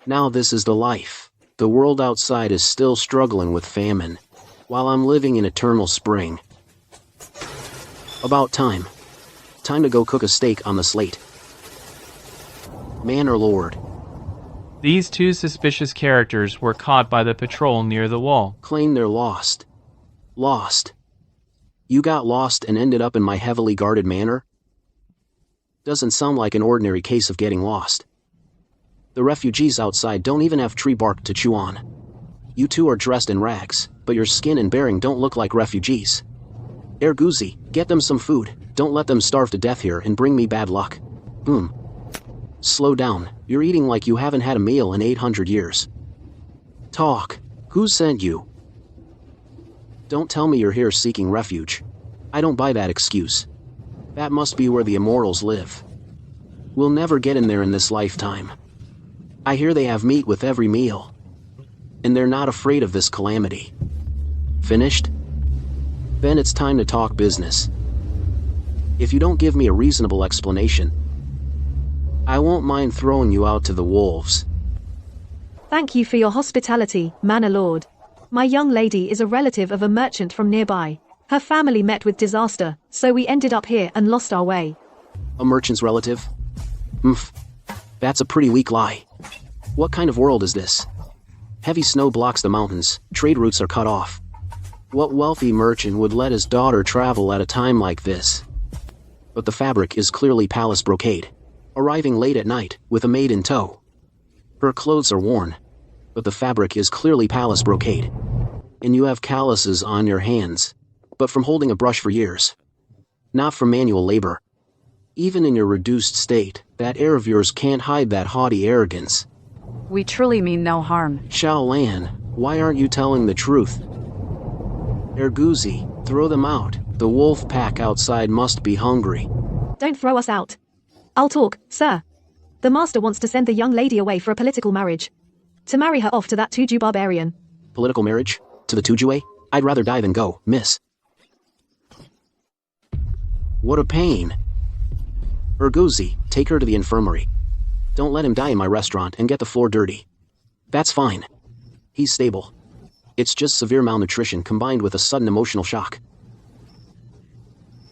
Now this is the life. The world outside is still struggling with famine, while I'm living in eternal spring. About time. Time to go cook a steak on the slate. Man or lord? These two suspicious characters were caught by the patrol near the wall. Claim they're lost. Lost. You got lost and ended up in my heavily guarded manor? Doesn't sound like an ordinary case of getting lost. The refugees outside don't even have tree bark to chew on. You two are dressed in rags, but your skin and bearing don't look like refugees. Erguzi, get them some food, don't let them starve to death here and bring me bad luck. Slow down, you're eating like you haven't had a meal in 800 years. Talk. Who sent you? Don't tell me you're here seeking refuge. I don't buy that excuse. That must be where the immortals live. We'll never get in there in this lifetime. I hear they have meat with every meal. And they're not afraid of this calamity. Finished? Then it's time to talk business. If you don't give me a reasonable explanation, I won't mind throwing you out to the wolves. Thank you for your hospitality, Manor Lord. My young lady is a relative of a merchant from nearby. Her family met with disaster, so we ended up here and lost our way. A merchant's relative? That's a pretty weak lie. What kind of world is this? Heavy snow blocks the mountains, trade routes are cut off. What wealthy merchant would let his daughter travel at a time like this? But the fabric is clearly palace brocade, arriving late at night, with a maid in tow. Her clothes are worn, but the fabric is clearly palace brocade. And you have calluses on your hands, but from holding a brush for years. Not from manual labor. Even in your reduced state, that air of yours can't hide that haughty arrogance. We truly mean no harm. Xiaolan, why aren't you telling the truth? Erguzi, throw them out. The wolf pack outside must be hungry. Don't throw us out. I'll talk, sir. The master wants to send the young lady away for a political marriage. To marry her off to that Tuju barbarian. Political marriage? To the Tujue? I'd rather die than go, miss. What a pain. Erguzi, take her to the infirmary. Don't let him die in my restaurant and get the floor dirty. That's fine. He's stable. It's just severe malnutrition combined with a sudden emotional shock.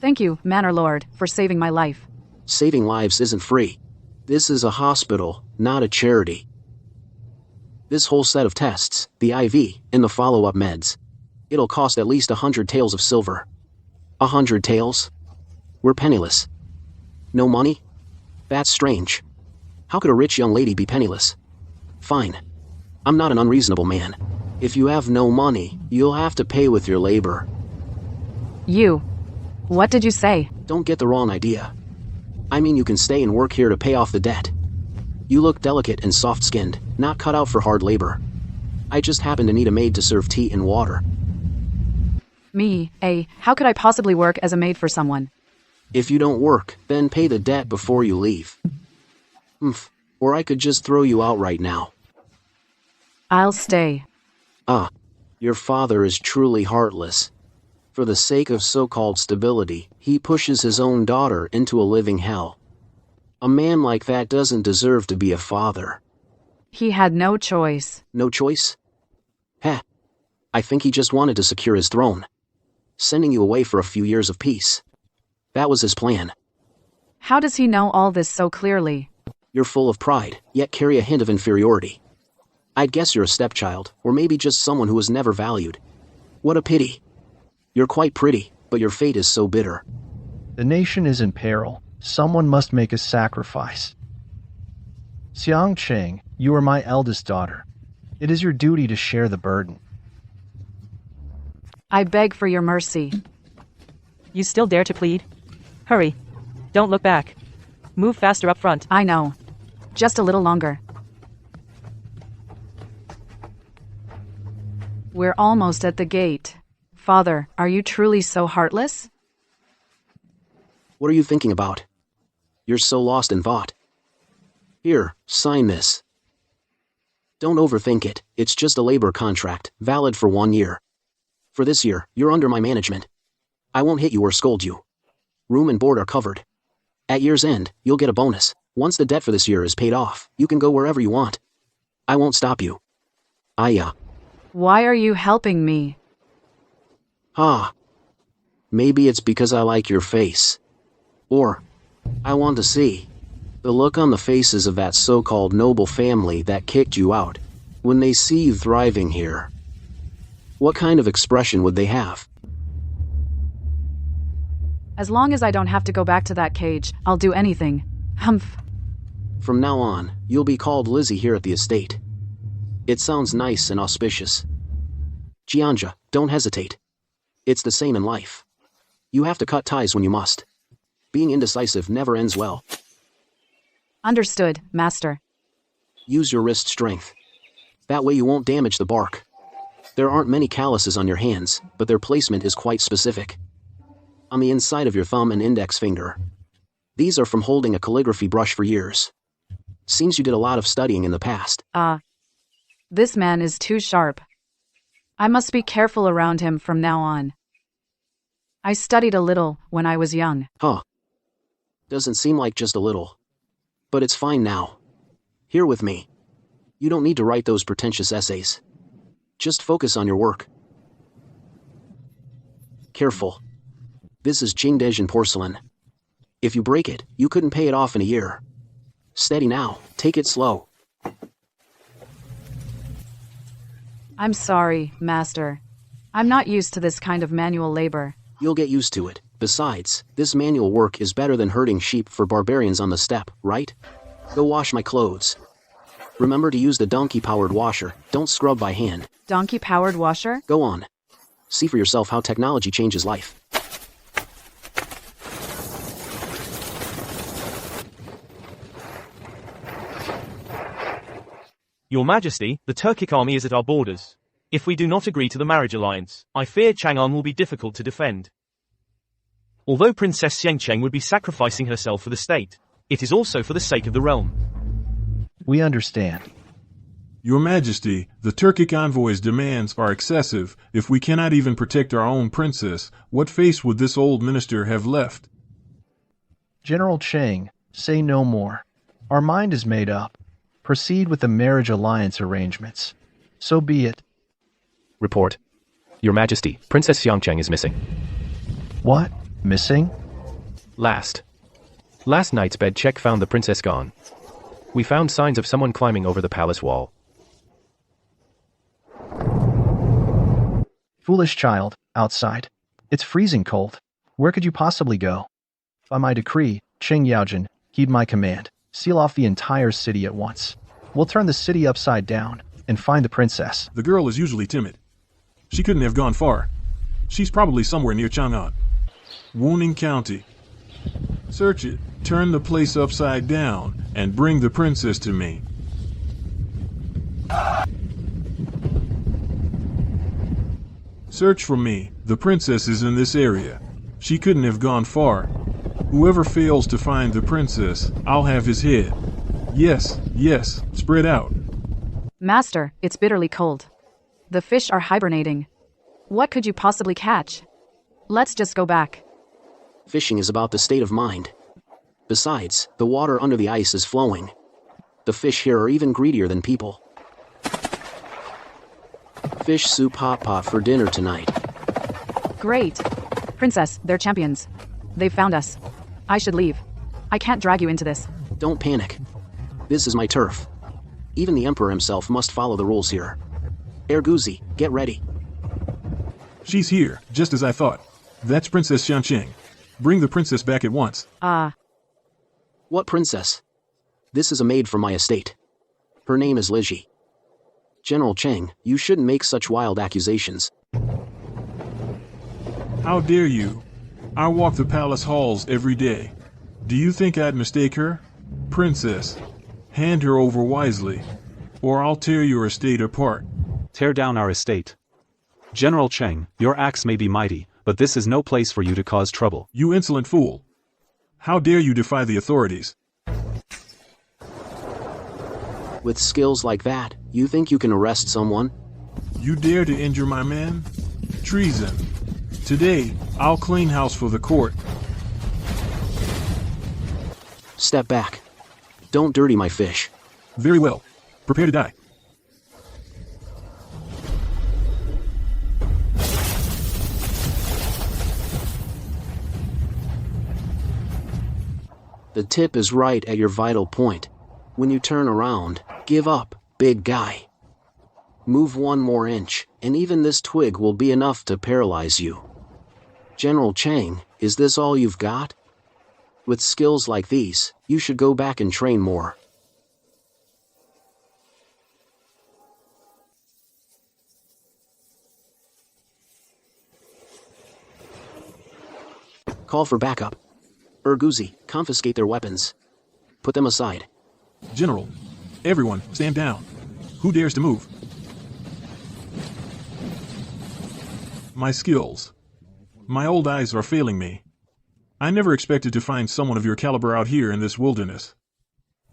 Thank you, Manor Lord, for saving my life. Saving lives isn't free. This is a hospital, not a charity. This whole set of tests, the IV, and the follow-up meds. It'll cost at least 100 taels of silver. 100 taels? We're penniless. No money? That's strange. How could a rich young lady be penniless? Fine. I'm not an unreasonable man. If you have no money, you'll have to pay with your labor. You. What did you say? Don't get the wrong idea. I mean you can stay and work here to pay off the debt. You look delicate and soft-skinned, not cut out for hard labor. I just happen to need a maid to serve tea and water. Me, how could I possibly work as a maid for someone? If you don't work, then pay the debt before you leave. Or I could just throw you out right now. I'll stay. Your father is truly heartless. For the sake of so-called stability, he pushes his own daughter into a living hell. A man like that doesn't deserve to be a father. He had no choice. No choice? I think he just wanted to secure his throne. Sending you away for a few years of peace. That was his plan. How does he know all this so clearly? You're full of pride, yet carry a hint of inferiority. I'd guess you're a stepchild, or maybe just someone who was never valued. What a pity. You're quite pretty, but your fate is so bitter. The nation is in peril. Someone must make a sacrifice. Xiang Cheng, you are my eldest daughter. It is your duty to share the burden. I beg for your mercy. You still dare to plead? Hurry. Don't look back. Move faster up front. I know. Just a little longer. We're almost at the gate. Father, are you truly so heartless? What are you thinking about? You're so lost in thought. Here, sign this. Don't overthink it. It's just a labor contract, valid for 1 year. For this year, you're under my management. I won't hit you or scold you. Room and board are covered. At year's end, you'll get a bonus. Once the debt for this year is paid off, you can go wherever you want. I won't stop you. Why are you helping me? Maybe it's because I like your face. Or, I want to see the look on the faces of that so-called noble family that kicked you out when they see you thriving here. What kind of expression would they have? As long as I don't have to go back to that cage, I'll do anything. Humph. From now on, you'll be called Lizzie here at the estate. It sounds nice and auspicious. Jianja, don't hesitate. It's the same in life. You have to cut ties when you must. Being indecisive never ends well. Understood, Master. Use your wrist strength. That way you won't damage the bark. There aren't many calluses on your hands, but their placement is quite specific. On the inside of your thumb and index finger. These are from holding a calligraphy brush for years. Seems you did a lot of studying in the past. This man is too sharp. I must be careful around him from now on. I studied a little when I was young. Doesn't seem like just a little. But it's fine now. Here with me. You don't need to write those pretentious essays. Just focus on your work. Careful. This is Qingdezhen porcelain. If you break it, you couldn't pay it off in a year. Steady now, take it slow. I'm sorry, Master. I'm not used to this kind of manual labor. You'll get used to it. Besides, this manual work is better than herding sheep for barbarians on the steppe, right? Go wash my clothes. Remember to use the donkey-powered washer. Don't scrub by hand. Donkey-powered washer? Go on. See for yourself how technology changes life. Your Majesty, the Turkic army is at our borders. If we do not agree to the marriage alliance, I fear Chang'an will be difficult to defend. Although Princess Xiangcheng would be sacrificing herself for the state, it is also for the sake of the realm. We understand. Your Majesty, the Turkic envoy's demands are excessive. If we cannot even protect our own princess, what face would this old minister have left? General Chang, say no more. Our mind is made up. Proceed with the marriage alliance arrangements. So be it. Report. Your Majesty, Princess Xiangcheng is missing. What? Missing? Last night's bed check found the princess gone. We found signs of someone climbing over the palace wall. Foolish child, outside. It's freezing cold. Where could you possibly go? By my decree, Qing Yaojin, heed my command. Seal off the entire city at once. We'll turn the city upside down and find the princess. The girl is usually timid. She couldn't have gone far. She's probably somewhere near Chang'an. Wuning County. Search it, turn the place upside down, and bring the princess to me. Search for me. The princess is in this area. She couldn't have gone far. Whoever fails to find the princess, I'll have his head. Yes, spread out. Master, it's bitterly cold. The fish are hibernating. What could you possibly catch? Let's just go back. Fishing is about the state of mind. Besides, the water under the ice is flowing. The fish here are even greedier than people. Fish soup hot pot for dinner tonight. Great. Princess, they're champions. They've found us. I should leave. I can't drag you into this. Don't panic. This is my turf. Even the Emperor himself must follow the rules here. Erguzi, get ready. She's here, just as I thought. That's Princess Xiangcheng. Bring the princess back at once. What princess? This is a maid from my estate. Her name is Lizzie. General Cheng, you shouldn't make such wild accusations. How dare you? I walk the palace halls every day. Do you think I'd mistake her? Princess, hand her over wisely, or I'll tear your estate apart. Tear down our estate. General Cheng, your axe may be mighty, but this is no place for you to cause trouble. You insolent fool. How dare you defy the authorities? With skills like that, you think you can arrest someone? You dare to injure my man? Treason. Today, I'll clean house for the court. Step back. Don't dirty my fish. Very well. Prepare to die. The tip is right at your vital point. When you turn around, give up, big guy. Move 1 more inch, and even this twig will be enough to paralyze you. General Chang, is this all you've got? With skills like these, you should go back and train more. Call for backup. Urguzi, confiscate their weapons. Put them aside. General, everyone, stand down. Who dares to move? My skills. My old eyes are failing me. I never expected to find someone of your caliber out here in this wilderness.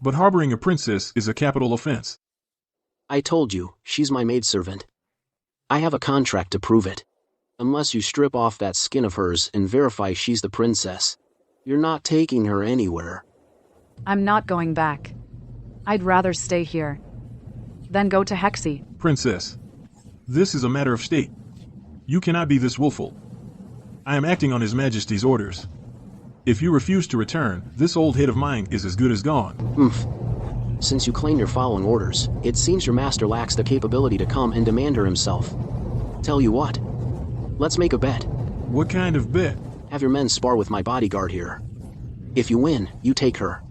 But harboring a princess is a capital offense. I told you, she's my maidservant. I have a contract to prove it. Unless you strip off that skin of hers and verify she's the princess, you're not taking her anywhere. I'm not going back. I'd rather stay here. Then go to Hexy. Princess, this is a matter of state. You cannot be this willful. I am acting on His Majesty's orders. If you refuse to return, this old head of mine is as good as gone. Since you claim you're following orders, it seems your master lacks the capability to come and demand her himself. Tell you what, let's make a bet. What kind of bet? Have your men spar with my bodyguard here. If you win, you take her.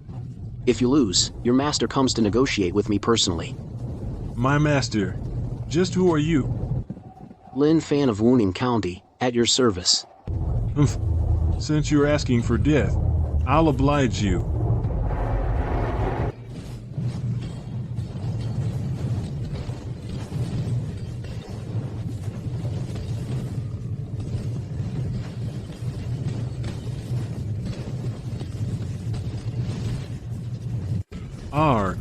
If you lose, your master comes to negotiate with me personally. My master? Just who are you? Lin Fan of Wuning County, at your service. Since you're asking for death, I'll oblige you. Arg.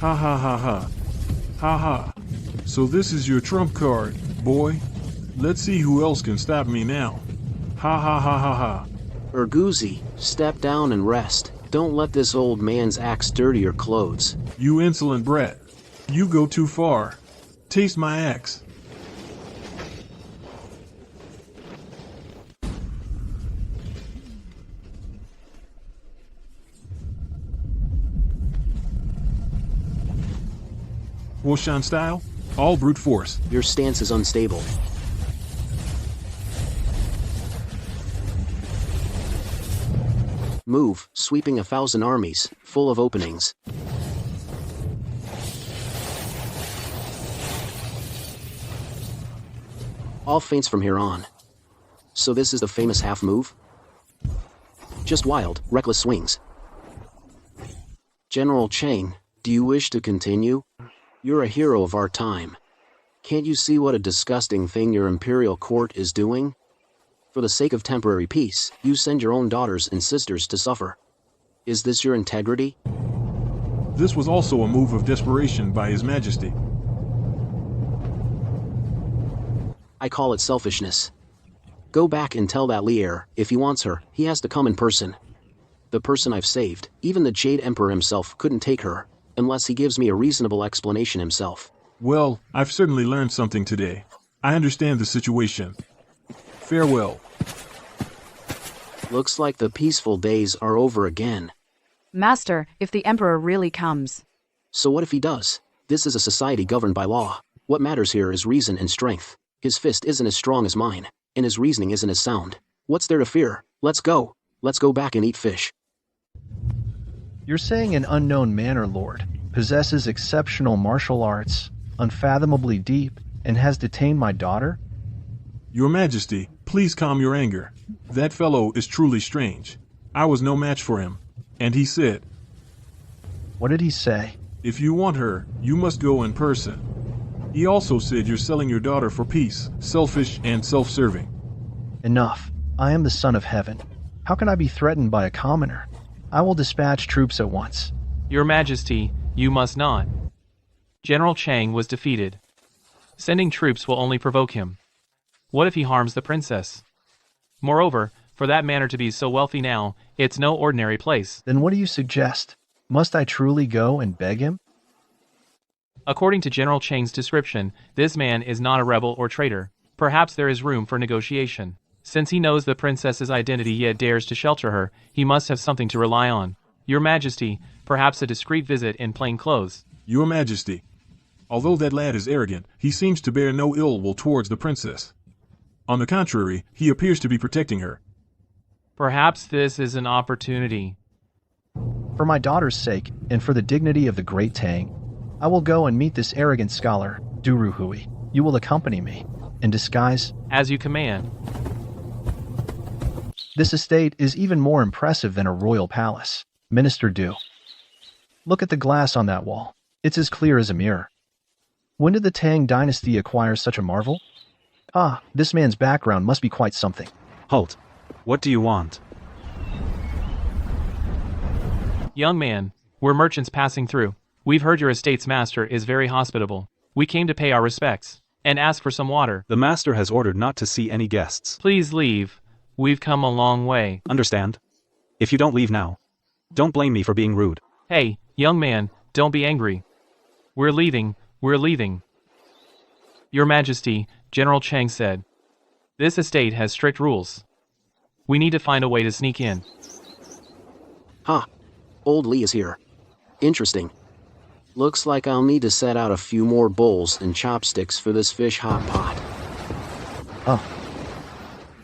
Ha ha ha ha. Ha ha. So this is your trump card, boy. Let's see who else can stop me now. Ha ha ha ha ha. Urguzi, step down and rest. Don't let this old man's axe dirty your clothes. You insolent brat. You go too far. Taste my axe. Woshan style? All brute force. Your stance is unstable. Move, sweeping 1,000 armies, full of openings. All feints from here on. So this is the famous half move? Just wild, reckless swings. General Chang, do you wish to continue? You're a hero of our time. Can't you see what a disgusting thing your imperial court is doing? For the sake of temporary peace, you send your own daughters and sisters to suffer. Is this your integrity? This was also a move of desperation by His Majesty. I call it selfishness. Go back and tell that Lier, if he wants her, he has to come in person. The person I've saved, even the Jade Emperor himself couldn't take her, unless he gives me a reasonable explanation himself. Well, I've certainly learned something today. I understand the situation. Farewell. Looks like the peaceful days are over again. Master, if the Emperor really comes. So what if he does? This is a society governed by law. What matters here is reason and strength. His fist isn't as strong as mine, and his reasoning isn't as sound. What's there to fear? Let's go. Let's go back and eat fish. You're saying an unknown manor lord possesses exceptional martial arts, unfathomably deep, and has detained my daughter? Your Majesty, please calm your anger. That fellow is truly strange. I was no match for him. And he said, What did he say? if you want her, you must go in person. He also said you're selling your daughter for peace, selfish and self-serving. Enough. I am the son of heaven. How can I be threatened by a commoner? I will dispatch troops at once. Your Majesty, you must not. General Chang was defeated. Sending troops will only provoke him. What if he harms the princess? Moreover, for that manor to be so wealthy now, it's no ordinary place. Then what do you suggest? Must I truly go and beg him? According to General Chang's description, this man is not a rebel or traitor. Perhaps there is room for negotiation. Since he knows the princess's identity yet dares to shelter her, he must have something to rely on. Your Majesty, perhaps a discreet visit in plain clothes. Your Majesty, although that lad is arrogant, he seems to bear no ill will towards the princess. On the contrary, he appears to be protecting her. Perhaps this is an opportunity. For my daughter's sake, and for the dignity of the great Tang, I will go and meet this arrogant scholar, Duruhui. You will accompany me, in disguise. As you command. This estate is even more impressive than a royal palace. Minister Du. Look at the glass on that wall. It's as clear as a mirror. When did the Tang dynasty acquire such a marvel? Ah, this man's background must be quite something. Halt. What do you want? Young man, we're merchants passing through. We've heard your estate's master is very hospitable. We came to pay our respects, and ask for some water. The master has ordered not to see any guests. Please leave. We've come a long way. Understand? If you don't leave now, don't blame me for being rude. Hey, young man, don't be angry. We're leaving. Your Majesty, General Chang said. This estate has strict rules. We need to find a way to sneak in. Ha! Old Lee is here. Interesting. Looks like I'll need to set out a few more bowls and chopsticks for this fish hot pot. Oh.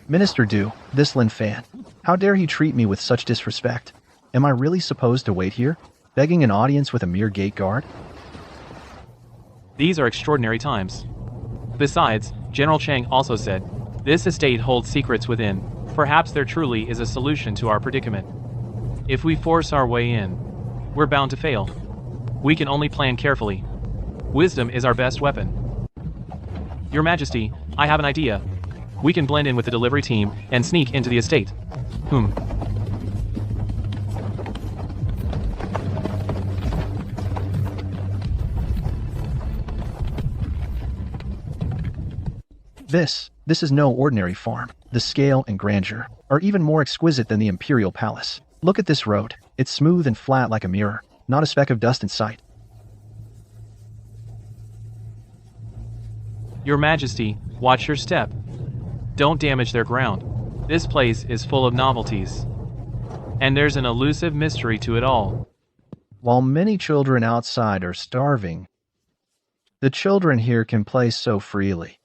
Minister Du, this Lin Fan. How dare he treat me with such disrespect? Am I really supposed to wait here, begging an audience with a mere gate guard? These are extraordinary times. Besides, General Chang also said, this estate holds secrets within. Perhaps there truly is a solution to our predicament. If we force our way in, we're bound to fail. We can only plan carefully. Wisdom is our best weapon. Your Majesty, I have an idea. We can blend in with the delivery team and sneak into the estate. This is no ordinary farm. The scale and grandeur are even more exquisite than the imperial palace. Look at this road. It's smooth and flat like a mirror, not a speck of dust in sight. Your Majesty, watch your step. Don't damage their ground. This place is full of novelties. And there's an elusive mystery to it all. While many children outside are starving, the children here can play so freely.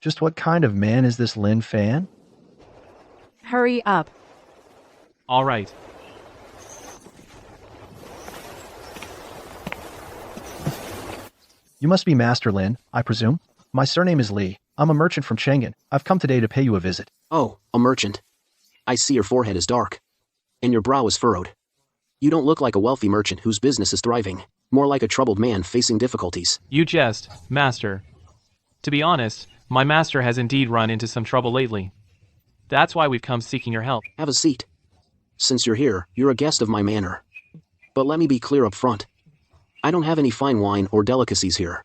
Just what kind of man is this Lin Fan? Hurry up. All right. You must be Master Lin, I presume. My surname is Li. I'm a merchant from Chang'an. I've come today to pay you a visit. Oh, a merchant. I see your forehead is dark. And your brow is furrowed. You don't look like a wealthy merchant whose business is thriving. More like a troubled man facing difficulties. You jest, Master. To be honest, my master has indeed run into some trouble lately. That's why we've come seeking your help. Have a seat. Since you're here, you're a guest of my manor. But let me be clear up front. I don't have any fine wine or delicacies here.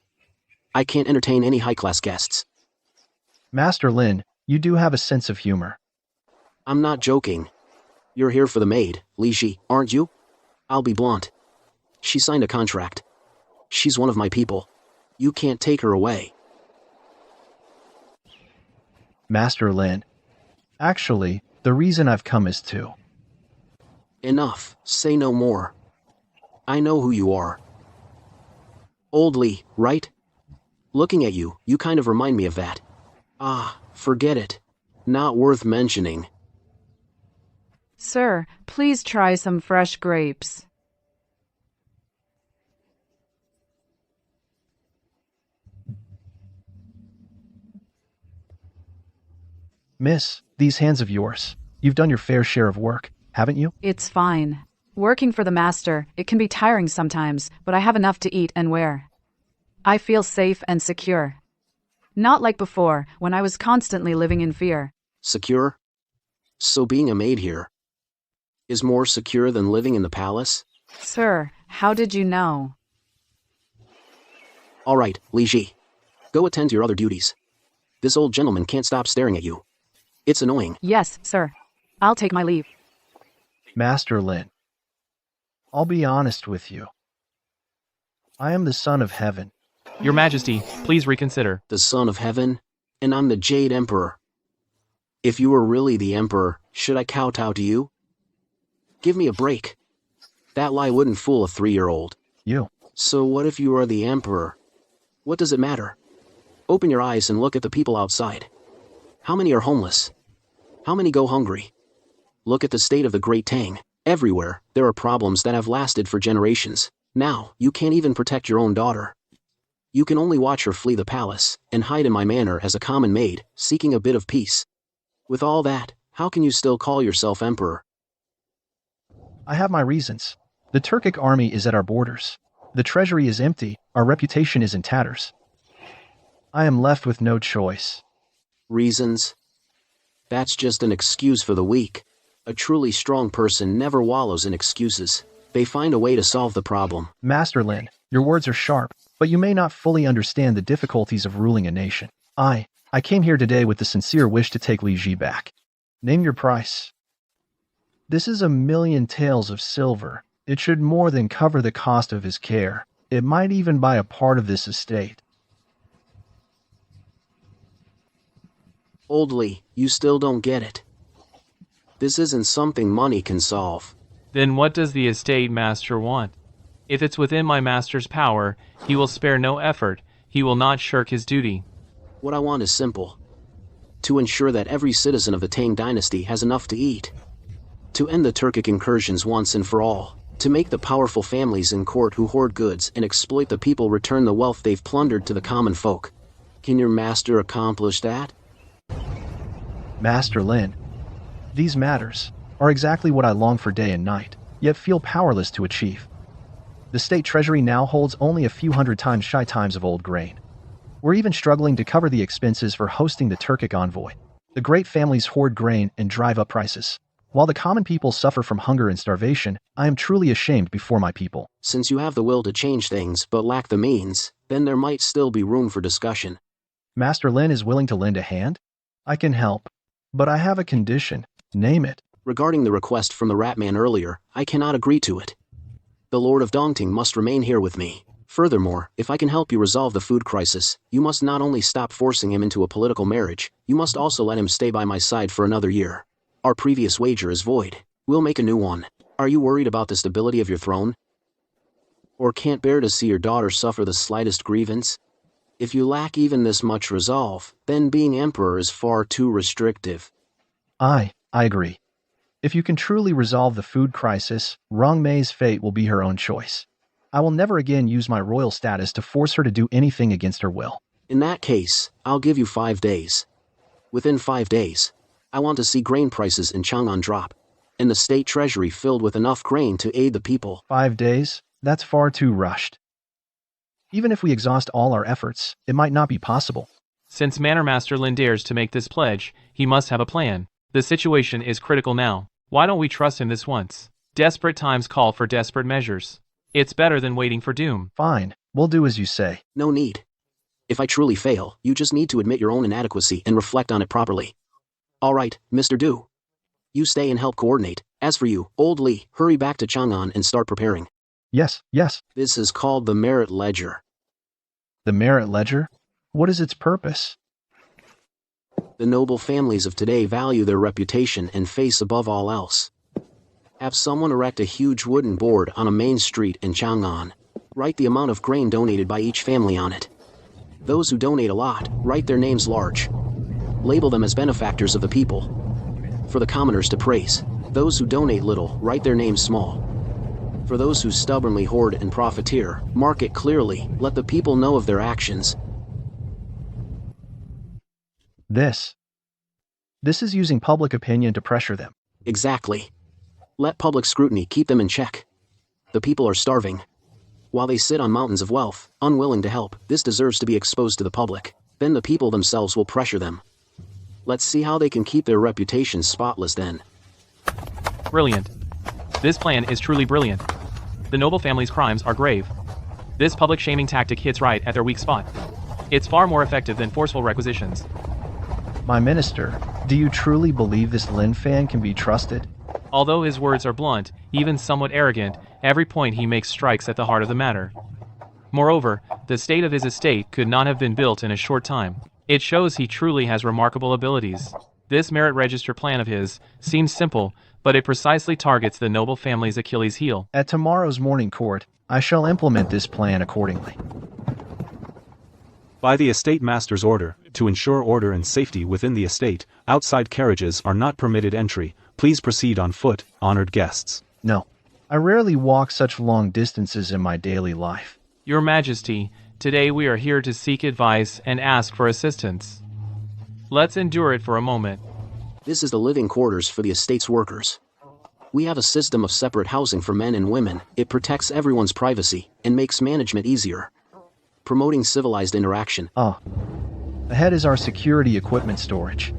I can't entertain any high-class guests. Master Lin, you do have a sense of humor. I'm not joking. You're here for the maid, Li Shi, aren't you? I'll be blunt. She signed a contract. She's one of my people. You can't take her away. Master Lin. Actually, the reason I've come is to... Enough. Say no more. I know who you are. Old Lee, right? Looking at you, you kind of remind me of that. Ah, forget it. Not worth mentioning. Sir, please try some fresh grapes. Miss, these hands of yours. You've done your fair share of work, haven't you? It's fine. Working for the master, it can be tiring sometimes, but I have enough to eat and wear. I feel safe and secure. Not like before, when I was constantly living in fear. Secure? So being a maid here is more secure than living in the palace? Sir, how did you know? All right, Li Ji. Go attend to your other duties. This old gentleman can't stop staring at you. It's annoying. Yes, sir. I'll take my leave. Master Lin, I'll be honest with you. I am the son of heaven. Your Majesty, please reconsider. The son of heaven? And I'm the Jade Emperor. If you were really the emperor, should I kowtow to you? Give me a break. That lie wouldn't fool a 3-year-old. You. So what if you are the emperor? What does it matter? Open your eyes and look at the people outside. How many are homeless? How many go hungry? Look at the state of the Great Tang. Everywhere, there are problems that have lasted for generations. Now, you can't even protect your own daughter. You can only watch her flee the palace, and hide in my manor as a common maid, seeking a bit of peace. With all that, how can you still call yourself emperor? I have my reasons. The Turkic army is at our borders. The treasury is empty, our reputation is in tatters. I am left with no choice. Reasons? That's just an excuse for the weak. A truly strong person never wallows in excuses. They find a way to solve the problem. Master Lin, your words are sharp, but you may not fully understand the difficulties of ruling a nation. I came here today with the sincere wish to take Li Ji back. Name your price. This is 1,000,000 taels of silver. It should more than cover the cost of his care. It might even buy a part of this estate. Old Li, you still don't get it. This isn't something money can solve. Then what does the estate master want? If it's within my master's power, he will spare no effort. He will not shirk his duty. What I want is simple. To ensure that every citizen of the Tang dynasty has enough to eat. To end the Turkic incursions once and for all. To make the powerful families in court who hoard goods and exploit the people return the wealth they've plundered to the common folk. Can your master accomplish that? Master Lin, these matters are exactly what I long for day and night, yet feel powerless to achieve. The state treasury now holds only a few hundred times shy times of old grain. We're even struggling to cover the expenses for hosting the Turkic envoy. The great families hoard grain and drive up prices. While the common people suffer from hunger and starvation, I am truly ashamed before my people. Since you have the will to change things but lack the means, then there might still be room for discussion. Master Lin is willing to lend a hand? I can help, but I have a condition. Name it. Regarding the request from the rat man earlier, I cannot agree to it. The Lord of Dongting must remain here with me. Furthermore, if I can help you resolve the food crisis, you must not only stop forcing him into a political marriage, you must also let him stay by my side for another year. Our previous wager is void. We'll make a new one. Are you worried about the stability of your throne? Or can't bear to see your daughter suffer the slightest grievance? If you lack even this much resolve, then being emperor is far too restrictive. I agree. If you can truly resolve the food crisis, Rong Mei's fate will be her own choice. I will never again use my royal status to force her to do anything against her will. In that case, I'll give you 5 days. Within 5 days, I want to see grain prices in Chang'an drop, and the state treasury filled with enough grain to aid the people. 5 days? That's far too rushed. Even if we exhaust all our efforts, it might not be possible. Since Manor Master Lin dares to make this pledge, he must have a plan. The situation is critical now. Why don't we trust him this once? Desperate times call for desperate measures. It's better than waiting for doom. Fine, we'll do as you say. No need. If I truly fail, you just need to admit your own inadequacy and reflect on it properly. All right, Mr. Du. You stay and help coordinate. As for you, Old Li, hurry back to Chang'an and start preparing. Yes. This is called the Merit Ledger. The Merit Ledger? What is its purpose? The noble families of today value their reputation and face above all else. Have someone erect a huge wooden board on a main street in Chang'an. Write the amount of grain donated by each family on it. Those who donate a lot, write their names large. Label them as benefactors of the people. For the commoners to praise. Those who donate little, write their names small. For those who stubbornly hoard and profiteer, mark it clearly, let the people know of their actions. This is using public opinion to pressure them. Exactly. Let public scrutiny keep them in check. The people are starving. While they sit on mountains of wealth, unwilling to help, this deserves to be exposed to the public. Then the people themselves will pressure them. Let's see how they can keep their reputations spotless then. Brilliant. This plan is truly brilliant. The noble family's crimes are grave. This public shaming tactic hits right at their weak spot. It's far more effective than forceful requisitions. My minister, do you truly believe this Lin Fan can be trusted? Although his words are blunt, even somewhat arrogant, every point he makes strikes at the heart of the matter. Moreover, the state of his estate could not have been built in a short time. It shows he truly has remarkable abilities. This merit register plan of his seems simple, but it precisely targets the noble family's Achilles heel. At tomorrow's morning court, I shall implement this plan accordingly. By the estate master's order, to ensure order and safety within the estate, outside carriages are not permitted entry. Please proceed on foot, honored guests. No, I rarely walk such long distances in my daily life. Your Majesty, today we are here to seek advice and ask for assistance. Let's endure it for a moment. This is the living quarters for the estate's workers. We have a system of separate housing for men and women. It protects everyone's privacy and makes management easier, promoting civilized interaction. Ahead is our security equipment storage.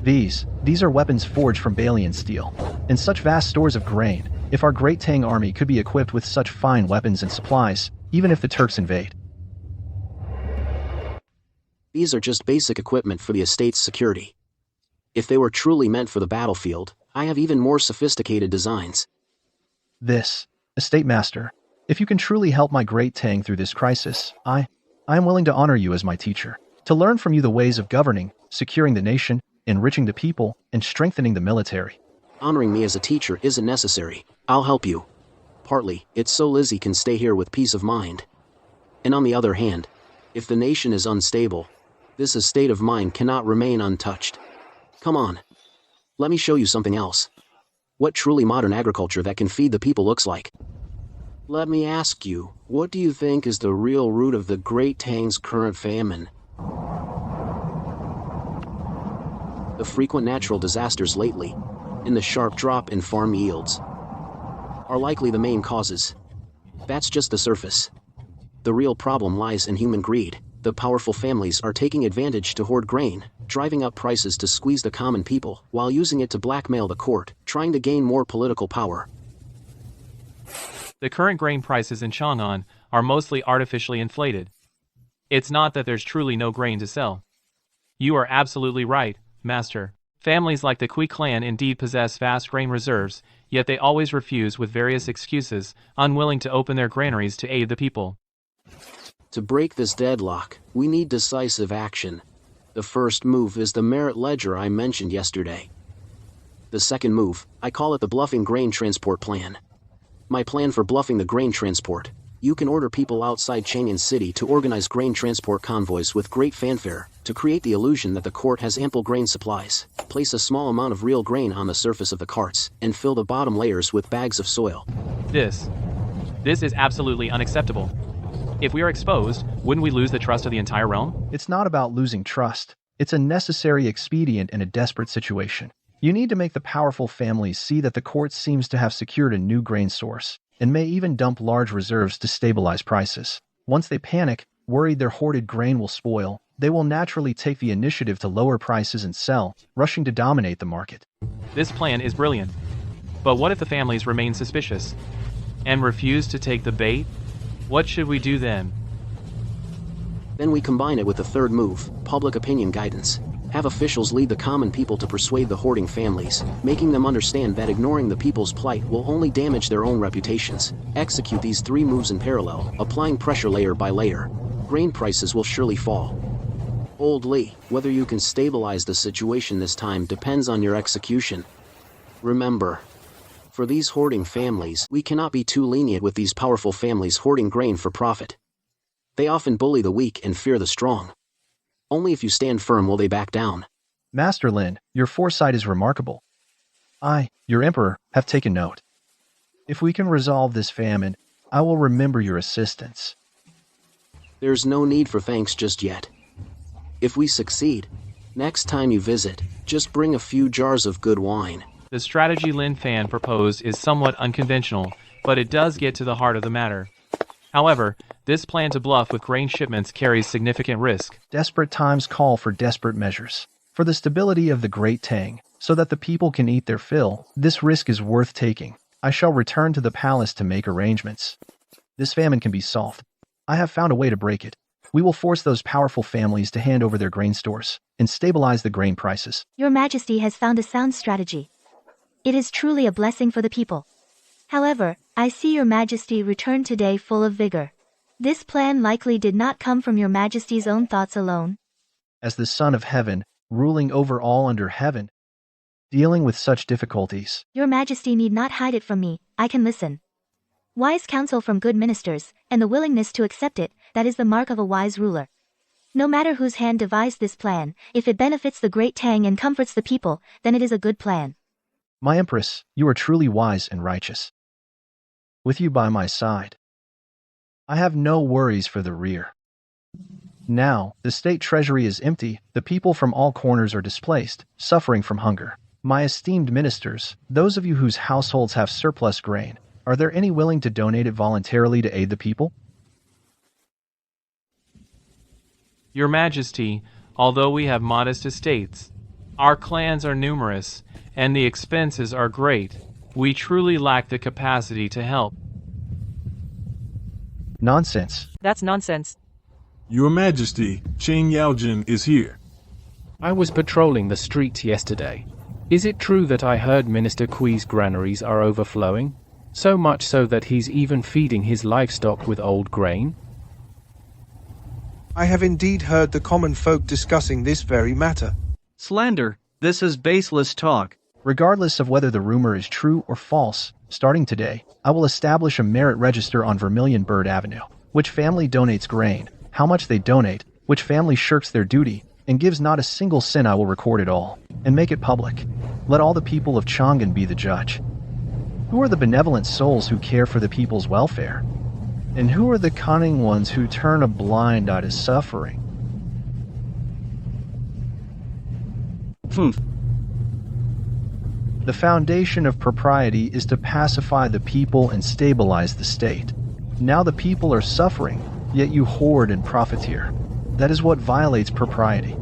These are weapons forged from Baichuan steel. And such vast stores of grain, if our great Tang army could be equipped with such fine weapons and supplies, even if the Turks invade. These are just basic equipment for the estate's security. If they were truly meant for the battlefield, I have even more sophisticated designs. Estate Master, if you can truly help my great Tang through this crisis, I am willing to honor you as my teacher, to learn from you the ways of governing, securing the nation, enriching the people, and strengthening the military. Honoring me as a teacher isn't necessary. I'll help you. Partly, it's so Lizzie can stay here with peace of mind. And on the other hand, if the nation is unstable, this estate of mine cannot remain untouched. Come on. Let me show you something else. What truly modern agriculture that can feed the people looks like. Let me ask you, what do you think is the real root of the Great Tang's current famine? The frequent natural disasters lately, and the sharp drop in farm yields, are likely the main causes. That's just the surface. The real problem lies in human greed. The powerful families are taking advantage to hoard grain, driving up prices to squeeze the common people, while using it to blackmail the court, trying to gain more political power. The current grain prices in Chang'an are mostly artificially inflated. It's not that there's truly no grain to sell. You are absolutely right, Master. Families like the Kui clan indeed possess vast grain reserves, yet they always refuse with various excuses, unwilling to open their granaries to aid the people. To break this deadlock, we need decisive action. The first move is the merit ledger I mentioned yesterday. The second move, I call it the bluffing grain transport plan. My plan for bluffing the grain transport. You can order people outside Chang'an City to organize grain transport convoys with great fanfare, to create the illusion that the court has ample grain supplies. Place a small amount of real grain on the surface of the carts, and fill the bottom layers with bags of soil. This is absolutely unacceptable. If we are exposed, wouldn't we lose the trust of the entire realm? It's not about losing trust. It's a necessary expedient in a desperate situation. You need to make the powerful families see that the court seems to have secured a new grain source, and may even dump large reserves to stabilize prices. Once they panic, worried their hoarded grain will spoil, they will naturally take the initiative to lower prices and sell, rushing to dominate the market. This plan is brilliant. But what if the families remain suspicious and refuse to take the bait? What should we do then? Then we combine it with the third move, public opinion guidance. Have officials lead the common people to persuade the hoarding families, making them understand that ignoring the people's plight will only damage their own reputations. Execute these three moves in parallel, applying pressure layer by layer. Grain prices will surely fall. Old Lee, whether you can stabilize the situation this time depends on your execution. Remember, for these hoarding families, we cannot be too lenient with these powerful families hoarding grain for profit. They often bully the weak and fear the strong. Only if you stand firm will they back down. Master Lin, your foresight is remarkable. I, your emperor, have taken note. If we can resolve this famine, I will remember your assistance. There's no need for thanks just yet. If we succeed, next time you visit, just bring a few jars of good wine. The strategy Lin Fan proposed is somewhat unconventional, but it does get to the heart of the matter. However, this plan to bluff with grain shipments carries significant risk. Desperate times call for desperate measures. For the stability of the Great Tang, so that the people can eat their fill, this risk is worth taking. I shall return to the palace to make arrangements. This famine can be solved. I have found a way to break it. We will force those powerful families to hand over their grain stores and stabilize the grain prices. Your Majesty has found a sound strategy. It is truly a blessing for the people. However, I see Your Majesty return today full of vigor. This plan likely did not come from Your Majesty's own thoughts alone. As the Son of Heaven, ruling over all under heaven, dealing with such difficulties. Your Majesty need not hide it from me, I can listen. Wise counsel from good ministers, and the willingness to accept it, that is the mark of a wise ruler. No matter whose hand devised this plan, if it benefits the great Tang and comforts the people, then it is a good plan. My Empress, you are truly wise and righteous. With you by my side, I have no worries for the rear. Now, the state treasury is empty, the people from all corners are displaced, suffering from hunger. My esteemed ministers, those of you whose households have surplus grain, are there any willing to donate it voluntarily to aid the people? Your Majesty, although we have modest estates, our clans are numerous, and the expenses are great, we truly lack the capacity to help. Nonsense. That's nonsense. Your Majesty, Cheng Yaojin is here. I was patrolling the streets yesterday. Is it true that I heard Minister Kui's granaries are overflowing? So much so that he's even feeding his livestock with old grain? I have indeed heard the common folk discussing this very matter. Slander. This is baseless talk. Regardless of whether the rumor is true or false, starting today, I will establish a merit register on Vermilion Bird Avenue. Which family donates grain, how much they donate, which family shirks their duty, and gives not a single cent. I will record it all, and make it public. Let all the people of Chang'an be the judge. Who are the benevolent souls who care for the people's welfare? And who are the cunning ones who turn a blind eye to suffering? The foundation of propriety is to pacify the people and stabilize the state. Now the people are suffering, yet you hoard and profiteer. That is what violates propriety.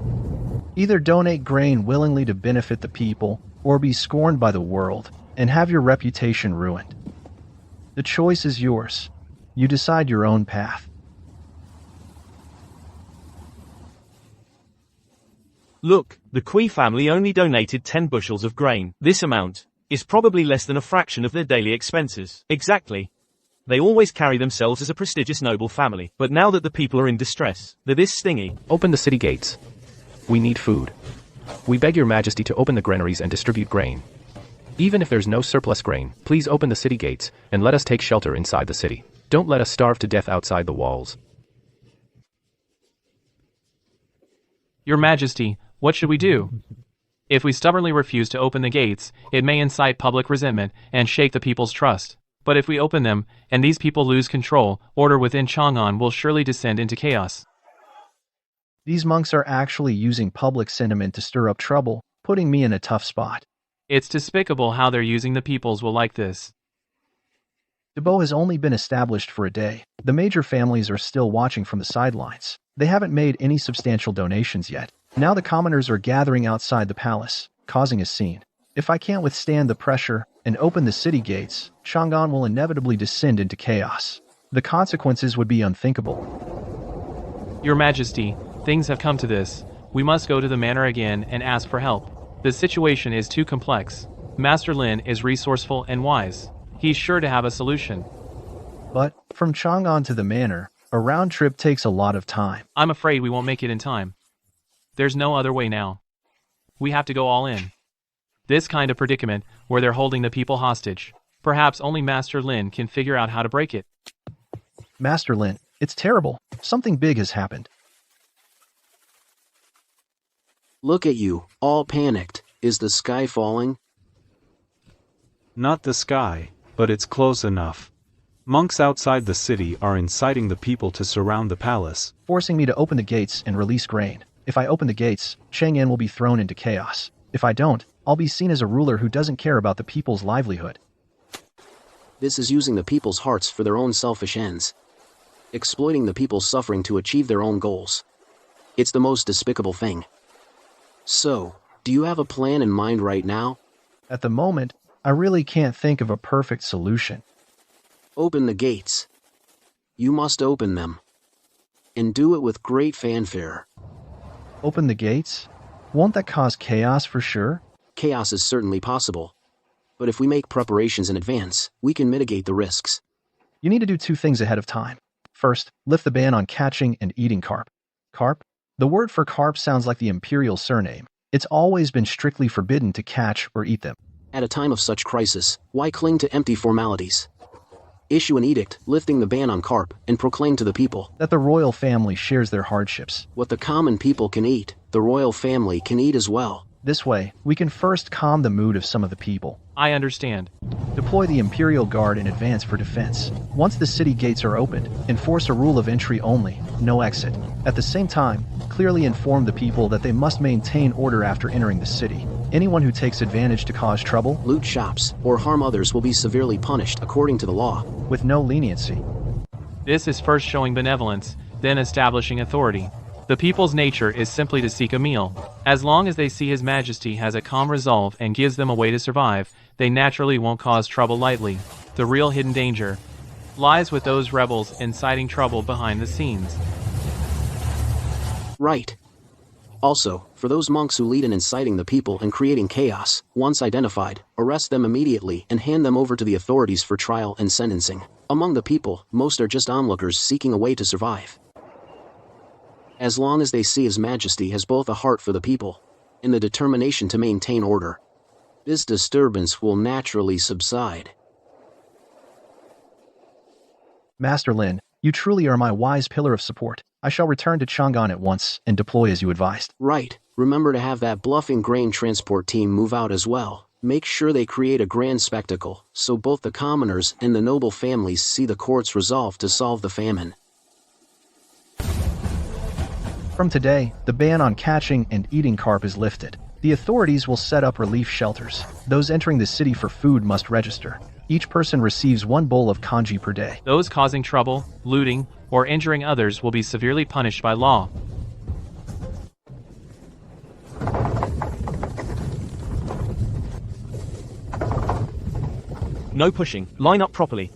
Either donate grain willingly to benefit the people, or be scorned by the world, and have your reputation ruined. The choice is yours. You decide your own path. Look, the Kui family only donated 10 bushels of grain. This amount is probably less than a fraction of their daily expenses. Exactly. They always carry themselves as a prestigious noble family. But now that the people are in distress, they're this stingy. Open the city gates. We need food. We beg your Majesty to open the granaries and distribute grain. Even if there's no surplus grain, please open the city gates and let us take shelter inside the city. Don't let us starve to death outside the walls. Your Majesty, what should we do? If we stubbornly refuse to open the gates, it may incite public resentment and shake the people's trust. But if we open them, and these people lose control, order within Chang'an will surely descend into chaos. These monks are actually using public sentiment to stir up trouble, putting me in a tough spot. It's despicable how they're using the peoples will like this. Debo has only been established for a day. The major families are still watching from the sidelines. They haven't made any substantial donations yet. Now the commoners are gathering outside the palace, causing a scene. If I can't withstand the pressure and open the city gates, Chang'an will inevitably descend into chaos. The consequences would be unthinkable. Your Majesty, things have come to this. We must go to the manor again and ask for help. The situation is too complex. Master Lin is resourceful and wise. He's sure to have a solution. But, from Chang'an to the manor, a round trip takes a lot of time. I'm afraid we won't make it in time. There's no other way now. We have to go all in. This kind of predicament, where they're holding the people hostage, perhaps only Master Lin can figure out how to break it. Master Lin, it's terrible. Something big has happened. Look at you, all panicked. Is the sky falling? Not the sky, but it's close enough. Monks outside the city are inciting the people to surround the palace, Forcing me to open the gates and release grain. If I open the gates, Chang'an will be thrown into chaos. If I don't, I'll be seen as a ruler who doesn't care about the people's livelihood. This is using the people's hearts for their own selfish ends. Exploiting the people's suffering to achieve their own goals. It's the most despicable thing. So, do you have a plan in mind right now? At the moment, I really can't think of a perfect solution. Open the gates. You must open them. And do it with great fanfare. Open the gates? Won't that cause chaos for sure? Chaos is certainly possible. But if we make preparations in advance, we can mitigate the risks. You need to do two things ahead of time. First, lift the ban on catching and eating carp. Carp? The word for carp sounds like the imperial surname, It's always been strictly forbidden to catch or eat them. At a time of such crisis, why cling to empty formalities? Issue an edict lifting the ban on carp and proclaim to the people that the royal family shares their hardships. What the common people can eat, the royal family can eat as well. This way, we can first calm the mood of some of the people. I understand. Deploy the Imperial Guard in advance for defense. Once the city gates are opened, enforce a rule of entry only, no exit. At the same time, clearly inform the people that they must maintain order after entering the city. Anyone who takes advantage to cause trouble, loot shops, or harm others will be severely punished according to the law. With no leniency. This is first showing benevolence, then establishing authority. The people's nature is simply to seek a meal. As long as they see His Majesty has a calm resolve and gives them a way to survive, they naturally won't cause trouble lightly. The real hidden danger lies with those rebels inciting trouble behind the scenes. Right. Also, for those monks who lead in inciting the people and creating chaos, once identified, arrest them immediately and hand them over to the authorities for trial and sentencing. Among the people, most are just onlookers seeking a way to survive. As long as they see His Majesty has both a heart for the people and the determination to maintain order, this disturbance will naturally subside. Master Lin, you truly are my wise pillar of support. I shall return to Chang'an at once and deploy as you advised. Right. Remember to have that bluffing grain transport team move out as well. Make sure they create a grand spectacle, so both the commoners and the noble families see the court's resolve to solve the famine. From today, the ban on catching and eating carp is lifted. The authorities will set up relief shelters. Those entering the city for food must register. Each person receives 1 bowl of kanji per day. Those causing trouble, looting, or injuring others will be severely punished by law. No pushing. Line up properly.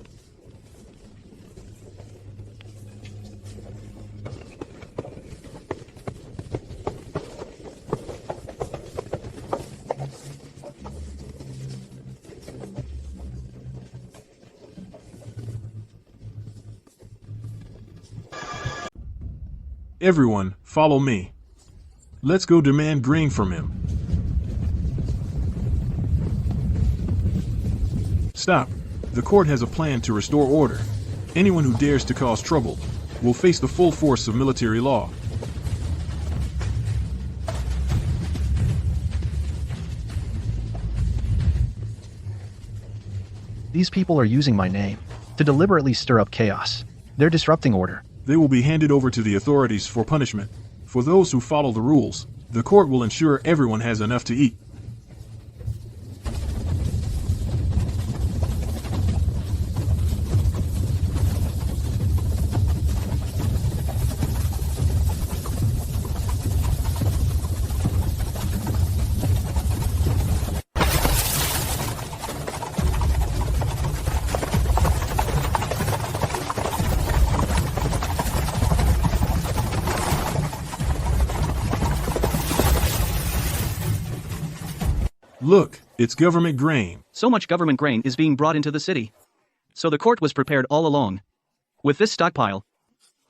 Everyone, follow me. Let's go demand grain from him. Stop. The court has a plan to restore order. Anyone who dares to cause trouble will face the full force of military law. These people are using my name to deliberately stir up chaos. They're disrupting order. They will be handed over to the authorities for punishment. For those who follow the rules, the court will ensure everyone has enough to eat. Look, it's government grain. So much government grain is being brought into the city. So the court was prepared all along. With this stockpile,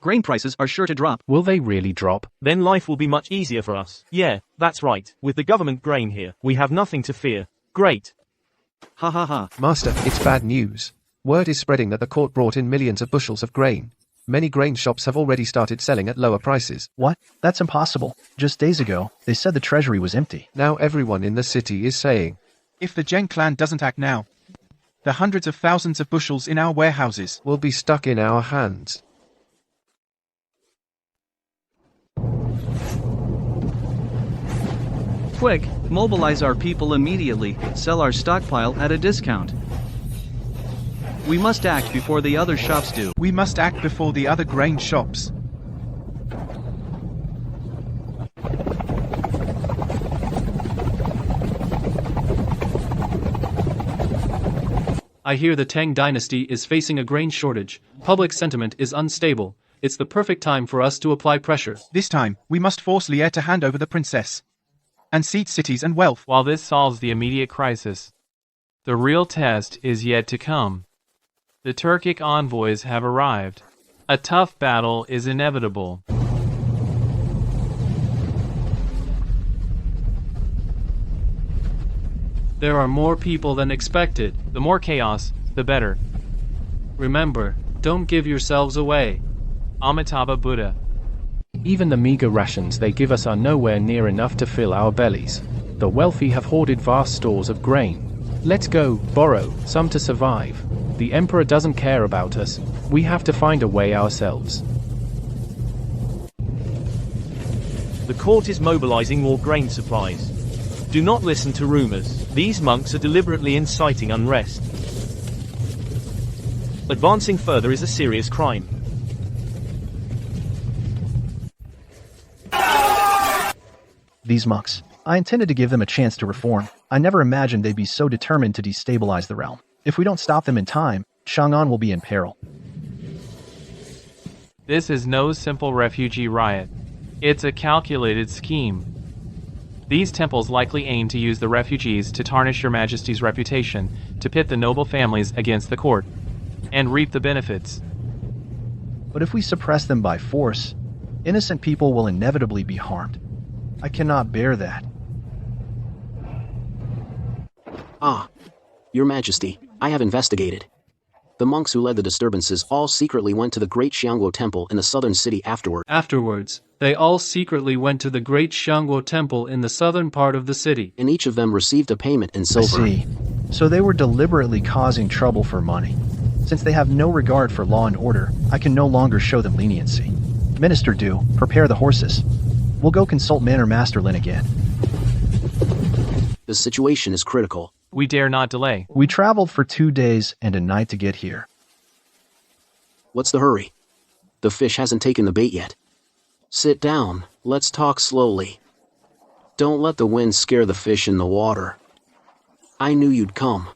grain prices are sure to drop. Will they really drop? Then life will be much easier for us. Yeah, that's right. With the government grain here, we have nothing to fear. Great. Ha ha ha. Master, it's bad news. Word is spreading that the court brought in millions of bushels of grain. Many grain shops have already started selling at lower prices. What? That's impossible. Just days ago, they said the treasury was empty. Now everyone in the city is saying, if the Zheng clan doesn't act now, the hundreds of thousands of bushels in our warehouses will be stuck in our hands. Quick, mobilize our people immediately, sell our stockpile at a discount. We must act before the other shops do. We must act before the other grain shops. I hear the Tang dynasty is facing a grain shortage. Public sentiment is unstable. It's the perfect time for us to apply pressure. This time, we must force Lier to hand over the princess and cede cities and wealth. While this solves the immediate crisis, the real test is yet to come. The Turkic envoys have arrived. A tough battle is inevitable. There are more people than expected. The more chaos, the better. Remember, don't give yourselves away. Amitabha Buddha. Even the meager rations they give us are nowhere near enough to fill our bellies. The wealthy have hoarded vast stores of grain. Let's go, borrow, some to survive. The Emperor doesn't care about us. We have to find a way ourselves. The court is mobilizing more grain supplies. Do not listen to rumors. These monks are deliberately inciting unrest. Advancing further is a serious crime. These monks. I intended to give them a chance to reform. I never imagined they'd be so determined to destabilize the realm. If we don't stop them in time, Chang'an will be in peril. This is no simple refugee riot. It's a calculated scheme. These temples likely aim to use the refugees to tarnish your majesty's reputation, to pit the noble families against the court, and reap the benefits. But if we suppress them by force, innocent people will inevitably be harmed. I cannot bear that. Ah, Your Majesty, I have investigated. The monks who led the disturbances all secretly went to the Great Xiangguo Temple in the southern city afterward. Afterwards, they all secretly went to the Great Xiangguo Temple in the southern part of the city. And each of them received a payment in silver. I see. So they were deliberately causing trouble for money. Since they have no regard for law and order, I can no longer show them leniency. Minister Du, prepare the horses. We'll go consult Manor Master Lin again. The situation is critical. We dare not delay. We traveled for 2 days and a night to get here. What's the hurry? The fish hasn't taken the bait yet. Sit down, let's talk slowly. Don't let the wind scare the fish in the water. I knew you'd come.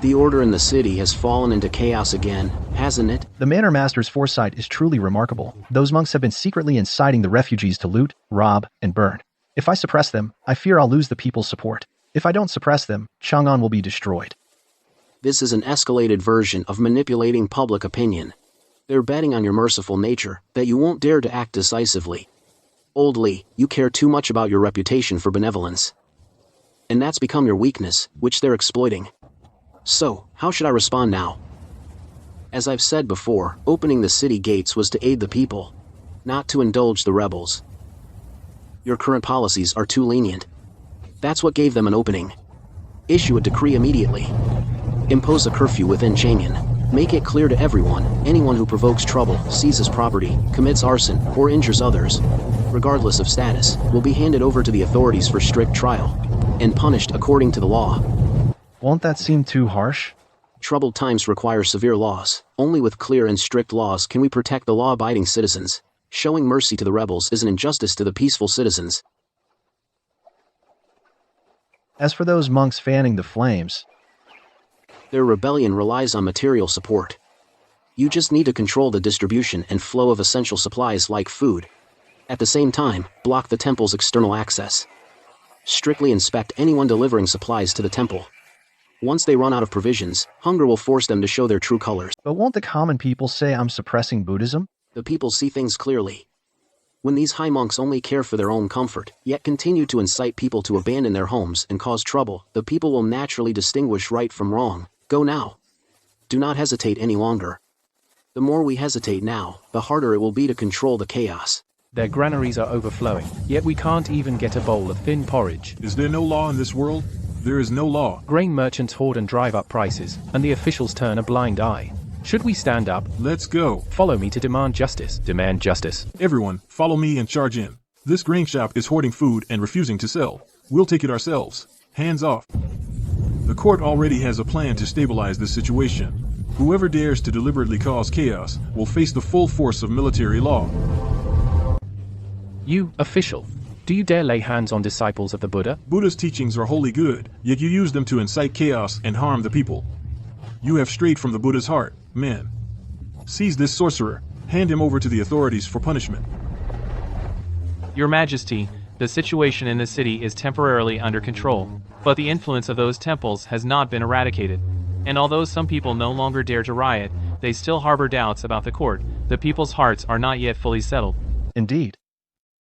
The order in the city has fallen into chaos again, hasn't it? The Manor Master's foresight is truly remarkable. Those monks have been secretly inciting the refugees to loot, rob, and burn. If I suppress them, I fear I'll lose the people's support. If I don't suppress them, Chang'an will be destroyed. This is an escalated version of manipulating public opinion. They're betting on your merciful nature, that you won't dare to act decisively. Old Li, you care too much about your reputation for benevolence. And that's become your weakness, which they're exploiting. So, how should I respond now? As I've said before, opening the city gates was to aid the people, not to indulge the rebels. Your current policies are too lenient. That's what gave them an opening. Issue a decree immediately. Impose a curfew within Chang'an. Make it clear to everyone, anyone who provokes trouble, seizes property, commits arson, or injures others, regardless of status, will be handed over to the authorities for strict trial, and punished according to the law. Won't that seem too harsh? Troubled times require severe laws. Only with clear and strict laws can we protect the law-abiding citizens. Showing mercy to the rebels is an injustice to the peaceful citizens. As for those monks fanning the flames, their rebellion relies on material support. You just need to control the distribution and flow of essential supplies like food. At the same time, block the temple's external access. Strictly inspect anyone delivering supplies to the temple. Once they run out of provisions, hunger will force them to show their true colors. But won't the common people say I'm suppressing Buddhism? The people see things clearly. When these high monks only care for their own comfort, yet continue to incite people to abandon their homes and cause trouble, the people will naturally distinguish right from wrong. Go now. Do not hesitate any longer. The more we hesitate now, the harder it will be to control the chaos. Their granaries are overflowing, yet we can't even get a bowl of thin porridge. Is there no law in this world? There is no law. Grain merchants hoard and drive up prices, and the officials turn a blind eye. Should we stand up? Let's go. Follow me to demand justice. Demand justice. Everyone, follow me and charge in. This grain shop is hoarding food and refusing to sell. We'll take it ourselves. Hands off. The court already has a plan to stabilize this situation. Whoever dares to deliberately cause chaos will face the full force of military law. You, official, do you dare lay hands on disciples of the Buddha? Buddha's teachings are wholly good, yet you use them to incite chaos and harm the people. You have strayed from the Buddha's heart, man. Seize this sorcerer. Hand him over to the authorities for punishment. Your Majesty, the situation in the city is temporarily under control, but the influence of those temples has not been eradicated. And although some people no longer dare to riot, they still harbor doubts about the court. The people's hearts are not yet fully settled. Indeed.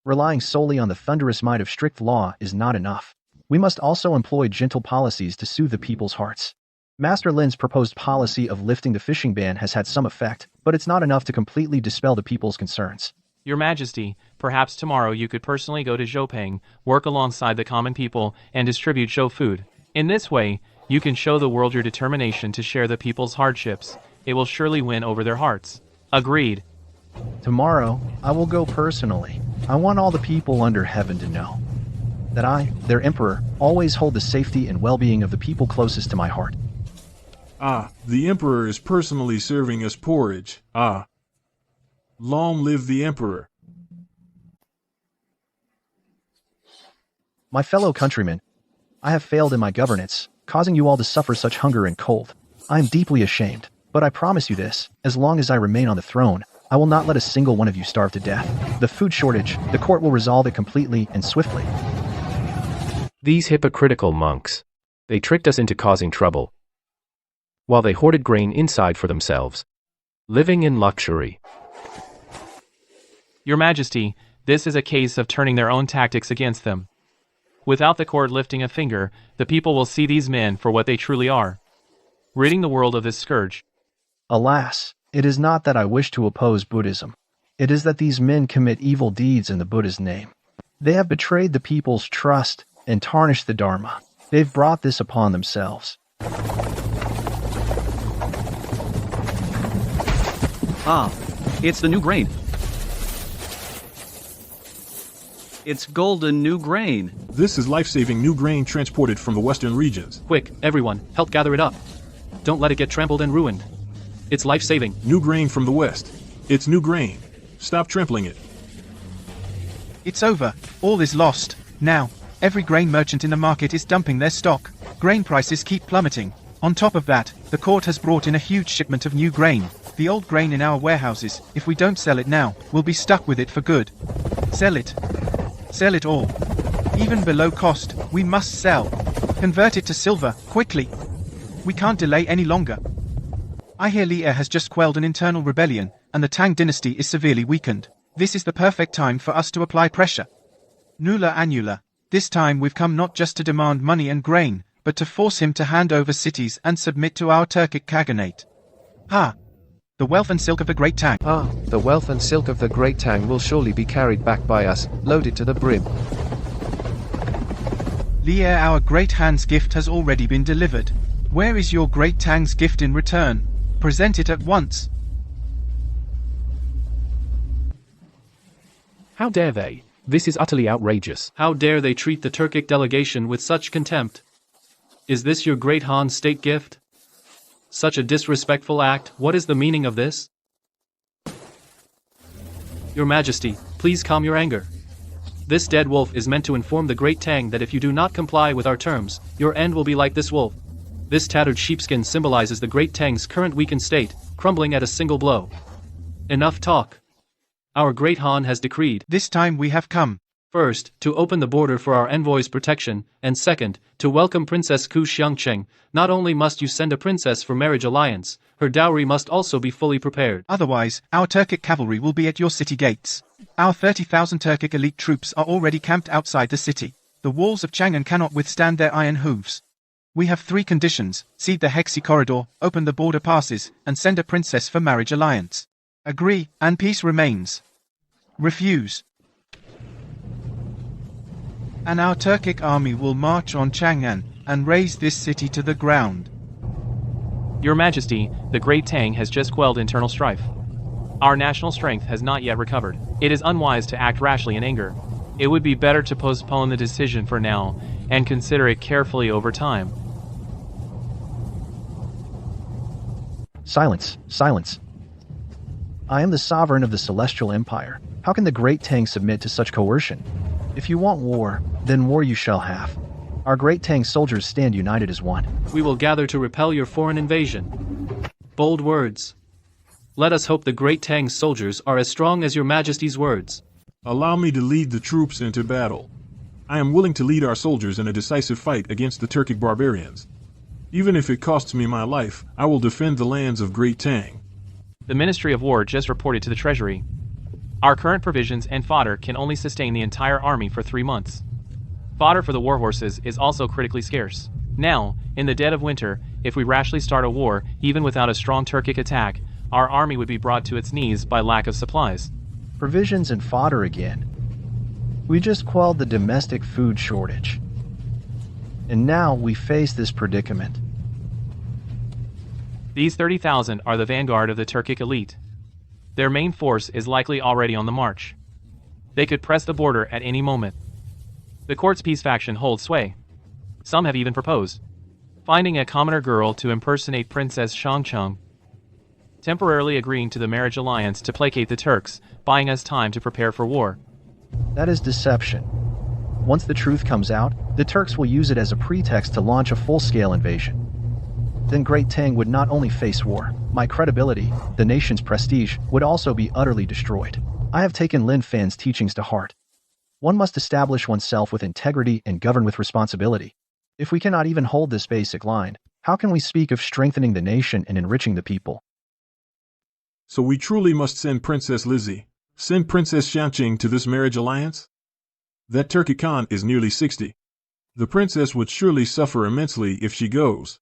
Relying solely on the thunderous might of strict law is not enough. We must also employ gentle policies to soothe the people's hearts. Master Lin's proposed policy of lifting the fishing ban has had some effect, but it's not enough to completely dispel the people's concerns. Your Majesty, perhaps tomorrow you could personally go to Zhoupeng, work alongside the common people, and distribute show food. In this way, you can show the world your determination to share the people's hardships. It will surely win over their hearts. Agreed. Tomorrow, I will go personally. I want all the people under heaven to know that I, their emperor, always hold the safety and well-being of the people closest to my heart. Ah, the emperor is personally serving us porridge. Ah. Long live the emperor. My fellow countrymen, I have failed in my governance, causing you all to suffer such hunger and cold. I am deeply ashamed, but I promise you this, as long as I remain on the throne, I will not let a single one of you starve to death. The food shortage, the court will resolve it completely and swiftly. These hypocritical monks. They tricked us into causing trouble, while they hoarded grain inside for themselves, living in luxury. Your Majesty, this is a case of turning their own tactics against them. Without the court lifting a finger, the people will see these men for what they truly are, ridding the world of this scourge. Alas, it is not that I wish to oppose Buddhism. It is that these men commit evil deeds in the Buddha's name. They have betrayed the people's trust and tarnished the Dharma. They've brought this upon themselves. Ah, it's the new grain. It's golden new grain. This is life-saving new grain transported from the western regions. Quick, everyone, help gather it up. Don't let it get trampled and ruined. It's life-saving. New grain from the west. It's new grain. Stop trampling it. It's over. All is lost. Now, every grain merchant in the market is dumping their stock. Grain prices keep plummeting. On top of that, the court has brought in a huge shipment of new grain. The old grain in our warehouses, if we don't sell it now, we'll be stuck with it for good. Sell it. Sell it all. Even below cost, we must sell. Convert it to silver, quickly. We can't delay any longer. I hear Li has just quelled an internal rebellion, and the Tang dynasty is severely weakened. This is the perfect time for us to apply pressure. Nulla annula. This time we've come not just to demand money and grain, but to force him to hand over cities and submit to our Turkic Khaganate. Ha! The wealth and silk of the Great Tang. Ah, the wealth and silk of the Great Tang will surely be carried back by us, loaded to the brim. Li, our Great Han's gift has already been delivered. Where is your Great Tang's gift in return? Present it at once. How dare they? This is utterly outrageous. How dare they treat the Turkic delegation with such contempt? Is this your Great Han's state gift? Such a disrespectful act, what is the meaning of this? Your Majesty, please calm your anger. This dead wolf is meant to inform the Great Tang that if you do not comply with our terms, your end will be like this wolf. This tattered sheepskin symbolizes the Great Tang's current weakened state, crumbling at a single blow. Enough talk. Our Great Han has decreed. This time we have come. First, to open the border for our envoy's protection, and second, to welcome Princess Ku Xiangcheng. Not only must you send a princess for marriage alliance, her dowry must also be fully prepared. Otherwise, our Turkic cavalry will be at your city gates. Our 30,000 Turkic elite troops are already camped outside the city. The walls of Chang'an cannot withstand their iron hooves. We have 3 conditions: cede the Hexi corridor, open the border passes, and send a princess for marriage alliance. Agree, and peace remains. Refuse, and our Turkic army will march on Chang'an and raze this city to the ground. Your Majesty, the Great Tang has just quelled internal strife. Our national strength has not yet recovered. It is unwise to act rashly in anger. It would be better to postpone the decision for now and consider it carefully over time. Silence, silence. I am the sovereign of the Celestial Empire. How can the Great Tang submit to such coercion? If you want war, then war you shall have. Our Great Tang soldiers stand united as one. We will gather to repel your foreign invasion. Bold words. Let us hope the Great Tang soldiers are as strong as your Majesty's words. Allow me to lead the troops into battle. I am willing to lead our soldiers in a decisive fight against the Turkic barbarians. Even if it costs me my life, I will defend the lands of Great Tang. The Ministry of War just reported to the Treasury. Our current provisions and fodder can only sustain the entire army for 3 months. Fodder for the warhorses is also critically scarce. Now, in the dead of winter, if we rashly start a war, even without a strong Turkic attack, our army would be brought to its knees by lack of supplies. Provisions and fodder again. We just quelled the domestic food shortage. And now we face this predicament. These 30,000 are the vanguard of the Turkic elite. Their main force is likely already on the march. They could press the border at any moment. The court's peace faction holds sway. Some have even proposed finding a commoner girl to impersonate Princess Chang'an, temporarily agreeing to the marriage alliance to placate the Turks, buying us time to prepare for war. That is deception. Once the truth comes out, the Turks will use it as a pretext to launch a full-scale invasion. Then Great Tang would not only face war, my credibility, the nation's prestige, would also be utterly destroyed. I have taken Lin Fan's teachings to heart. One must establish oneself with integrity and govern with responsibility. If we cannot even hold this basic line, how can we speak of strengthening the nation and enriching the people? So we truly must send Princess Lizzie, send Princess Xiangqing to this marriage alliance? That Turkic Khan is nearly 60. The princess would surely suffer immensely if she goes.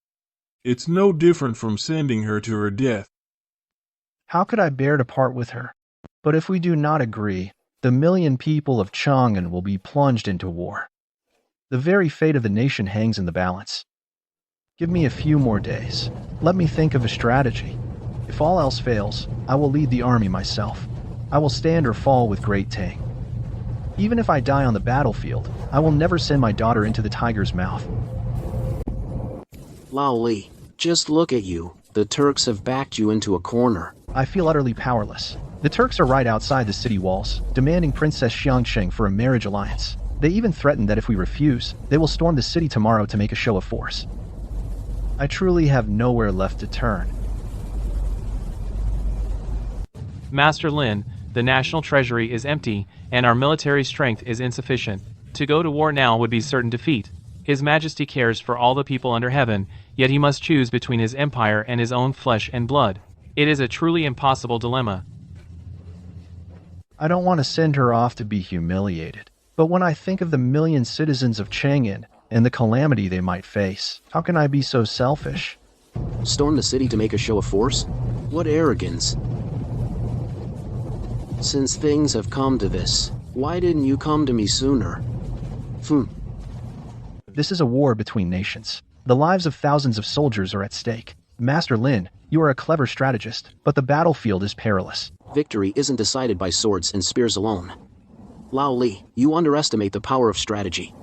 It's no different from sending her to her death. How could I bear to part with her? But if we do not agree, the million people of Chang'an will be plunged into war. The very fate of the nation hangs in the balance. Give me a few more days. Let me think of a strategy. If all else fails, I will lead the army myself. I will stand or fall with Great Tang. Even if I die on the battlefield, I will never send my daughter into the tiger's mouth. Lao Li, just look at you. The Turks have backed you into a corner. I feel utterly powerless. The Turks are right outside the city walls, demanding Princess Xiangqing for a marriage alliance. They even threaten that if we refuse, they will storm the city tomorrow to make a show of force. I truly have nowhere left to turn. Master Lin, the national treasury is empty, and our military strength is insufficient. To go to war now would be certain defeat. His Majesty cares for all the people under heaven, yet he must choose between his empire and his own flesh and blood. It is a truly impossible dilemma. I don't want to send her off to be humiliated. But when I think of the million citizens of Chang'an and the calamity they might face, how can I be so selfish? Storm the city to make a show of force? What arrogance! Since things have come to this, why didn't you come to me sooner? This is a war between nations. The lives of thousands of soldiers are at stake. Master Lin, you are a clever strategist, but the battlefield is perilous. Victory isn't decided by swords and spears alone. Lao Li, you underestimate the power of strategy.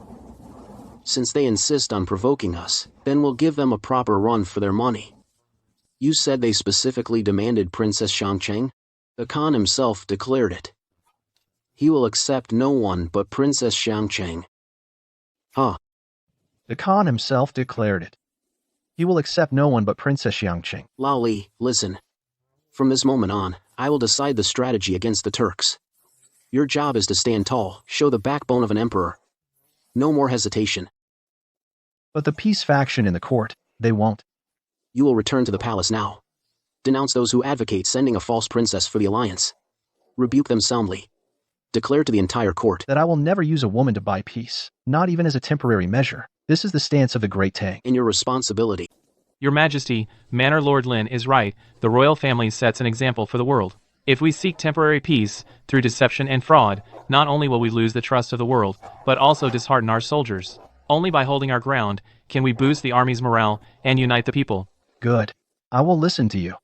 Since they insist on provoking us, then we'll give them a proper run for their money. You said they specifically demanded Princess Xiangqing? The Khan himself declared it. He will accept no one but Princess Xiangqing. Huh. The Khan himself declared it. He will accept no one but Princess Xiangqing. Lao Li, listen. From this moment on, I will decide the strategy against the Turks. Your job is to stand tall, show the backbone of an emperor. No more hesitation. But the peace faction in the court, they won't. You will return to the palace now. Denounce those who advocate sending a false princess for the alliance. Rebuke them soundly. Declare to the entire court that I will never use a woman to buy peace, not even as a temporary measure. This is the stance of the Great Tang. And your responsibility. Your Majesty, Manor Lord Lin is right. The royal family sets an example for the world. If we seek temporary peace through deception and fraud, not only will we lose the trust of the world, but also dishearten our soldiers. Only by holding our ground can we boost the army's morale and unite the people. Good. I will listen to you.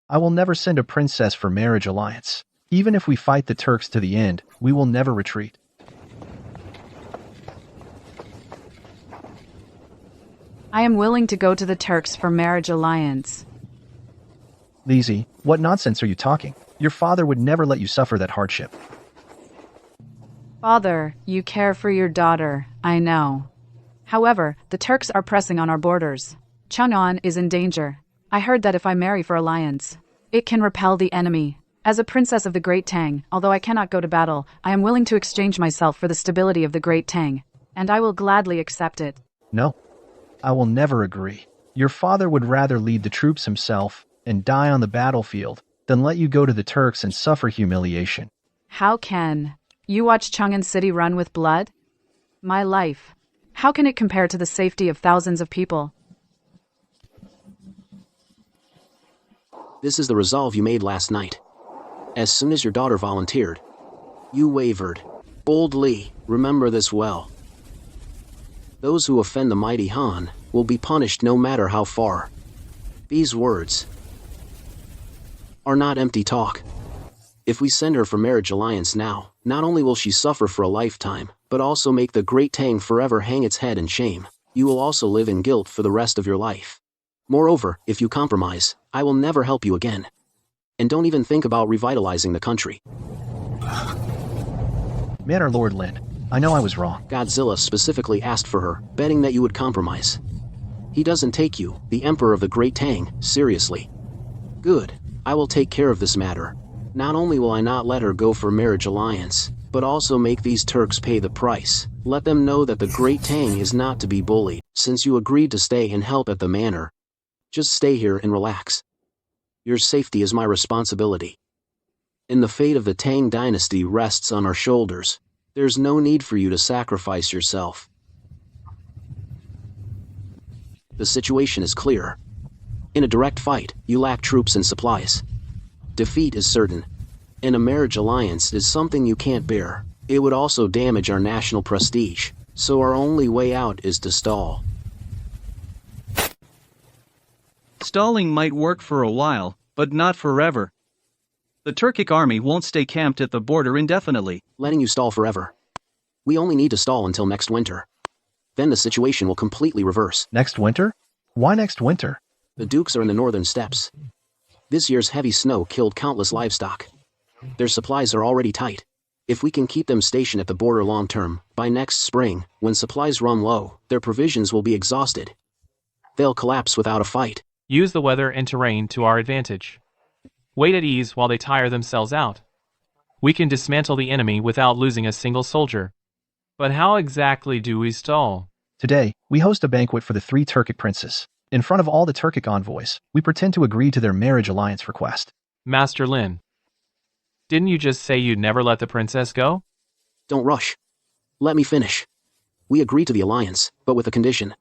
I will never send a princess for marriage alliance. Even if we fight the Turks to the end, we will never retreat. I am willing to go to the Turks for marriage alliance. Lizzie, what nonsense are you talking? Your father would never let you suffer that hardship. Father, you care for your daughter, I know. However, the Turks are pressing on our borders. Chang'an is in danger. I heard that if I marry for alliance, it can repel the enemy. As a princess of the Great Tang, although I cannot go to battle, I am willing to exchange myself for the stability of the Great Tang, and I will gladly accept it. No, I will never agree. Your father would rather lead the troops himself and die on the battlefield than let you go to the Turks and suffer humiliation. How can you watch Chang'an City run with blood? My life. How can it compare to the safety of thousands of people? This is the resolve you made last night. As soon as your daughter volunteered, you wavered. Boldly, remember this well. Those who offend the mighty Han will be punished no matter how far. These words are not empty talk. If we send her for marriage alliance now, not only will she suffer for a lifetime, but also make the great Tang forever hang its head in shame. You will also live in guilt for the rest of your life. Moreover, if you compromise, I will never help you again. And don't even think about revitalizing the country. Manor Lord Lin, I know I was wrong. Godzilla specifically asked for her, betting that you would compromise. He doesn't take you, the Emperor of the Great Tang, seriously. Good. I will take care of this matter. Not only will I not let her go for marriage alliance, but also make these Turks pay the price. Let them know that the Great Tang is not to be bullied. Since you agreed to stay and help at the manor, just stay here and relax. Your safety is my responsibility. And the fate of the Tang dynasty rests on our shoulders. There's no need for you to sacrifice yourself. The situation is clear. In a direct fight, you lack troops and supplies. Defeat is certain. And a marriage alliance is something you can't bear. It would also damage our national prestige. So our only way out is to stall. Stalling might work for a while, but not forever. The Turkic army won't stay camped at the border indefinitely. Letting you stall forever. We only need to stall until next winter. Then the situation will completely reverse. Next winter? Why next winter? The Dukes are in the northern steppes. This year's heavy snow killed countless livestock. Their supplies are already tight. If we can keep them stationed at the border long term, by next spring, when supplies run low, their provisions will be exhausted. They'll collapse without a fight. Use the weather and terrain to our advantage. Wait at ease while they tire themselves out. We can dismantle the enemy without losing a single soldier. But how exactly do we stall? Today, we host a banquet for the 3 Turkic princes. In front of all the Turkic envoys, we pretend to agree to their marriage alliance request. Master Lin, didn't you just say you'd never let the princess go? Don't rush. Let me finish. We agree to the alliance, but with a condition.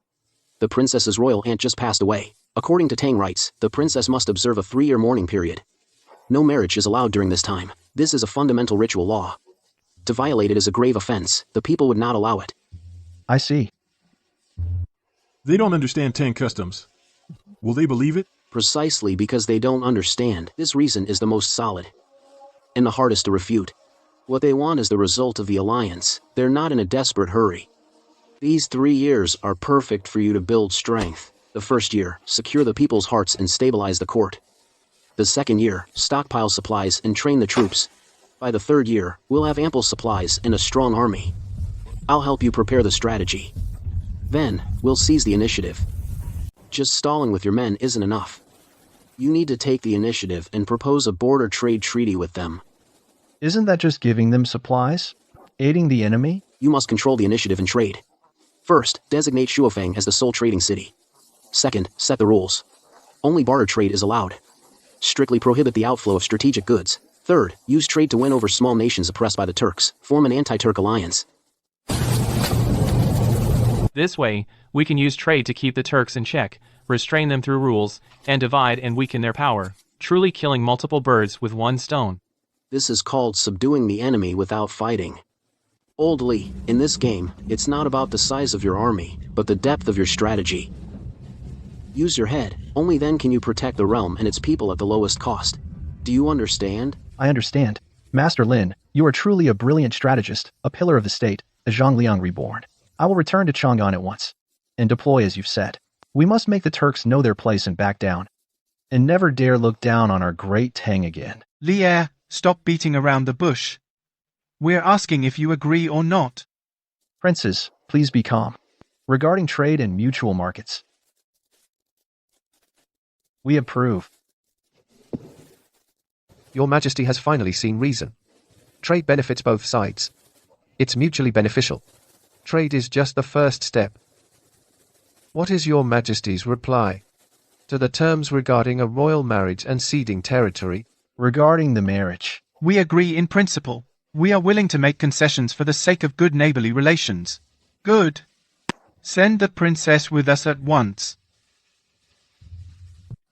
The princess's royal aunt just passed away. According to Tang rites, the princess must observe a 3-year mourning period. No marriage is allowed during this time. This is a fundamental ritual law. To violate it is a grave offense. The people would not allow it. I see. They don't understand Tang customs. Will they believe it? Precisely because they don't understand. This reason is the most solid. And the hardest to refute. What they want is the result of the alliance. They're not in a desperate hurry. These 3 years are perfect for you to build strength. The first year, secure the people's hearts and stabilize the court. The second year, stockpile supplies and train the troops. By the third year, we'll have ample supplies and a strong army. I'll help you prepare the strategy. Then, we'll seize the initiative. Just stalling with your men isn't enough. You need to take the initiative and propose a border trade treaty with them. Isn't that just giving them supplies? Aiding the enemy? You must control the initiative and trade. First, designate Shuofeng as the sole trading city. Second, set the rules. Only barter trade is allowed. Strictly prohibit the outflow of strategic goods. Third, use trade to win over small nations oppressed by the Turks. Form an anti-Turk alliance. This way, we can use trade to keep the Turks in check, restrain them through rules, and divide and weaken their power, truly killing multiple birds with one stone. This is called subduing the enemy without fighting. Old Lee, in this game, it's not about the size of your army, but the depth of your strategy. Use your head, only then can you protect the realm and its people at the lowest cost. Do you understand? I understand. Master Lin, you are truly a brilliant strategist, a pillar of the state, a Zhongliang reborn. I will return to Chang'an at once. And deploy as you've said. We must make the Turks know their place and back down. And never dare look down on our great Tang again. Lier, stop beating around the bush. We're asking if you agree or not. Princes, please be calm. Regarding trade and mutual markets, we approve. Your Majesty has finally seen reason. Trade benefits both sides. It's mutually beneficial. Trade is just the first step. What is Your Majesty's reply to the terms regarding a royal marriage and ceding territory? Regarding the marriage, we agree in principle. We are willing to make concessions for the sake of good neighborly relations. Good. Send the princess with us at once.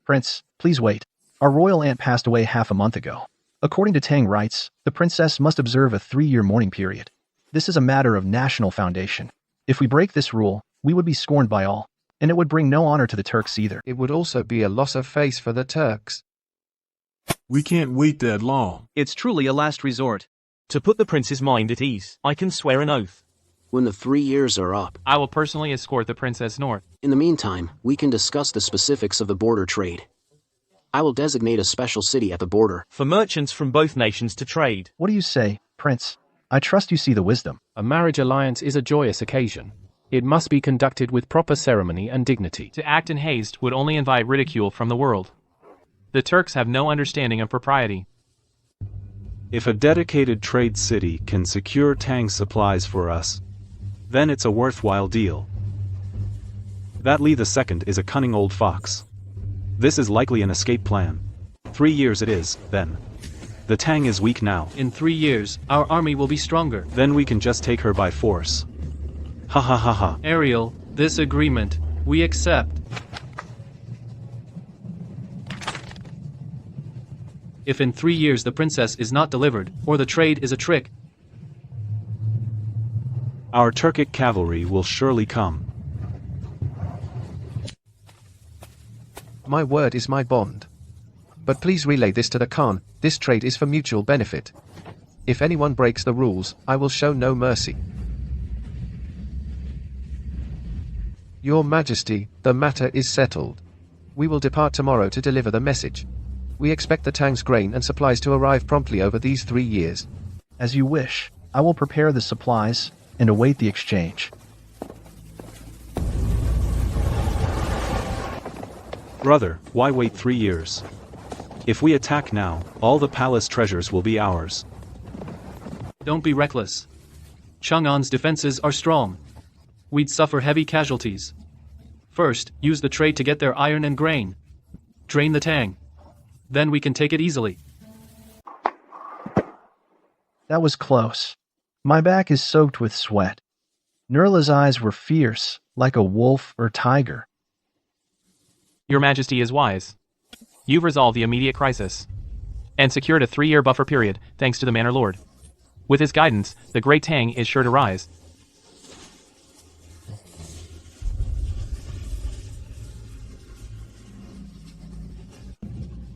Prince, please wait. Our royal aunt passed away half a month ago. According to Tang rights, the princess must observe a 3-year mourning period. This is a matter of national foundation. If we break this rule, we would be scorned by all, and it would bring no honor to the Turks either. It would also be a loss of face for the Turks. We can't wait that long. It's truly a last resort. To put the prince's mind at ease, I can swear an oath. When the 3 years are up, I will personally escort the princess north. in the meantime, we can discuss the specifics of the border trade. I will designate a special city at the border for merchants from both nations to trade. What do you say, Prince? I trust you see the wisdom. A marriage alliance is a joyous occasion. It must be conducted with proper ceremony and dignity. To act in haste would only invite ridicule from the world. The Turks have no understanding of propriety. If a dedicated trade city can secure Tang supplies for us, then it's a worthwhile deal. That Li II is a cunning old fox. This is likely an escape plan. 3 years it is, then. The Tang is weak now. In 3 years, our army will be stronger. Then we can just take her by force. Ha ha ha ha. Ariel, this agreement, we accept. If in 3 years the princess is not delivered, or the trade is a trick, our Turkic cavalry will surely come. My word is my bond. But please relay this to the Khan. This trade is for mutual benefit. If anyone breaks the rules, I will show no mercy. Your Majesty, the matter is settled. We will depart tomorrow to deliver the message. We expect the Tang's grain and supplies to arrive promptly over these 3 years. As you wish. I will prepare the supplies and await the exchange. Brother, why wait 3 years? If we attack now, all the palace treasures will be ours. don't be reckless. Chang'an's defenses are strong. We'd suffer heavy casualties. First, use the trade to get their iron and grain. Drain the Tang. Then we can take it easily. That was close. My back is soaked with sweat. Nurla's eyes were fierce, like a wolf or tiger. Your Majesty is wise. You've resolved the immediate crisis and secured a 3-year buffer period thanks to the Manor Lord. With his guidance, the Great Tang is sure to rise.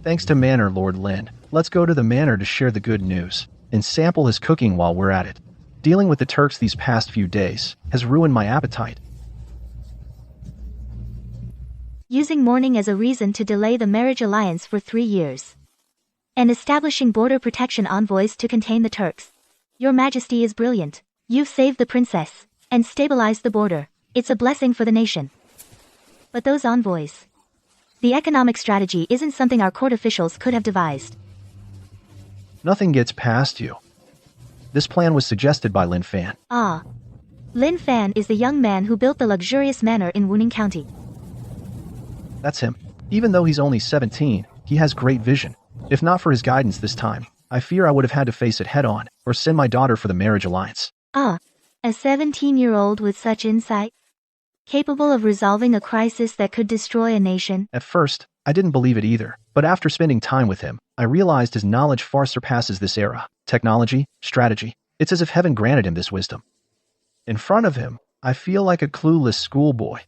Thanks to Manor Lord Lin, let's go to the manor to share the good news and sample his cooking while we're at it. Dealing with the Turks these past few days has ruined my appetite. Using mourning as a reason to delay the marriage alliance for 3 years. And establishing border protection envoys to contain the Turks. Your Majesty is brilliant. You've saved the princess and stabilized the border. It's a blessing for the nation. But those envoys. The economic strategy isn't something our court officials could have devised. Nothing gets past you. This plan was suggested by Lin Fan. Ah. Lin Fan is the young man who built the luxurious manor in Wuning County. That's him. Even though he's only 17, he has great vision. If not for his guidance this time, I fear I would have had to face it head-on, or send my daughter for the marriage alliance. Ah. A 17-year-old with such insight? Capable of resolving a crisis that could destroy a nation? At first, I didn't believe it either, but after spending time with him, I realized his knowledge far surpasses this era. Technology, strategy. It's as if heaven granted him this wisdom. In front of him, I feel like a clueless schoolboy.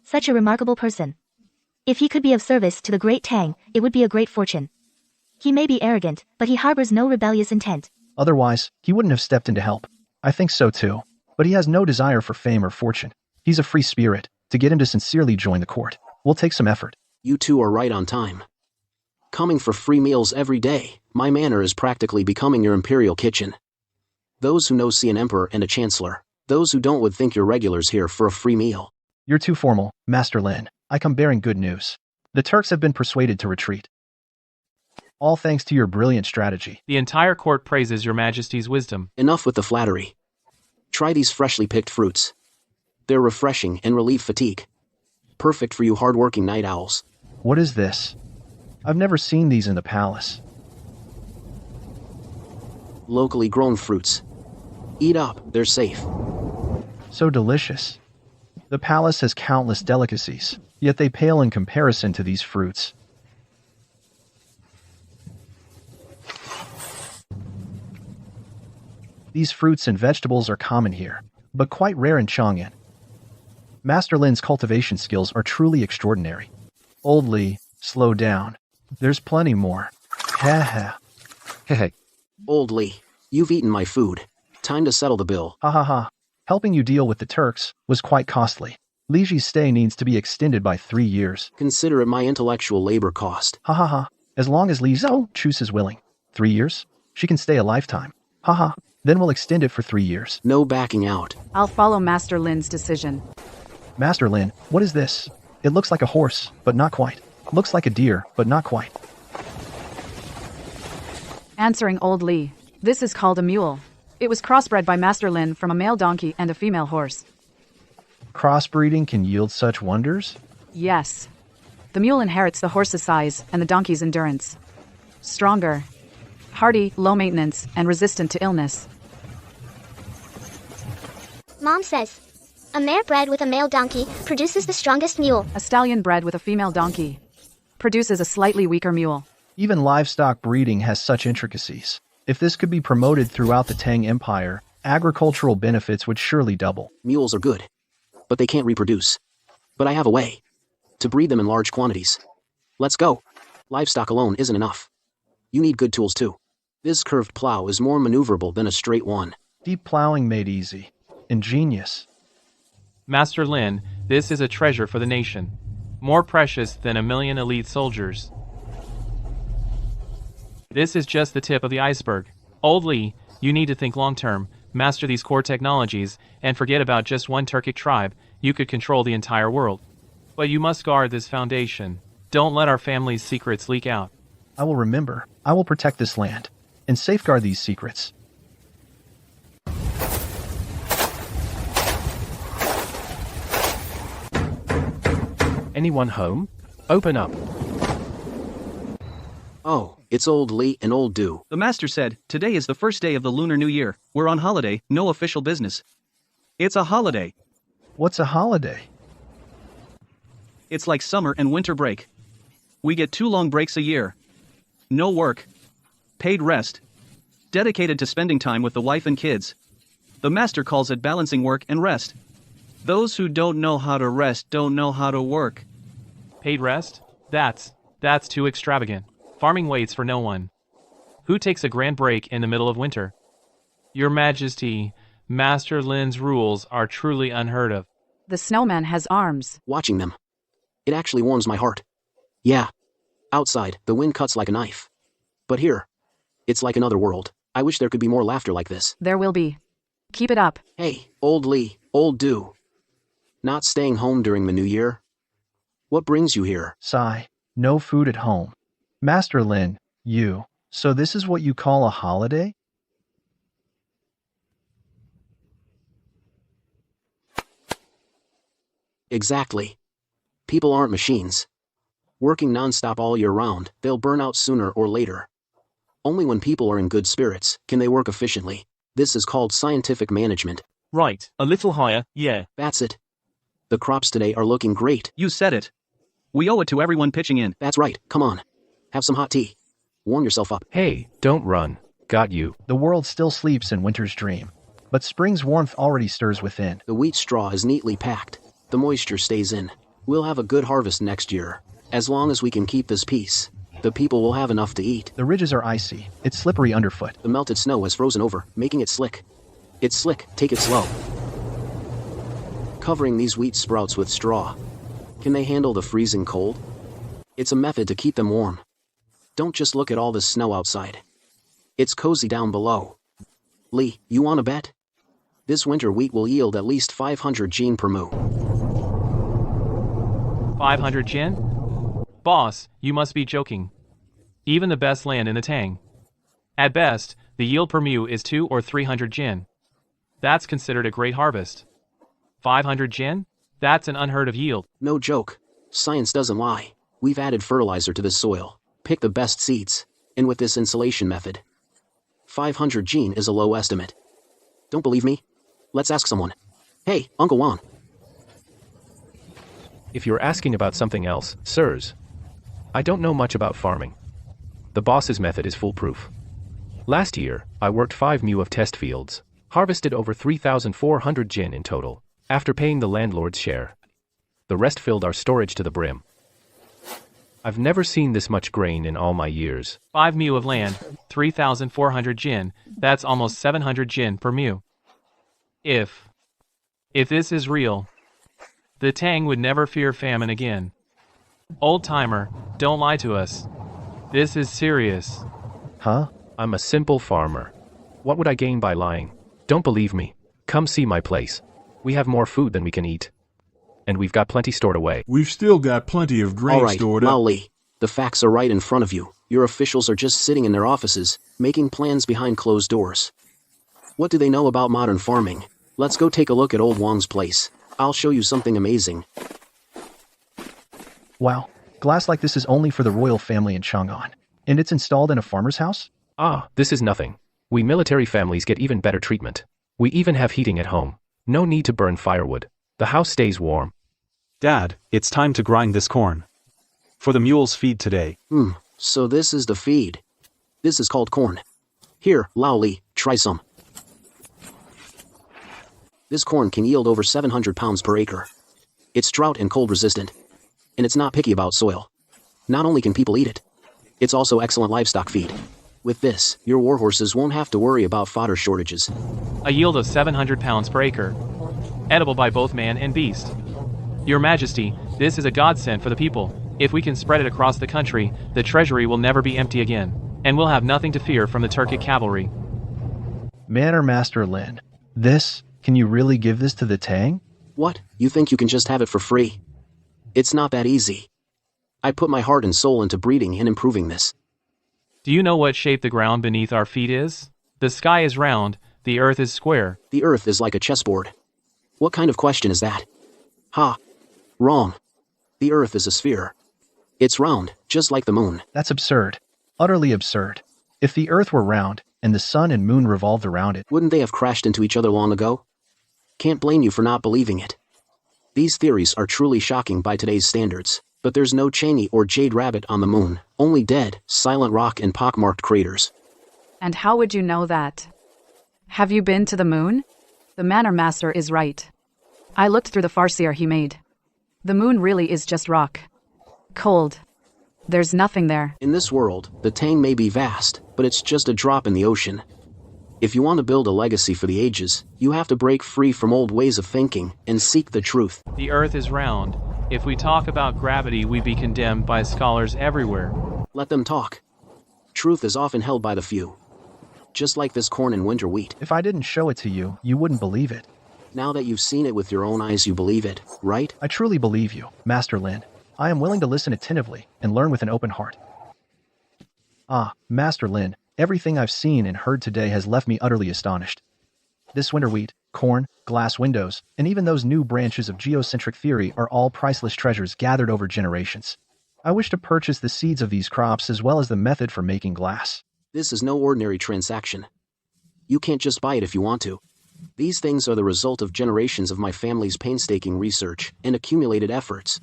Such a remarkable person. If he could be of service to the Great Tang, it would be a great fortune. He may be arrogant, but he harbors no rebellious intent. Otherwise, he wouldn't have stepped in to help. I think so too. But he has no desire for fame or fortune. He's a free spirit. To get him to sincerely join the court will take some effort. You two are right on time. Coming for free meals every day, my manor is practically becoming your imperial kitchen. Those who know see an emperor and a chancellor. Those who don't would think you're regulars here for a free meal. You're too formal, Master Lin. I come bearing good news. The Turks have been persuaded to retreat. All thanks to your brilliant strategy. The entire court praises your Majesty's wisdom. Enough with the flattery. Try these freshly picked fruits. They're refreshing and relieve fatigue. Perfect for you hard-working night owls. What is this? I've never seen these in the palace. Locally grown fruits. Eat up, they're safe. So delicious. The palace has countless delicacies, yet they pale in comparison to these fruits. These fruits and vegetables are common here, but quite rare in Chang'an. Master Lin's cultivation skills are truly extraordinary. Old Li, slow down. There's plenty more. Heh. Hehe. Old Li, you've eaten my food. Time to settle the bill. Ha ha ha. Helping you deal with the Turks was quite costly. Li Ji's stay needs to be extended by 3 years. Consider it my intellectual labor cost. Ha ha ha. As long as Li Zhou Chus is willing. 3 years? She can stay a lifetime. Ha ha. Then we'll extend it for 3 years. No backing out. I'll follow Master Lin's decision. Master Lin, what is this? It looks like a horse, but not quite. Looks like a deer, but not quite. Answering Old Li. This is called a mule. It was crossbred by Master Lin from a male donkey and a female horse. Crossbreeding can yield such wonders? Yes. The mule inherits the horse's size and the donkey's endurance. Stronger, hardy, low maintenance, and resistant to illness. Mom says, a mare bred with a male donkey produces the strongest mule. A stallion bred with a female donkey produces a slightly weaker mule. Even livestock breeding has such intricacies. If this could be promoted throughout the Tang Empire, agricultural benefits would surely double. Mules are good, but they can't reproduce. But I have a way to breed them in large quantities. Let's go. Livestock alone isn't enough. You need good tools too. This curved plow is more maneuverable than a straight one. Deep plowing made easy. Ingenious. Master Lin, this is a treasure for the nation. More precious than 1,000,000 elite soldiers. This is just the tip of the iceberg. Old Li, you need to think long-term, master these core technologies, and forget about just one Turkic tribe. You could control the entire world. But you must guard this foundation. Don't let our family's secrets leak out. I will remember. I will protect this land and safeguard these secrets. Anyone home? Open up. Oh, it's Old Li and Old Du. The master said, today is the first day of the Lunar New Year. We're on holiday, no official business. It's a holiday. What's a holiday? It's like summer and winter break. We get 2 long breaks a year. No work. Paid rest. Dedicated to spending time with the wife and kids. The master calls it balancing work and rest. Those who don't know how to rest don't know how to work. Paid rest? That's too extravagant. Farming waits for no one. Who takes a grand break in the middle of winter? Your Majesty, Master Lin's rules are truly unheard of. The snowman has arms. Watching them, it actually warms my heart. Yeah. Outside, the wind cuts like a knife. But here, it's like another world. I wish there could be more laughter like this. There will be. Keep it up. Hey, Old Li, Old Du. Not staying home during the New Year? What brings you here? Sigh. No food at home. Master Lin, you. So this is what you call a holiday? Exactly. People aren't machines. Working non-stop all year round, they'll burn out sooner or later. Only when people are in good spirits can they work efficiently. This is called scientific management. Right, a little higher, yeah. That's it. The crops today are looking great. You said it. We owe it to everyone pitching in. That's right, come on. Have some hot tea. Warm yourself up. Hey, don't run. Got you. The world still sleeps in winter's dream, but spring's warmth already stirs within. The wheat straw is neatly packed. The moisture stays in. We'll have a good harvest next year. As long as we can keep this peace, the people will have enough to eat. The ridges are icy. It's slippery underfoot. The melted snow has frozen over, making it slick. It's slick, take it slow. Covering these wheat sprouts with straw. Can they handle the freezing cold? It's a method to keep them warm. Don't just look at all the snow outside. It's cozy down below. Li, you want to bet? This winter wheat will yield at least 500 jin per mu. 500 jin? Boss, you must be joking. Even the best land in the Tang. At best, the yield per mu is 200 or 300 jin. That's considered a great harvest. 500 jin? That's an unheard of yield. No joke. Science doesn't lie. We've added fertilizer to this soil. Pick the best seeds. And with this insulation method, 500 jin is a low estimate. Don't believe me? Let's ask someone. Hey, Uncle Juan. If you're asking about something else, sirs, I don't know much about farming. The boss's method is foolproof. Last year, I worked 5 mu of test fields, harvested over 3,400 jin in total, after paying the landlord's share. The rest filled our storage to the brim. I've never seen this much grain in all my years. 5 mu of land, 3,400 jin, that's almost 700 jin per mu. If this is real, the Tang would never fear famine again. Old timer, don't lie to us. This is serious. Huh? I'm a simple farmer. What would I gain by lying? Don't believe me. Come see my place. We have more food than we can eat. And we've got plenty stored away. We've still got plenty of grain stored up. Lao Li, the facts are right in front of you. Your officials are just sitting in their offices, making plans behind closed doors. What do they know about modern farming? Let's go take a look at old Wang's place. I'll show you something amazing. Wow, glass like this is only for the royal family in Chang'an. And it's installed in a farmer's house? Ah, this is nothing. We military families get even better treatment. We even have heating at home. No need to burn firewood. The house stays warm. Dad, it's time to grind this corn. For the mules' feed today. So this is the feed. This is called corn. Here, Lao Li, try some. This corn can yield over 700 pounds per acre. It's drought and cold resistant. And it's not picky about soil. Not only can people eat it, it's also excellent livestock feed. With this, your warhorses won't have to worry about fodder shortages. A yield of 700 pounds per acre. Edible by both man and beast. Your Majesty, this is a godsend for the people. If we can spread it across the country, the treasury will never be empty again, and we'll have nothing to fear from the Turkic cavalry. Manor Master Lin, can you really give this to the Tang? What? You think you can just have it for free? It's not that easy. I put my heart and soul into breeding and improving this. Do you know what shape the ground beneath our feet is? The sky is round, the earth is square. The earth is like a chessboard. What kind of question is that? Ha! Wrong. The earth is a sphere. It's round, just like the moon. That's absurd. Utterly absurd. If the earth were round, and the sun and moon revolved around it, wouldn't they have crashed into each other long ago? Can't blame you for not believing it. These theories are truly shocking by today's standards, but there's no Cheney or Jade Rabbit on the moon, only dead, silent rock and pockmarked craters. And how would you know that? Have you been to the moon? The Manor Master is right. I looked through the farseer he made. The moon really is just rock. Cold. There's nothing there. In this world, the Tang may be vast, but it's just a drop in the ocean. If you want to build a legacy for the ages, you have to break free from old ways of thinking and seek the truth. The earth is round. If we talk about gravity, we'd be condemned by scholars everywhere. Let them talk. Truth is often held by the few. Just like this corn and winter wheat. If I didn't show it to you, you wouldn't believe it. Now that you've seen it with your own eyes, you believe it, right? I truly believe you, Master Lin. I am willing to listen attentively and learn with an open heart. Ah, Master Lin, everything I've seen and heard today has left me utterly astonished. This winter wheat, corn, glass windows, and even those new branches of geocentric theory are all priceless treasures gathered over generations. I wish to purchase the seeds of these crops as well as the method for making glass. This is no ordinary transaction. You can't just buy it if you want to. These things are the result of generations of my family's painstaking research and accumulated efforts.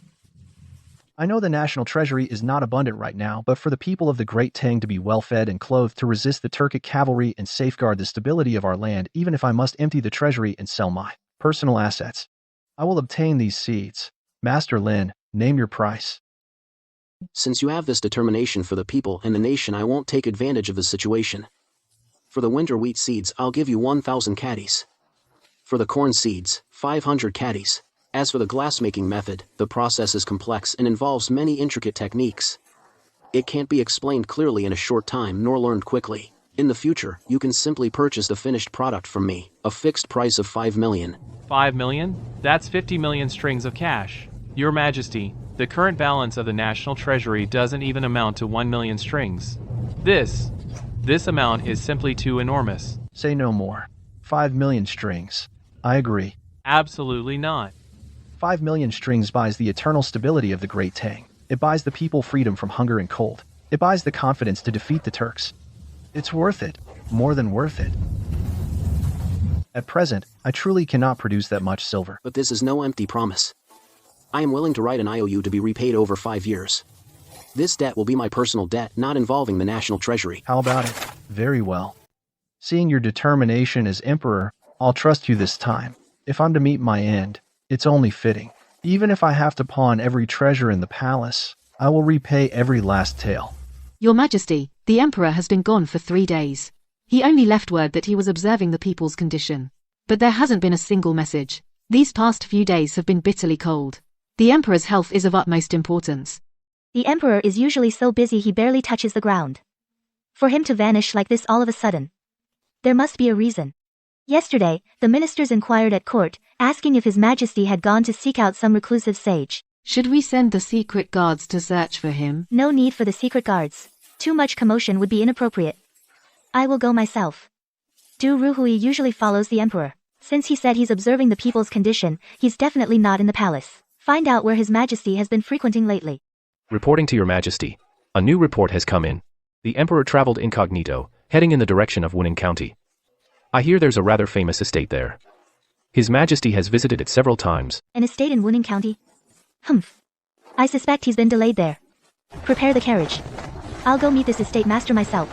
I know the national treasury is not abundant right now, but for the people of the Great Tang to be well-fed and clothed to resist the Turkic cavalry and safeguard the stability of our land, even if I must empty the treasury and sell my personal assets, I will obtain these seeds. Master Lin, name your price. Since you have this determination for the people and the nation, I won't take advantage of the situation. For the winter wheat seeds, I'll give you 1,000 caddies. For the corn seeds, 500 caddies. As for the glassmaking method, the process is complex and involves many intricate techniques. It can't be explained clearly in a short time nor learned quickly. In the future, you can simply purchase the finished product from me, a fixed price of 5 million. 5 million? That's 50 million strings of cash. Your Majesty, the current balance of the National Treasury doesn't even amount to 1 million strings. This amount is simply too enormous. Say no more. 5 million strings. I agree. Absolutely not. 5 million strings buys the eternal stability of the Great Tang. It buys the people freedom from hunger and cold. It buys the confidence to defeat the Turks. It's worth it. More than worth it. At present, I truly cannot produce that much silver. But this is no empty promise. I am willing to write an IOU to be repaid over 5 years. This debt will be my personal debt, not involving the national treasury. How about it? Very well. Seeing your determination as emperor, I'll trust you this time. If I'm to meet my end, it's only fitting. Even if I have to pawn every treasure in the palace, I will repay every last tael. Your Majesty, the Emperor has been gone for 3 days. He only left word that he was observing the people's condition. But there hasn't been a single message. These past few days have been bitterly cold. The Emperor's health is of utmost importance. The Emperor is usually so busy he barely touches the ground. For him to vanish like this all of a sudden. There must be a reason. Yesterday, the ministers inquired at court, asking if His Majesty had gone to seek out some reclusive sage. Should we send the secret guards to search for him? No need for the secret guards. Too much commotion would be inappropriate. I will go myself. Du Ruhui usually follows the Emperor. Since he said he's observing the people's condition, he's definitely not in the palace. Find out where His Majesty has been frequenting lately. Reporting to your Majesty. A new report has come in. The Emperor traveled incognito, heading in the direction of Wuning County. I hear there's a rather famous estate there. His Majesty has visited it several times. An estate in Wuning County? Humph. I suspect he's been delayed there. Prepare the carriage. I'll go meet this estate master myself.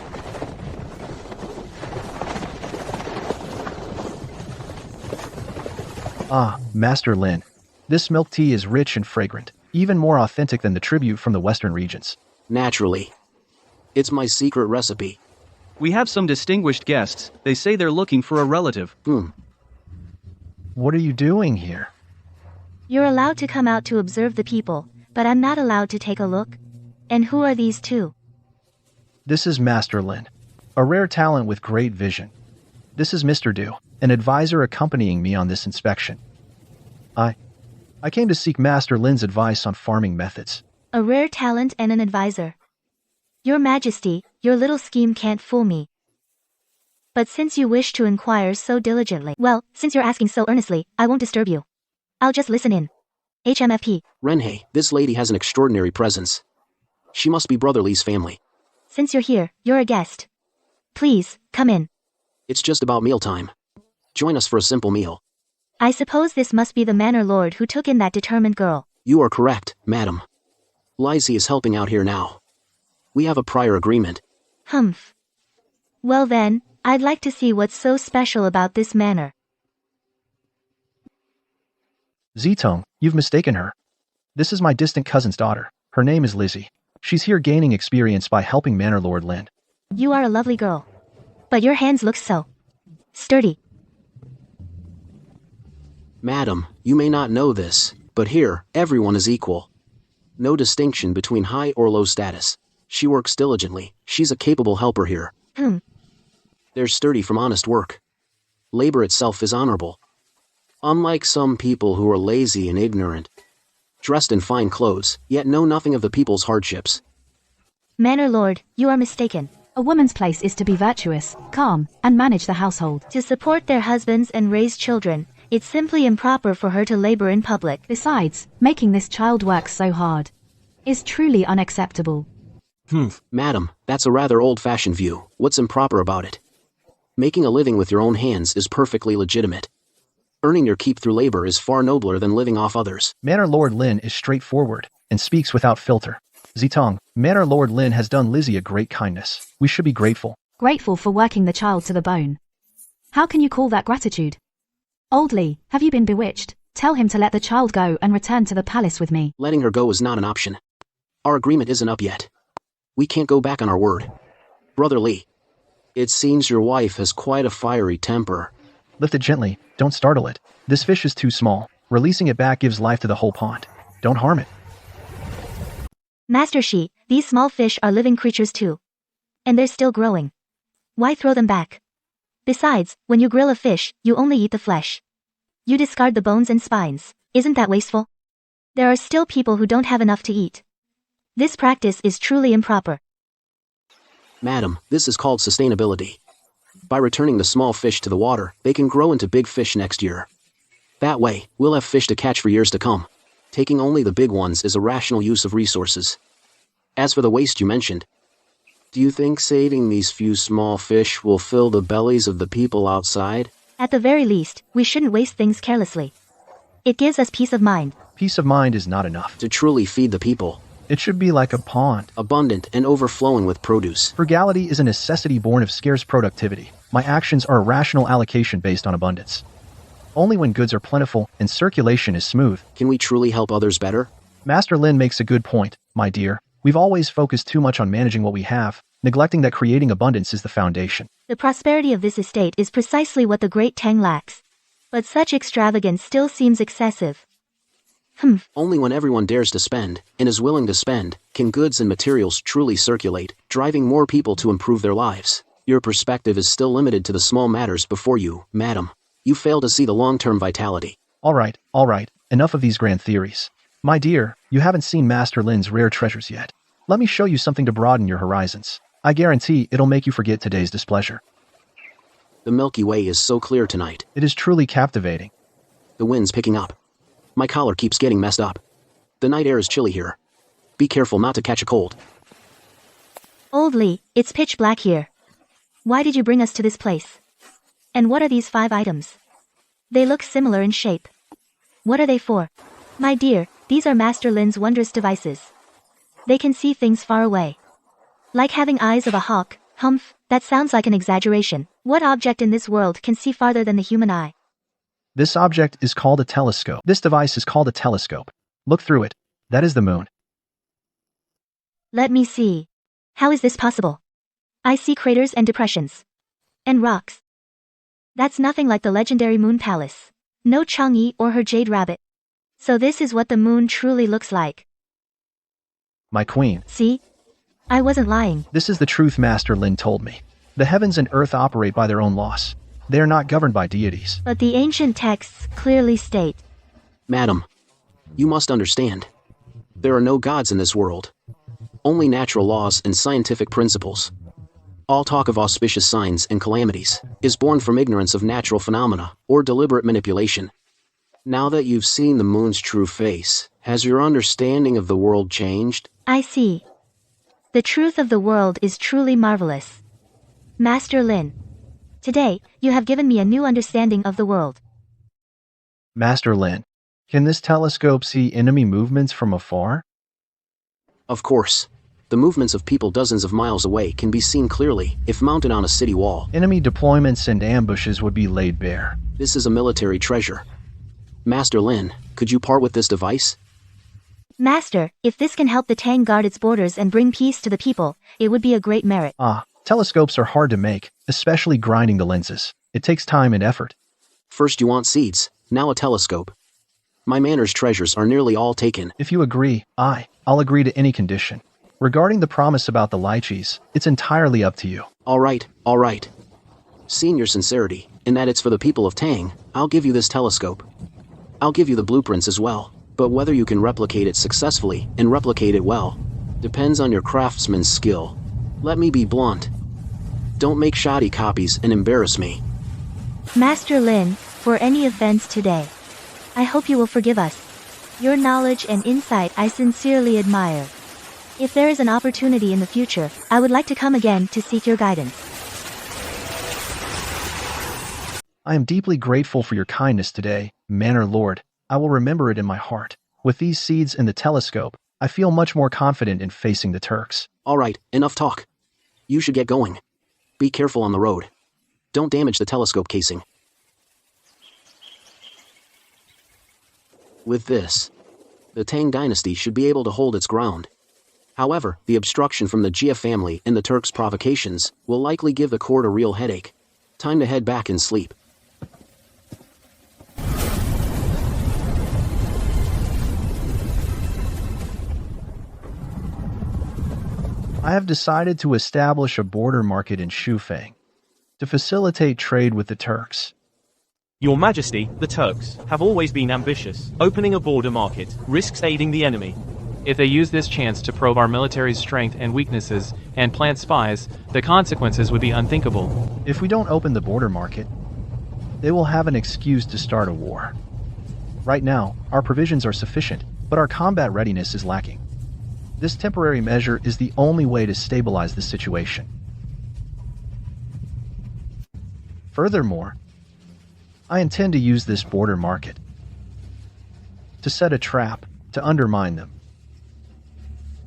Ah, Master Lin. This milk tea is rich and fragrant, even more authentic than the tribute from the western regions. Naturally. It's my secret recipe. We have some distinguished guests. They say they're looking for a relative. What are you doing here? You're allowed to come out to observe the people, but I'm not allowed to take a look. And who are these two? This is Master Lin, a rare talent with great vision. This is Mr. Du, an advisor accompanying me on this inspection. I came to seek Master Lin's advice on farming methods. A rare talent and an advisor. Your Majesty, your little scheme can't fool me. But since you wish to inquire so diligently, well, since you're asking so earnestly, I won't disturb you. I'll just listen in. HMFP. Renhei, this lady has an extraordinary presence. She must be Brother Li's family. Since you're here, you're a guest. Please, come in. It's just about mealtime. Join us for a simple meal. I suppose this must be the manor lord who took in that determined girl. You are correct, madam. Lizzie is helping out here now. We have a prior agreement. Humph. Well then, I'd like to see what's so special about this manor. Zitong, you've mistaken her. This is my distant cousin's daughter. Her name is Lizzie. She's here gaining experience by helping Manor Lord Lin. You are a lovely girl. But your hands look so sturdy. Madam, you may not know this, but here, everyone is equal. No distinction between high or low status. She works diligently. She's a capable helper here. They're sturdy from honest work. Labor itself is honorable. Unlike some people who are lazy and ignorant, dressed in fine clothes, yet know nothing of the people's hardships. Manor Lord, you are mistaken. A woman's place is to be virtuous, calm, and manage the household. To support their husbands and raise children, it's simply improper for her to labor in public. Besides, making this child work so hard is truly unacceptable. Madam, that's a rather old-fashioned view. What's improper about it? Making a living with your own hands is perfectly legitimate. Earning your keep through labor is far nobler than living off others. Manor Lord Lin is straightforward and speaks without filter. Zitong, Manor Lord Lin has done Lizzie a great kindness. We should be grateful. Grateful for working the child to the bone. How can you call that gratitude? Old Li, have you been bewitched? Tell him to let the child go and return to the palace with me. Letting her go is not an option. Our agreement isn't up yet. We can't go back on our word. Brother Li, it seems your wife has quite a fiery temper. Lift it gently. Don't startle it. This fish is too small. Releasing it back gives life to the whole pond. Don't harm it. Master Shi, these small fish are living creatures too. And they're still growing. Why throw them back? Besides, when you grill a fish, you only eat the flesh. You discard the bones and spines. Isn't that wasteful? There are still people who don't have enough to eat. This practice is truly improper. Madam, this is called sustainability. By returning the small fish to the water, they can grow into big fish next year. That way, we'll have fish to catch for years to come. Taking only the big ones is a rational use of resources. As for the waste you mentioned, do you think saving these few small fish will fill the bellies of the people outside? At the very least, we shouldn't waste things carelessly. It gives us peace of mind. Peace of mind is not enough. To truly feed the people. It should be like a pond. Abundant and overflowing with produce. Frugality is a necessity born of scarce productivity. My actions are a rational allocation based on abundance. Only when goods are plentiful and circulation is smooth. Can we truly help others better? Master Lin makes a good point, my dear. We've always focused too much on managing what we have, neglecting that creating abundance is the foundation. The prosperity of this estate is precisely what the great Tang lacks. But such extravagance still seems excessive. Only when everyone dares to spend, and is willing to spend, can goods and materials truly circulate, driving more people to improve their lives. Your perspective is still limited to the small matters before you, madam. You fail to see the long-term vitality. All right, enough of these grand theories. My dear, you haven't seen Master Lin's rare treasures yet. Let me show you something to broaden your horizons. I guarantee it'll make you forget today's displeasure. The Milky Way is so clear tonight. It is truly captivating. The wind's picking up. My collar keeps getting messed up. The night air is chilly here. Be careful not to catch a cold. Old Lee, it's pitch black here. Why did you bring us to this place? And what are these 5 items? They look similar in shape. What are they for? My dear, these are Master Lin's wondrous devices. They can see things far away. Like having eyes of a hawk. That sounds like an exaggeration. What object in this world can see farther than the human eye? This object is called a telescope. This device is called a telescope. Look through it. That is the moon. Let me see. How is this possible? I see craters and depressions. And rocks. That's nothing like the legendary moon palace. No Chang'an or her jade rabbit. So this is what the moon truly looks like. My queen. See? I wasn't lying. This is the truth Master Lin told me. The heavens and earth operate by their own laws. They are not governed by deities. But the ancient texts clearly state. Madam, you must understand. There are no gods in this world. Only natural laws and scientific principles. All talk of auspicious signs and calamities is born from ignorance of natural phenomena or deliberate manipulation. Now that you've seen the moon's true face, has your understanding of the world changed? I see. The truth of the world is truly marvelous. Master Lin. Today, you have given me a new understanding of the world. Master Lin, can this telescope see enemy movements from afar? Of course. The movements of people dozens of miles away can be seen clearly if mounted on a city wall. Enemy deployments and ambushes would be laid bare. This is a military treasure. Master Lin, could you part with this device? Master, if this can help the Tang guard its borders and bring peace to the people, it would be a great merit. Telescopes are hard to make, especially grinding the lenses. It takes time and effort. First you want seeds, now a telescope. My manor's treasures are nearly all taken. If you agree, I'll agree to any condition. Regarding the promise about the lychees, it's entirely up to you. All right. Seeing your sincerity, in that it's for the people of Tang, I'll give you this telescope. I'll give you the blueprints as well, but whether you can replicate it successfully and replicate it well, depends on your craftsman's skill. Let me be blunt. Don't make shoddy copies and embarrass me. Master Lin, for any offense today, I hope you will forgive us. Your knowledge and insight I sincerely admire. If there is an opportunity in the future, I would like to come again to seek your guidance. I am deeply grateful for your kindness today, Manor Lord. I will remember it in my heart. With these seeds and the telescope, I feel much more confident in facing the Turks. All right, enough talk. You should get going. Be careful on the road. Don't damage the telescope casing. With this, the Tang dynasty should be able to hold its ground. However, the obstruction from the Jia family and the Turks' provocations will likely give the court a real headache. Time to head back and sleep. I have decided to establish a border market in Shufang to facilitate trade with the Turks. Your Majesty, the Turks have always been ambitious. Opening a border market risks aiding the enemy. If they use this chance to probe our military's strength and weaknesses and plant spies, the consequences would be unthinkable. If we don't open the border market, they will have an excuse to start a war. Right now, our provisions are sufficient, but our combat readiness is lacking. This temporary measure is the only way to stabilize the situation. Furthermore, I intend to use this border market to set a trap to undermine them.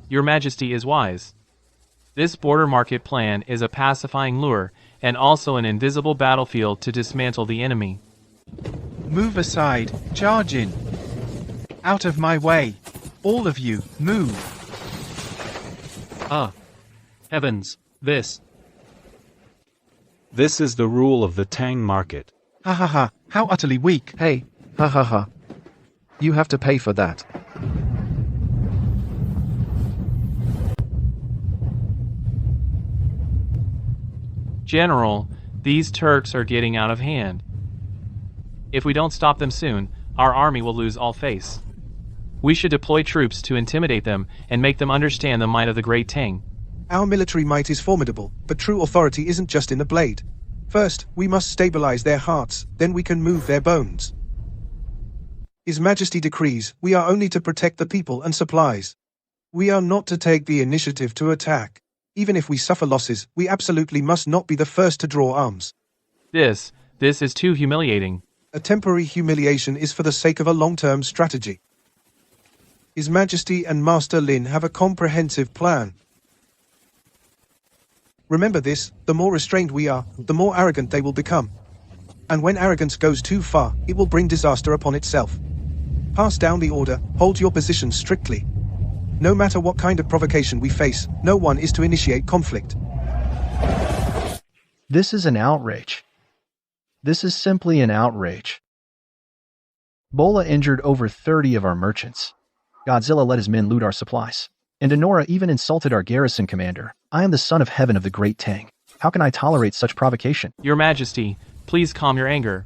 Your Majesty is wise. This border market plan is a pacifying lure and also an invisible battlefield to dismantle the enemy. Move aside, charge in. Out of my way. All of you, move. Ah. Heavens, this. This is the rule of the Tang market. Ha ha ha, how utterly weak. Hey, ha ha ha. You have to pay for that. General, these Turks are getting out of hand. If we don't stop them soon, our army will lose all face. We should deploy troops to intimidate them and make them understand the might of the Great Tang. Our military might is formidable, but true authority isn't just in the blade. First, we must stabilize their hearts, then we can move their bones. His Majesty decrees we are only to protect the people and supplies. We are not to take the initiative to attack. Even if we suffer losses, we absolutely must not be the first to draw arms. This is too humiliating. A temporary humiliation is for the sake of a long-term strategy. His Majesty and Master Lin have a comprehensive plan. Remember this, the more restrained we are, the more arrogant they will become. And when arrogance goes too far, it will bring disaster upon itself. Pass down the order, hold your position strictly. No matter what kind of provocation we face, no one is to initiate conflict. This is an outrage. This is simply an outrage. Bola injured over 30 of our merchants. Godzilla let his men loot our supplies. And Honora even insulted our garrison commander. I am the son of heaven of the Great Tang. How can I tolerate such provocation? Your Majesty, please calm your anger.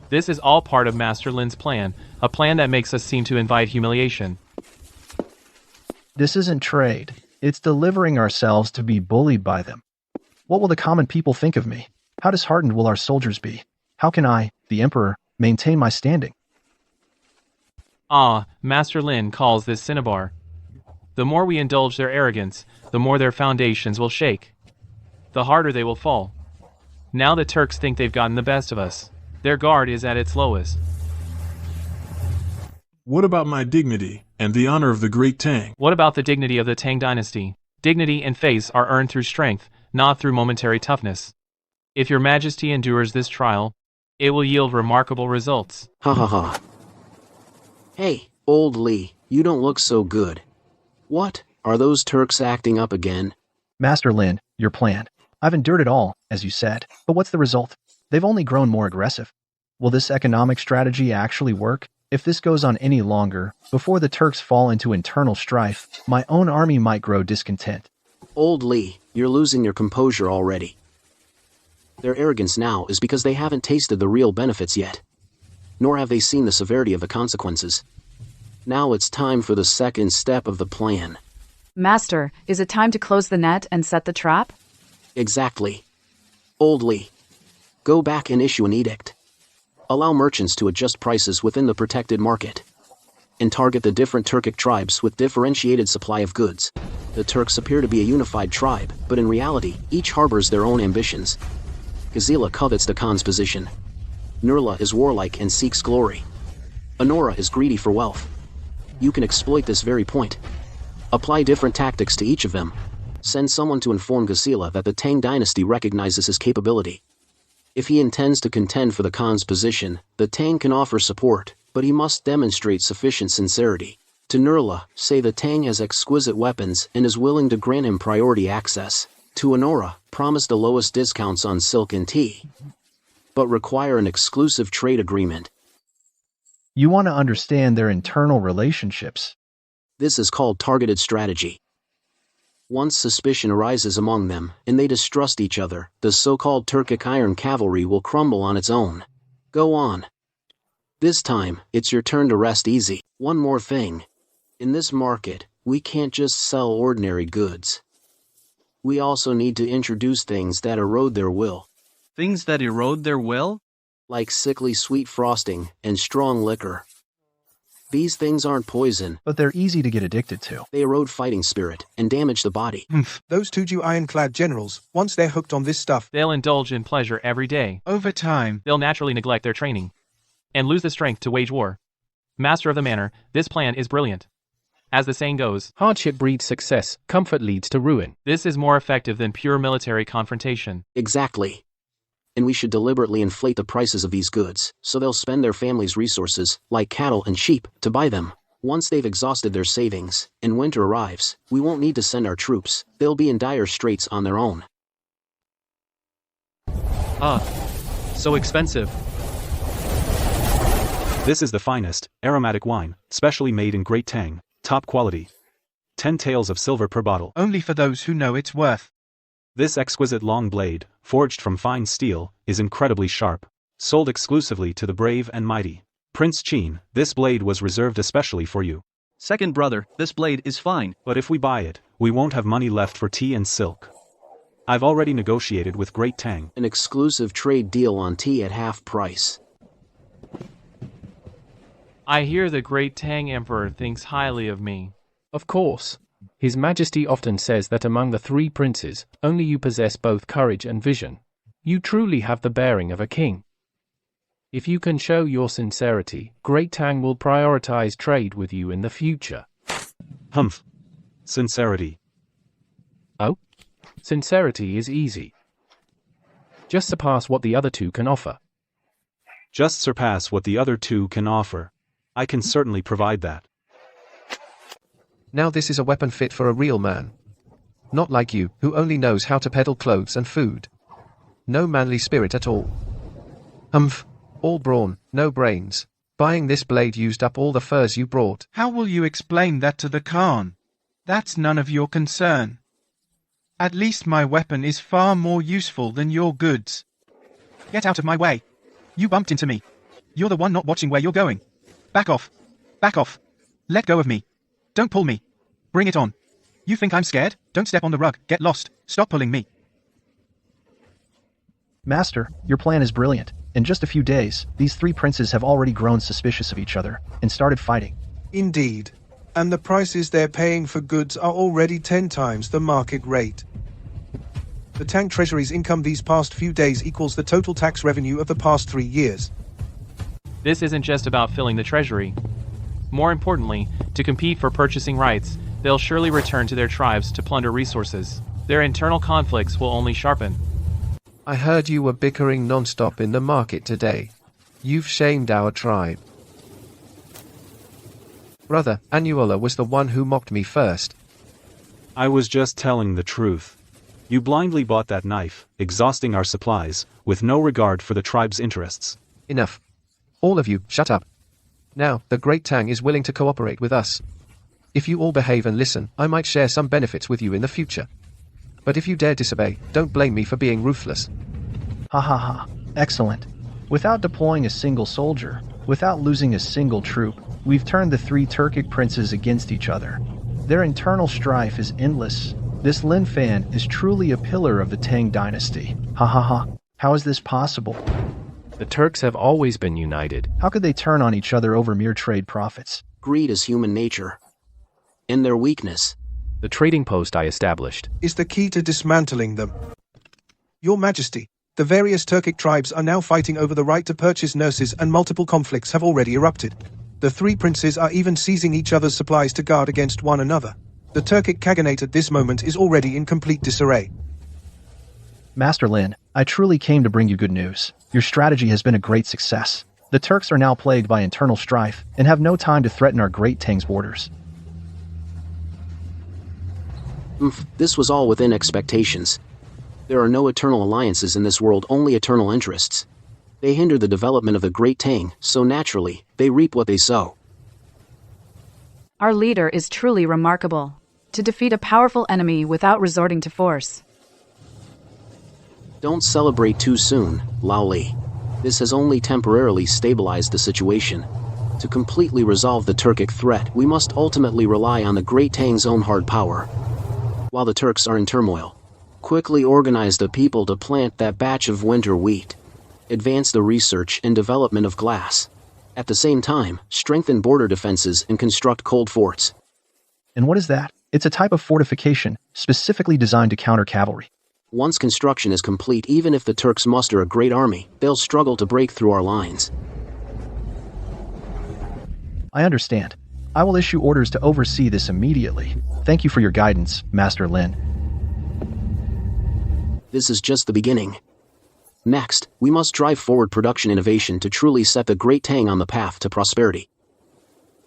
This is all part of Master Lin's plan, a plan that makes us seem to invite humiliation. This isn't trade. It's delivering ourselves to be bullied by them. What will the common people think of me? How disheartened will our soldiers be? How can I, the Emperor, maintain my standing? Ah, Master Lin calls this cinnabar. The more we indulge their arrogance, the more their foundations will shake. The harder they will fall. Now the Turks think they've gotten the best of us. Their guard is at its lowest. What about my dignity and the honor of the Great Tang? What about the dignity of the Tang dynasty? Dignity and face are earned through strength, not through momentary toughness. If your Majesty endures this trial, it will yield remarkable results. Ha ha ha. Hey, old Lee, you don't look so good. What? Are those Turks acting up again? Master Lin, your plan. I've endured it all, as you said. But what's the result? They've only grown more aggressive. Will this economic strategy actually work? If this goes on any longer, before the Turks fall into internal strife, my own army might grow discontent. Old Lee, you're losing your composure already. Their arrogance now is because they haven't tasted the real benefits yet. Nor have they seen the severity of the consequences. Now it's time for the second step of the plan. Master, is it time to close the net and set the trap? Exactly. Old Lee, go back and issue an edict. Allow merchants to adjust prices within the protected market. And target the different Turkic tribes with differentiated supply of goods. The Turks appear to be a unified tribe, but in reality, each harbors their own ambitions. Godzilla covets the Khan's position. Nurla is warlike and seeks glory. Honora is greedy for wealth. You can exploit this very point. Apply different tactics to each of them. Send someone to inform Godzilla that the Tang dynasty recognizes his capability. If he intends to contend for the Khan's position, the Tang can offer support, but he must demonstrate sufficient sincerity. To Nurla, say the Tang has exquisite weapons and is willing to grant him priority access. To Honora, promise the lowest discounts on silk and tea, but require an exclusive trade agreement. You want to understand their internal relationships. This is called targeted strategy. Once suspicion arises among them, and they distrust each other, the so-called Turkic iron cavalry will crumble on its own. Go on. This time, it's your turn to rest easy. One more thing. In this market, we can't just sell ordinary goods. We also need to introduce things that erode their will. Things that erode their will? Like sickly sweet frosting and strong liquor. These things aren't poison. But they're easy to get addicted to. They erode fighting spirit and damage the body. Those two ironclad generals, once they're hooked on this stuff, they'll indulge in pleasure every day. Over time, they'll naturally neglect their training and lose the strength to wage war. Master of the manor, this plan is brilliant. As the saying goes, hardship breeds success, comfort leads to ruin. This is more effective than pure military confrontation. Exactly. And we should deliberately inflate the prices of these goods, so they'll spend their family's resources, like cattle and sheep, to buy them. Once they've exhausted their savings, and winter arrives, we won't need to send our troops. They'll be in dire straits on their own. Ah, so expensive. This is the finest, aromatic wine, specially made in Great Tang, top quality. 10 taels of silver per bottle. Only for those who know its worth. This exquisite long blade, forged from fine steel, is incredibly sharp. Sold exclusively to the brave and mighty. Prince Qin, this blade was reserved especially for you. Second brother, this blade is fine. But if we buy it, we won't have money left for tea and silk. I've already negotiated with Great Tang. An exclusive trade deal on tea at half price. I hear the great Tang Emperor thinks highly of me. Of course. His Majesty often says that among the 3 princes, only you possess both courage and vision. You truly have the bearing of a king. If you can show your sincerity, Great Tang will prioritize trade with you in the future. Humph. Sincerity. Oh? Sincerity is easy. Just surpass what the other 2 can offer. Just surpass what the other 2 can offer. I can certainly provide that. Now this is a weapon fit for a real man. Not like you, who only knows how to peddle clothes and food. No manly spirit at all. Humph. All brawn, no brains. Buying this blade used up all the furs you brought. How will you explain that to the Khan? That's none of your concern. At least my weapon is far more useful than your goods. Get out of my way. You bumped into me. You're the one not watching where you're going. Back off. Back off. Let go of me. Don't pull me. Bring it on. You think I'm scared? Don't step on the rug. Get lost. Stop pulling me. Master, your plan is brilliant. In just a few days, these 3 princes have already grown suspicious of each other and started fighting. Indeed. And the prices they're paying for goods are already 10 times the market rate. The Tang Treasury's income these past few days equals the total tax revenue of the past 3 years. This isn't just about filling the treasury. More importantly, to compete for purchasing rights, they'll surely return to their tribes to plunder resources. Their internal conflicts will only sharpen. I heard you were bickering non-stop in the market today. You've shamed our tribe. Brother, Anuola was the one who mocked me first. I was just telling the truth. You blindly bought that knife, exhausting our supplies, with no regard for the tribe's interests. Enough. All of you, shut up. Now, the Great Tang is willing to cooperate with us. If you all behave and listen, I might share some benefits with you in the future. But if you dare disobey, don't blame me for being ruthless. Ha ha ha. Excellent. Without deploying a single soldier, without losing a single troop, we've turned the 3 Turkic princes against each other. Their internal strife is endless. This Lin Fan is truly a pillar of the Tang dynasty. Ha ha ha. How is this possible? The Turks have always been united. How could they turn on each other over mere trade profits? Greed is human nature. And their weakness. The trading post I established is the key to dismantling them. Your Majesty, the various Turkic tribes are now fighting over the right to purchase nurses and multiple conflicts have already erupted. The 3 princes are even seizing each other's supplies to guard against one another. The Turkic Khaganate at this moment is already in complete disarray. Master Lin, I truly came to bring you good news. Your strategy has been a great success. The Turks are now plagued by internal strife and have no time to threaten our Great Tang's borders. This was all within expectations. There are no eternal alliances in this world, only eternal interests. They hinder the development of the Great Tang, so naturally, they reap what they sow. Our leader is truly remarkable. To defeat a powerful enemy without resorting to force. Don't celebrate too soon, Lao Li. This has only temporarily stabilized the situation. To completely resolve the Turkic threat, we must ultimately rely on the Great Tang's own hard power. While the Turks are in turmoil, quickly organize the people to plant that batch of winter wheat. Advance the research and development of glass. At the same time, strengthen border defenses and construct cold forts. And what is that? It's a type of fortification, specifically designed to counter cavalry. Once construction is complete, even if the Turks muster a great army, they'll struggle to break through our lines. I understand. I will issue orders to oversee this immediately. Thank you for your guidance, Master Lin. This is just the beginning. Next, we must drive forward production innovation to truly set the Great Tang on the path to prosperity.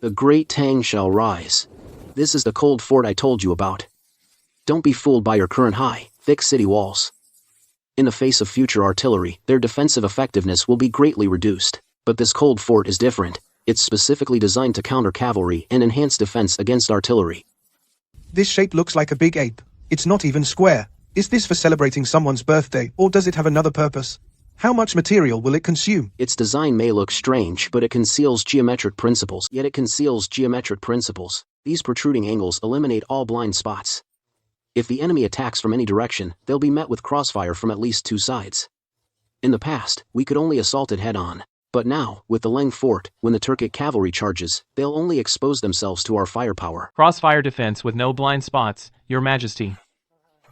The Great Tang shall rise. This is the cold fort I told you about. Don't be fooled by your current high, thick city walls. In the face of future artillery, their defensive effectiveness will be greatly reduced. But this cold fort is different. It's specifically designed to counter cavalry and enhance defense against artillery. This shape looks like a big ape. It's not even square. Is this for celebrating someone's birthday, or does it have another purpose? How much material will it consume? Its design may look strange, but it conceals geometric principles. These protruding angles eliminate all blind spots. If the enemy attacks from any direction, they'll be met with crossfire from at least 2 sides. In the past, we could only assault it head-on. But now, with the Leng Fort, when the Turkic cavalry charges, they'll only expose themselves to our firepower. Crossfire defense with no blind spots, Your Majesty.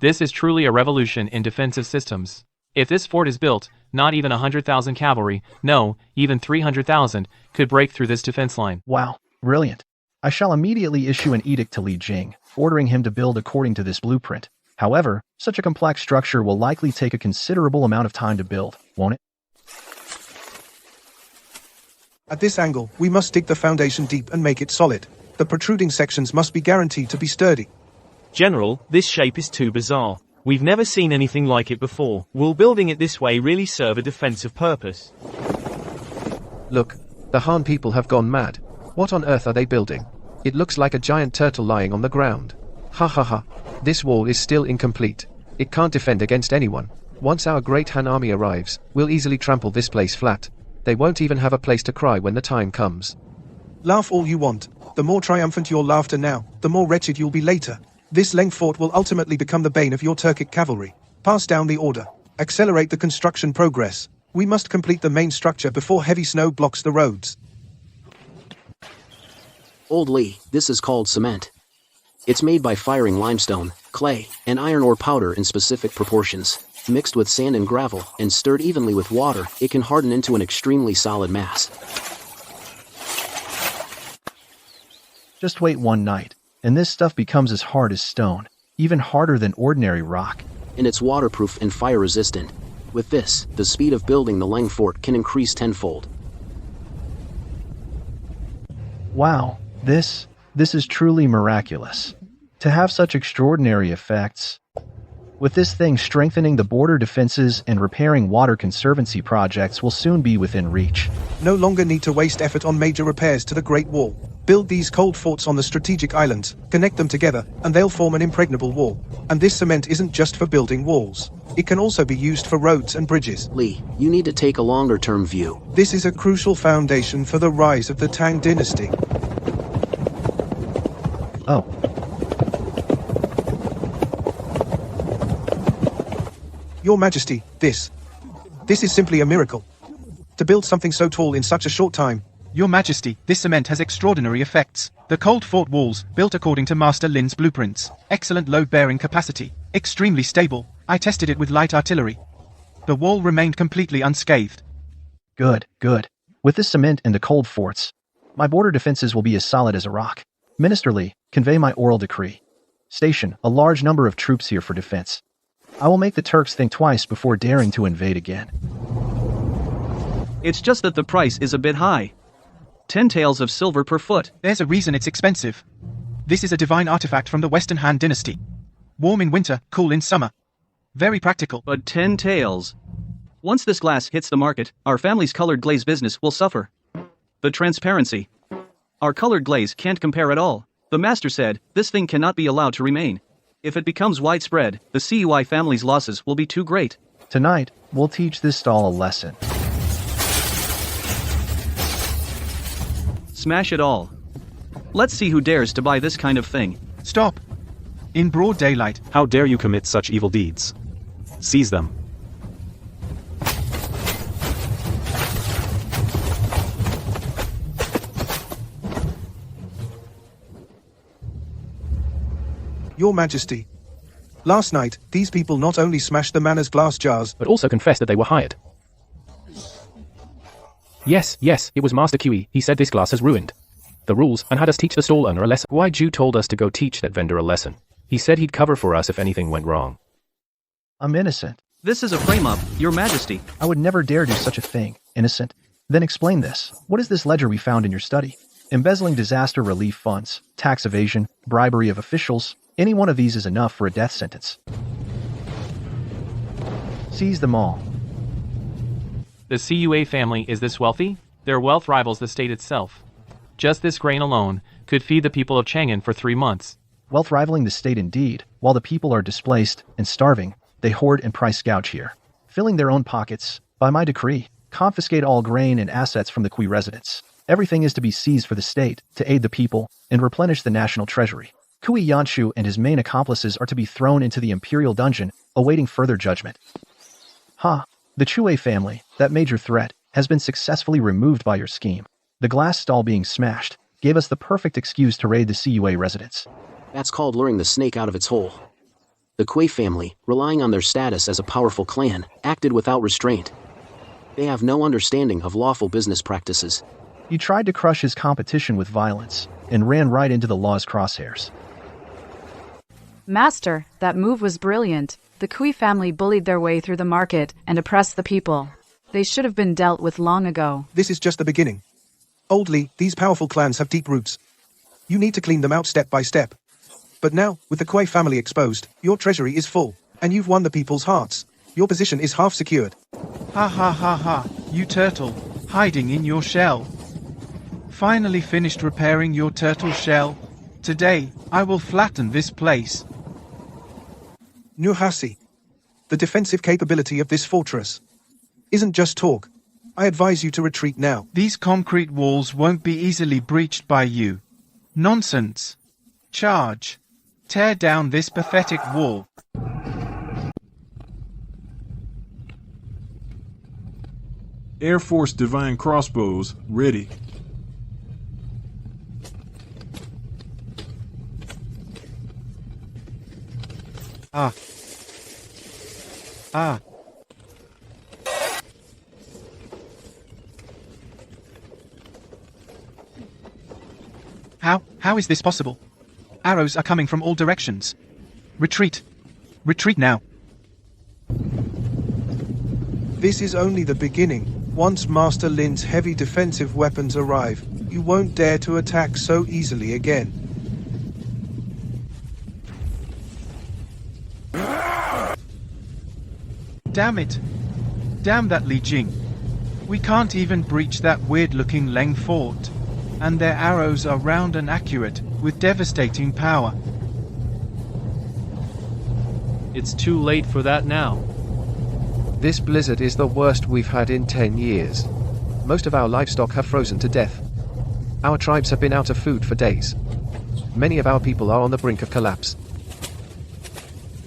This is truly a revolution in defensive systems. If this fort is built, not even 100,000 cavalry, no, even 300,000, could break through this defense line. Wow, brilliant. I shall immediately issue an edict to Li Jing, ordering him to build according to this blueprint. However, such a complex structure will likely take a considerable amount of time to build, won't it? At this angle, we must dig the foundation deep and make it solid. The protruding sections must be guaranteed to be sturdy. General, this shape is too bizarre. We've never seen anything like it before. Will building it this way really serve a defensive purpose? Look, the Han people have gone mad. What on earth are they building? It looks like a giant turtle lying on the ground. Ha ha ha. This wall is still incomplete. It can't defend against anyone. Once our great Han army arrives, we'll easily trample this place flat. They won't even have a place to cry when the time comes. Laugh all you want. The more triumphant your laughter now, the more wretched you'll be later. This Leng Fort will ultimately become the bane of your Turkic cavalry. Pass down the order. Accelerate the construction progress. We must complete the main structure before heavy snow blocks the roads. Old Li, this is called cement. It's made by firing limestone, clay, and iron ore powder in specific proportions. Mixed with sand and gravel, and stirred evenly with water, it can harden into an extremely solid mass. Just wait one night, and this stuff becomes as hard as stone, even harder than ordinary rock. And it's waterproof and fire-resistant. With this, the speed of building the Leng Fort can increase tenfold. Wow, this is truly miraculous. To have such extraordinary effects. With this thing, strengthening the border defenses and repairing water conservancy projects will soon be within reach. No longer need to waste effort on major repairs to the Great Wall. Build these cold forts on the strategic islands, connect them together, and they'll form an impregnable wall. And this cement isn't just for building walls. It can also be used for roads and bridges. Li, you need to take a longer-term view. This is a crucial foundation for the rise of the Tang dynasty. Oh. Your Majesty, this is simply a miracle. To build something so tall in such a short time. Your Majesty, this cement has extraordinary effects. The cold fort walls, built according to Master Lin's blueprints. Excellent load-bearing capacity. Extremely stable. I tested it with light artillery. The wall remained completely unscathed. Good, good. With this cement and the cold forts, my border defenses will be as solid as a rock. Minister Li, convey my oral decree. Station a large number of troops here for defense. I will make the Turks think twice before daring to invade again. It's just that the price is a bit high. 10 taels of silver per foot. There's a reason it's expensive. This is a divine artifact from the Western Han dynasty. Warm in winter, cool in summer. Very practical. But 10 taels. Once this glass hits the market, our family's colored glaze business will suffer. The transparency. Our colored glaze can't compare at all. The master said, this thing cannot be allowed to remain. If it becomes widespread, the CUI family's losses will be too great. Tonight, we'll teach this stall a lesson. Smash it all. Let's see who dares to buy this kind of thing. Stop. In broad daylight. How dare you commit such evil deeds? Seize them. Your Majesty. Last night, these people not only smashed the manor's glass jars, but also confessed that they were hired. Yes, it was Master QE. He said this glass has ruined the rules and had us teach the stall owner a lesson. Why Jew told us to go teach that vendor a lesson. He said he'd cover for us if anything went wrong. I'm innocent. This is a frame-up, Your Majesty. I would never dare do such a thing. Innocent. Then explain this. What is this ledger we found in your study? Embezzling disaster relief funds, tax evasion, bribery of officials. Any one of these is enough for a death sentence. Seize them all. The CUA family is this wealthy? Their wealth rivals the state itself. Just this grain alone could feed the people of Chang'an for 3 months. Wealth rivaling the state indeed. While the people are displaced and starving, they hoard and price gouge here, filling their own pockets. By my decree, confiscate all grain and assets from the Kui residents. Everything is to be seized for the state, to aid the people, and replenish the national treasury. Kui Yanshu and his main accomplices are to be thrown into the imperial dungeon, awaiting further judgment. The Chue family, that major threat, has been successfully removed by your scheme. The glass stall being smashed gave us the perfect excuse to raid the CUA residence. That's called luring the snake out of its hole. The Kuei family, relying on their status as a powerful clan, acted without restraint. They have no understanding of lawful business practices. You tried to crush his competition with violence, and ran right into the law's crosshairs. Master, that move was brilliant. The Kui family bullied their way through the market and oppressed the people. They should have been dealt with long ago. This is just the beginning. Oldly, these powerful clans have deep roots. You need to clean them out step by step. But now, with the Kuei family exposed, your treasury is full, and you've won the people's hearts. Your position is half secured. Ha, you turtle, hiding in your shell. Finally finished repairing your turtle shell. Today, I will flatten this place. Nuhasi. The defensive capability of this fortress isn't just talk. I advise you to retreat now. These concrete walls won't be easily breached by you. Nonsense. Charge. Tear down this pathetic wall. Air Force Divine Crossbows, ready. How is this possible? Arrows are coming from all directions. Retreat. Retreat now. This is only the beginning. Once Master Lin's heavy defensive weapons arrive, you won't dare to attack so easily again. Damn it. Damn that Li Jing. We can't even breach that weird-looking Leng fort. And their arrows are round and accurate, with devastating power. It's too late for that now. This blizzard is the worst we've had in 10 years. Most of our livestock have frozen to death. Our tribes have been out of food for days. Many of our people are on the brink of collapse.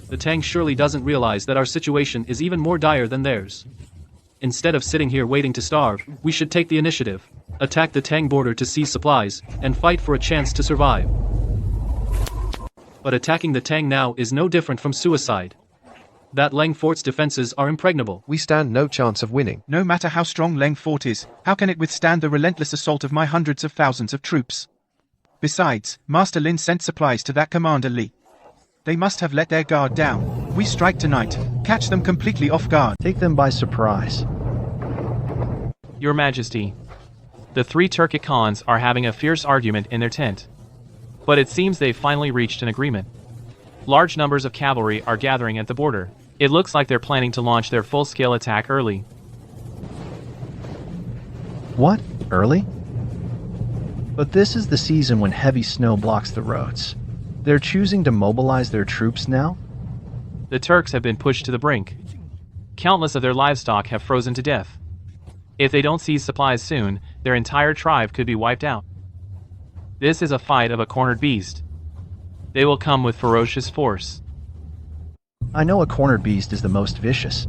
The Tang surely doesn't realize that our situation is even more dire than theirs. Instead of sitting here waiting to starve, we should take the initiative, attack the Tang border to seize supplies, and fight for a chance to survive. But attacking the Tang now is no different from suicide. That Leng Fort's defenses are impregnable. We stand no chance of winning. No matter how strong Leng Fort is, how can it withstand the relentless assault of my hundreds of thousands of troops? Besides, Master Lin sent supplies to that Commander Li. They must have let their guard down. We strike tonight. Catch them completely off guard. Take them by surprise. Your Majesty, the 3 Turkic Khans are having a fierce argument in their tent. But it seems they've finally reached an agreement. Large numbers of cavalry are gathering at the border. It looks like they're planning to launch their full-scale attack early. What? Early? But this is the season when heavy snow blocks the roads. They're choosing to mobilize their troops now? The Turks have been pushed to the brink. Countless of their livestock have frozen to death. If they don't seize supplies soon, their entire tribe could be wiped out. This is a fight of a cornered beast. They will come with ferocious force. I know a cornered beast is the most vicious.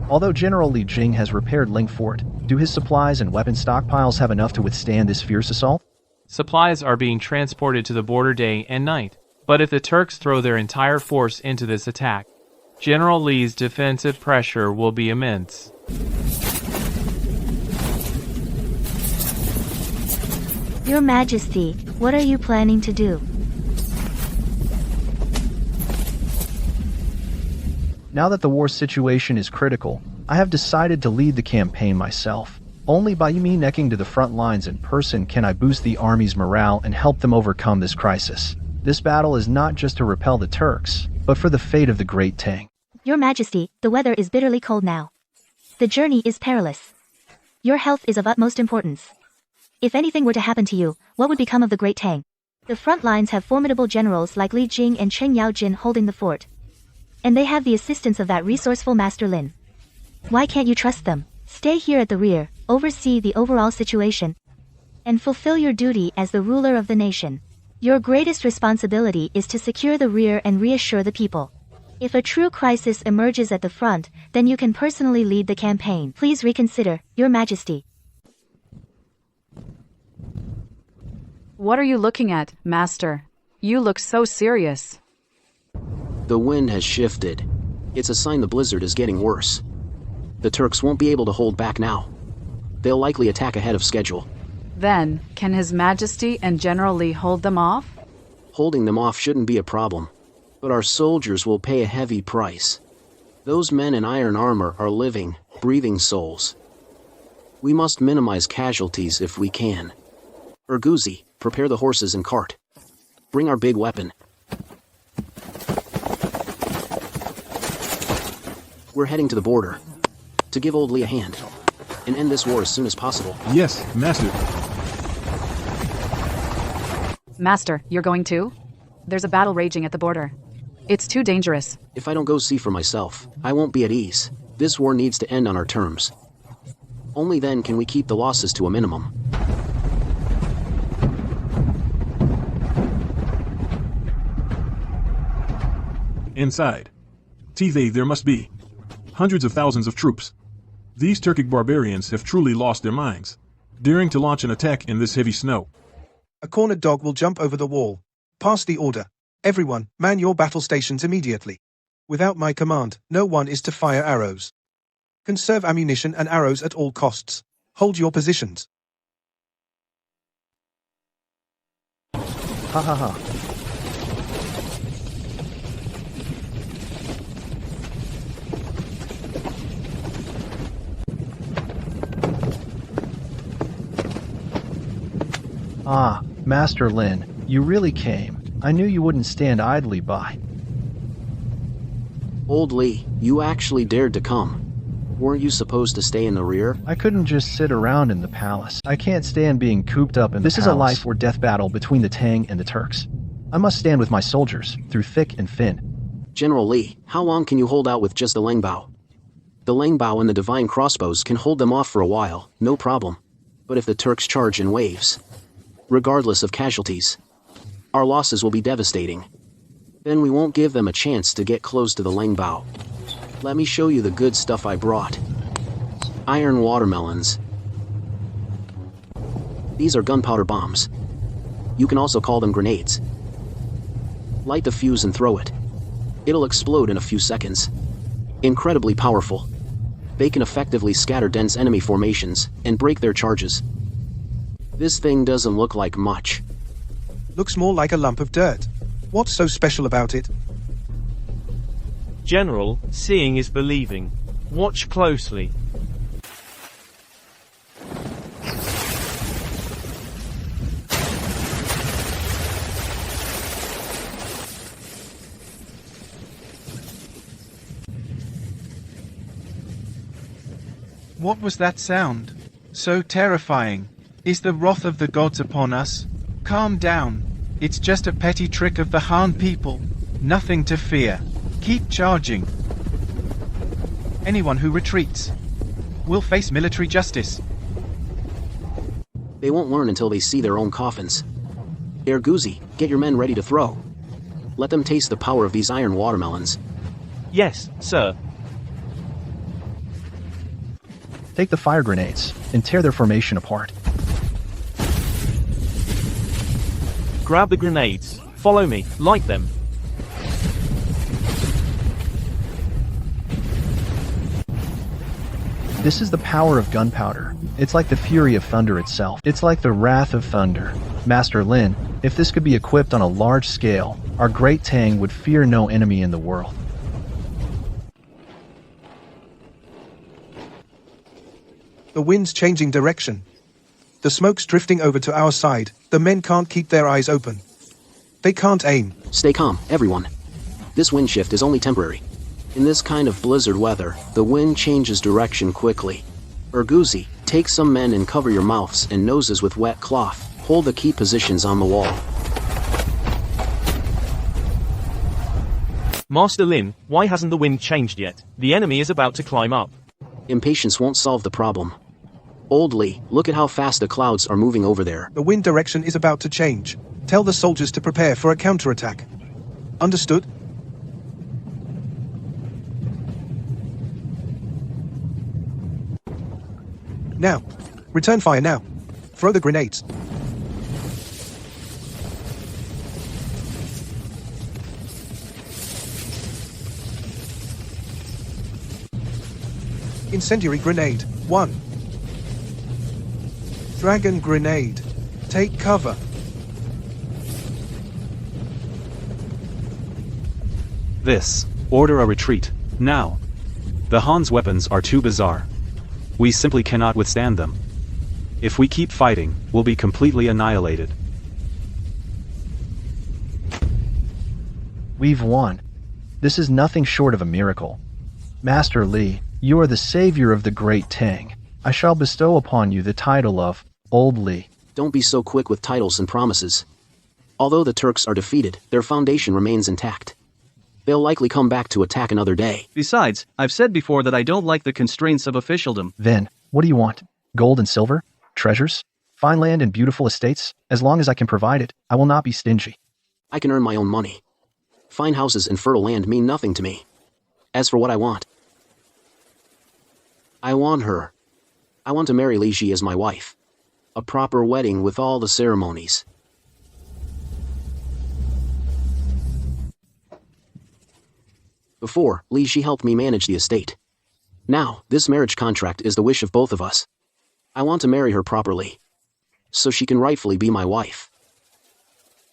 Although General Li Jing has repaired Ling Fort, do his supplies and weapon stockpiles have enough to withstand this fierce assault? Supplies are being transported to the border day and night. But if the Turks throw their entire force into this attack, General Li's defensive pressure will be immense. Your Majesty, what are you planning to do? Now that the war situation is critical, I have decided to lead the campaign myself. Only by me necking to the front lines in person can I boost the army's morale and help them overcome this crisis. This battle is not just to repel the Turks, but for the fate of the Great Tang. Your Majesty, the weather is bitterly cold now. The journey is perilous. Your health is of utmost importance. If anything were to happen to you, what would become of the Great Tang? The front lines have formidable generals like Li Jing and Chen Yaojin holding the fort. And they have the assistance of that resourceful Master Lin. Why can't you trust them? Stay here at the rear, oversee the overall situation, and fulfill your duty as the ruler of the nation. Your greatest responsibility is to secure the rear and reassure the people. If a true crisis emerges at the front, then you can personally lead the campaign. Please reconsider, Your Majesty. What are you looking at, Master? You look so serious. The wind has shifted. It's a sign the blizzard is getting worse. The Turks won't be able to hold back now. They'll likely attack ahead of schedule. Then, can His Majesty and General Li hold them off? Holding them off shouldn't be a problem, but our soldiers will pay a heavy price. Those men in iron armor are living, breathing souls. We must minimize casualties if we can. Urguzi, prepare the horses and cart. Bring our big weapon. We're heading to the border to give old Li a hand and end this war as soon as possible. Yes, Master. Master, you're going too? There's a battle raging at the border. It's too dangerous. If I don't go see for myself, I won't be at ease. This war needs to end on our terms. Only then can we keep the losses to a minimum. Inside. Tive, there must be hundreds of thousands of troops. These Turkic barbarians have truly lost their minds, daring to launch an attack in this heavy snow. A cornered dog will jump over the wall. Pass the order. Everyone, man your battle stations immediately. Without my command, no one is to fire arrows. Conserve ammunition and arrows at all costs. Hold your positions. Ha ha ha. Ah, Master Lin, you really came. I knew you wouldn't stand idly by. Old Li, you actually dared to come. Weren't you supposed to stay in the rear? I couldn't just sit around in the palace. I can't stand being cooped up in the palace. This is a life or death battle between the Tang and the Turks. I must stand with my soldiers, through thick and thin. General Li, how long can you hold out with just the Lengbao? The Lengbao and the divine crossbows can hold them off for a while, no problem. But if the Turks charge in waves, regardless of casualties, our losses will be devastating. Then we won't give them a chance to get close to the Lengbao. Let me show you the good stuff I brought. Iron watermelons. These are gunpowder bombs. You can also call them grenades. Light the fuse and throw it. It'll explode in a few seconds. Incredibly powerful. They can effectively scatter dense enemy formations and break their charges. This thing doesn't look like much. Looks more like a lump of dirt. What's so special about it? General, seeing is believing. Watch closely. What was that sound? So terrifying. Is the wrath of the gods upon us? Calm down. It's just a petty trick of the Han people. Nothing to fear. Keep charging. Anyone who retreats will face military justice. They won't learn until they see their own coffins. Erguzi, get your men ready to throw. Let them taste the power of these iron watermelons. Yes, sir. Take the fire grenades and tear their formation apart. Grab the grenades. Follow me, light them. This is the power of gunpowder. It's like the fury of thunder itself. It's like the wrath of thunder. Master Lin, if this could be equipped on a large scale, our great Tang would fear no enemy in the world. The wind's changing direction. The smoke's drifting over to our side. The men can't keep their eyes open. They can't aim. Stay calm, everyone. This wind shift is only temporary. In this kind of blizzard weather, the wind changes direction quickly. Urguzi, take some men and cover your mouths and noses with wet cloth. Hold the key positions on the wall. Master Lin, why hasn't the wind changed yet? The enemy is about to climb up. Impatience won't solve the problem. Old Li, look at how fast the clouds are moving over there. The wind direction is about to change. Tell the soldiers to prepare for a counterattack. Understood? Now. Return fire now. Throw the grenades. Incendiary grenade. 1. Dragon grenade. Take cover. Order a retreat, now. The Han's weapons are too bizarre. We simply cannot withstand them. If we keep fighting, we'll be completely annihilated. We've won. This is nothing short of a miracle. Master Li, you are the savior of the great Tang. I shall bestow upon you the title of Old Li. Don't be so quick with titles and promises. Although the Turks are defeated, their foundation remains intact. They'll likely come back to attack another day. Besides, I've said before that I don't like the constraints of officialdom. Then, what do you want? Gold and silver? Treasures? Fine land and beautiful estates? As long as I can provide it, I will not be stingy. I can earn my own money. Fine houses and fertile land mean nothing to me. As for what I want her. I want to marry Li Ji as my wife. A proper wedding with all the ceremonies. Before, Li Ji helped me manage the estate. Now, this marriage contract is the wish of both of us. I want to marry her properly, so she can rightfully be my wife.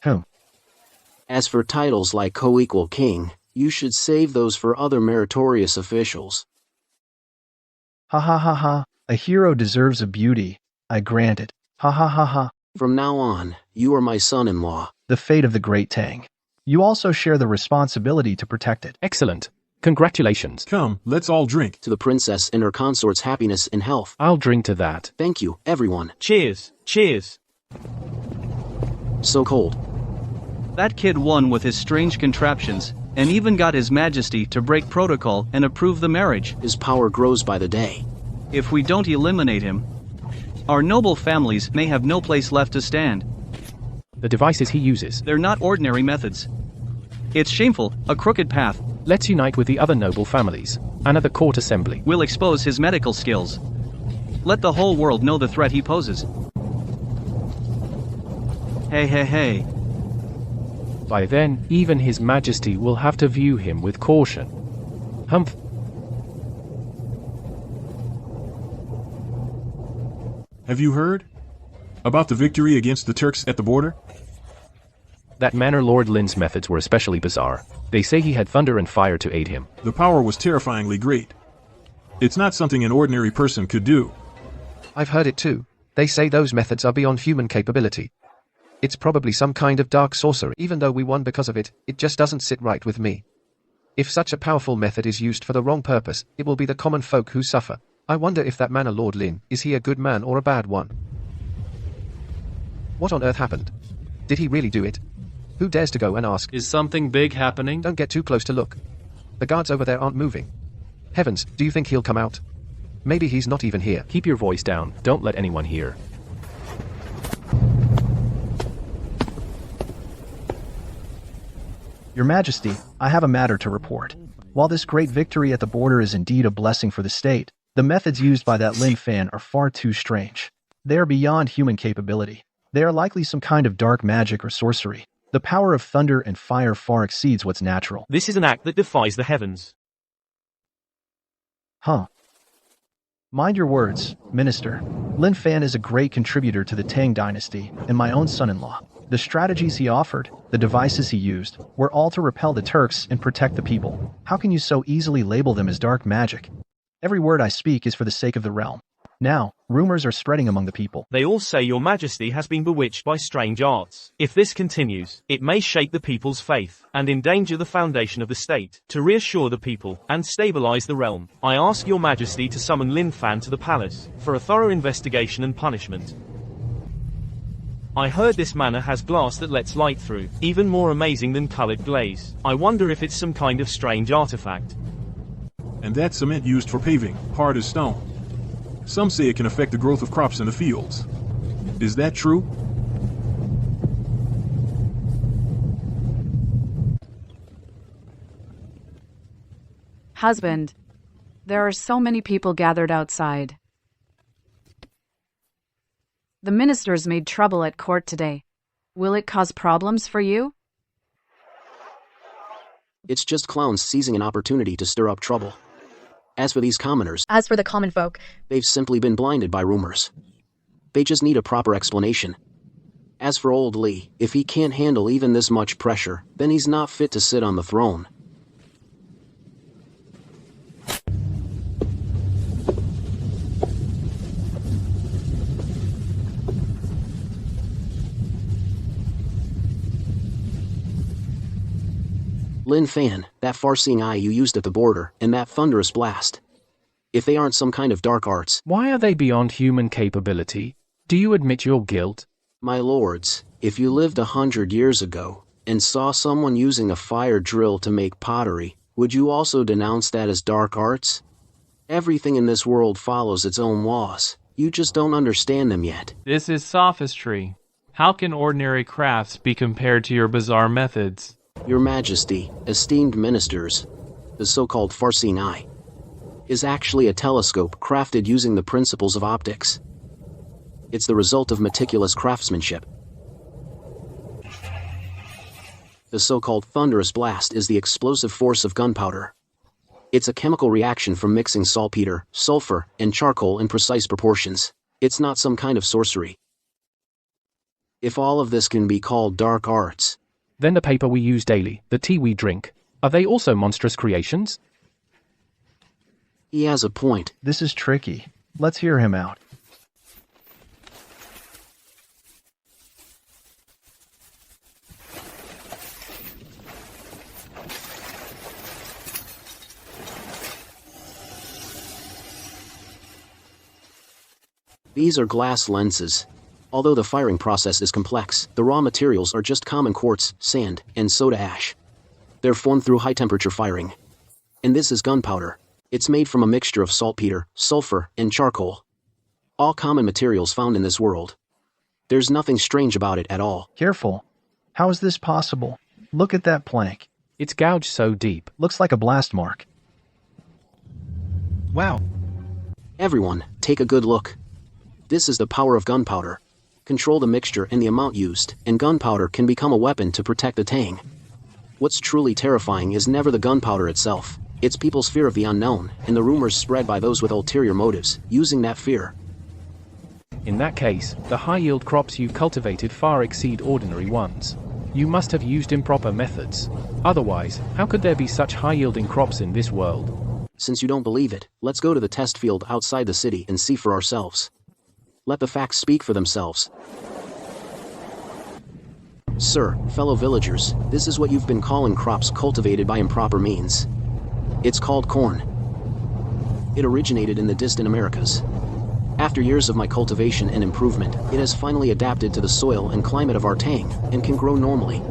Whom? As for titles like co-equal king, you should save those for other meritorious officials. Ha ha ha ha, a hero deserves a beauty. I grant it. Ha ha ha ha. From now on, you are my son-in-law. The fate of the great Tang. You also share the responsibility to protect it. Excellent. Congratulations. Come, let's all drink. To the princess and her consort's happiness and health. I'll drink to that. Thank you, everyone. Cheers, cheers. So cold. That kid won with his strange contraptions, and even got His Majesty to break protocol and approve the marriage. His power grows by the day. If we don't eliminate him, our noble families may have no place left to stand. The devices he uses. They're not ordinary methods. It's shameful, a crooked path. Let's unite with the other noble families, and at the court assembly. We'll expose his medical skills. Let the whole world know the threat he poses. Hey hey hey. By then, even His Majesty will have to view him with caution. Humph. Have you heard? About the victory against the Turks at the border? That Manor Lord Lin's methods were especially bizarre. They say he had thunder and fire to aid him. The power was terrifyingly great. It's not something an ordinary person could do. I've heard it too. They say those methods are beyond human capability. It's probably some kind of dark sorcery. Even though we won because of it, it just doesn't sit right with me. If such a powerful method is used for the wrong purpose, it will be the common folk who suffer. I wonder if that Manor Lord Lin, is he a good man or a bad one? What on earth happened? Did he really do it? Who dares to go and ask? Is something big happening? Don't get too close to look. The guards over there aren't moving. Heavens, do you think he'll come out? Maybe he's not even here. Keep your voice down. Don't let anyone hear. Your Majesty, I have a matter to report. While this great victory at the border is indeed a blessing for the state, the methods used by that Lin fan are far too strange. They are beyond human capability. They are likely some kind of dark magic or sorcery. The power of thunder and fire far exceeds what's natural. This is an act that defies the heavens. Huh. Mind your words, Minister. Lin Fan is a great contributor to the Tang dynasty, and my own son-in-law. The strategies he offered, the devices he used, were all to repel the Turks and protect the people. How can you so easily label them as dark magic? Every word I speak is for the sake of the realm. Now, rumors are spreading among the people. They all say your majesty has been bewitched by strange arts. If this continues, it may shake the people's faith, and endanger the foundation of the state. To reassure the people, and stabilize the realm, I ask your majesty to summon Lin Fan to the palace, for a thorough investigation and punishment. I heard this manor has glass that lets light through, even more amazing than colored glaze. I wonder if it's some kind of strange artifact. And that cement used for paving, hard as stone. Some say it can affect the growth of crops in the fields. Is that true? Husband, there are so many people gathered outside. The ministers made trouble at court today. Will it cause problems for you? It's just clowns seizing an opportunity to stir up trouble. As for these commoners, as for the common folk, they've simply been blinded by rumors. They just need a proper explanation. As for old Li, if he can't handle even this much pressure, then he's not fit to sit on the throne. Lin Fan, that far-seeing eye you used at the border, and that thunderous blast. If they aren't some kind of dark arts... Why are they beyond human capability? Do you admit your guilt? My lords, if you lived 100 years ago, and saw someone using a fire drill to make pottery, would you also denounce that as dark arts? Everything in this world follows its own laws. You just don't understand them yet. This is sophistry. How can ordinary crafts be compared to your bizarre methods? Your Majesty, esteemed ministers, the so-called far-seeing eye, is actually a telescope crafted using the principles of optics. It's the result of meticulous craftsmanship. The so-called thunderous blast is the explosive force of gunpowder. It's a chemical reaction from mixing saltpeter, sulfur, and charcoal in precise proportions. It's not some kind of sorcery. If all of this can be called dark arts, then the paper we use daily, the tea we drink, are they also monstrous creations? He has a point. This is tricky. Let's hear him out. These are glass lenses. Although the firing process is complex, the raw materials are just common quartz, sand, and soda ash. They're formed through high-temperature firing. And this is gunpowder. It's made from a mixture of saltpeter, sulfur, and charcoal. All common materials found in this world. There's nothing strange about it at all. Careful. How is this possible? Look at that plank. It's gouged so deep. Looks like a blast mark. Wow. Everyone, take a good look. This is the power of gunpowder. Control the mixture and the amount used, and gunpowder can become a weapon to protect the Tang. What's truly terrifying is never the gunpowder itself. It's people's fear of the unknown, and the rumors spread by those with ulterior motives, using that fear. In that case, the high-yield crops you've cultivated far exceed ordinary ones. You must have used improper methods. Otherwise, how could there be such high-yielding crops in this world? Since you don't believe it, let's go to the test field outside the city and see for ourselves. Let the facts speak for themselves. Sir, fellow villagers, this is what you've been calling crops cultivated by improper means. It's called corn. It originated in the distant Americas. After years of my cultivation and improvement, it has finally adapted to the soil and climate of our Tang, and can grow normally.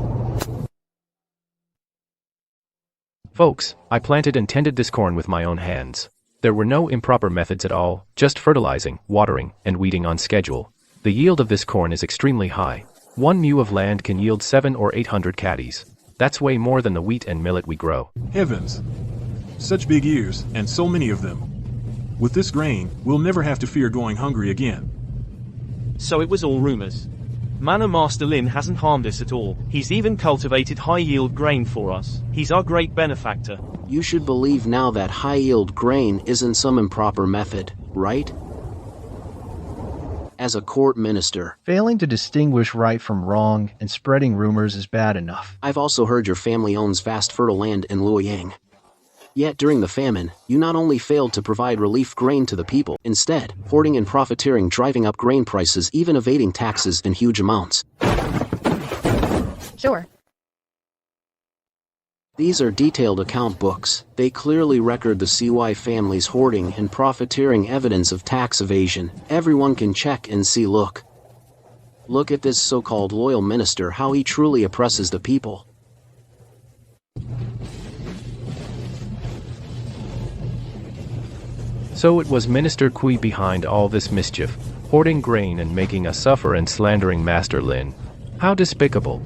Folks, I planted and tended this corn with my own hands. There were no improper methods at all, just fertilizing, watering, and weeding on schedule. The yield of this corn is extremely high. 1 mu of land can yield 700 or 800 caddies. That's way more than the wheat and millet we grow. Heavens! Such big ears, and so many of them. With this grain, we'll never have to fear going hungry again. So it was all rumors. Manor Master Lin hasn't harmed us at all. He's even cultivated high-yield grain for us. He's our great benefactor. You should believe now that high-yield grain isn't some improper method, right? As a court minister, Failing to distinguish right from wrong and spreading rumors is bad enough. I've also heard your family owns vast fertile land in Luoyang. Yet during the famine, you not only failed to provide relief grain to the people, instead, hoarding and profiteering driving up grain prices, even evading taxes in huge amounts. Sure. These are detailed account books. They clearly record the CY family's hoarding and profiteering, evidence of tax evasion. Everyone can check and see. Look at this so-called loyal minister, how he truly oppresses the people. So it was Minister Kui behind all this mischief, hoarding grain and making us suffer and slandering Master Lin. How despicable.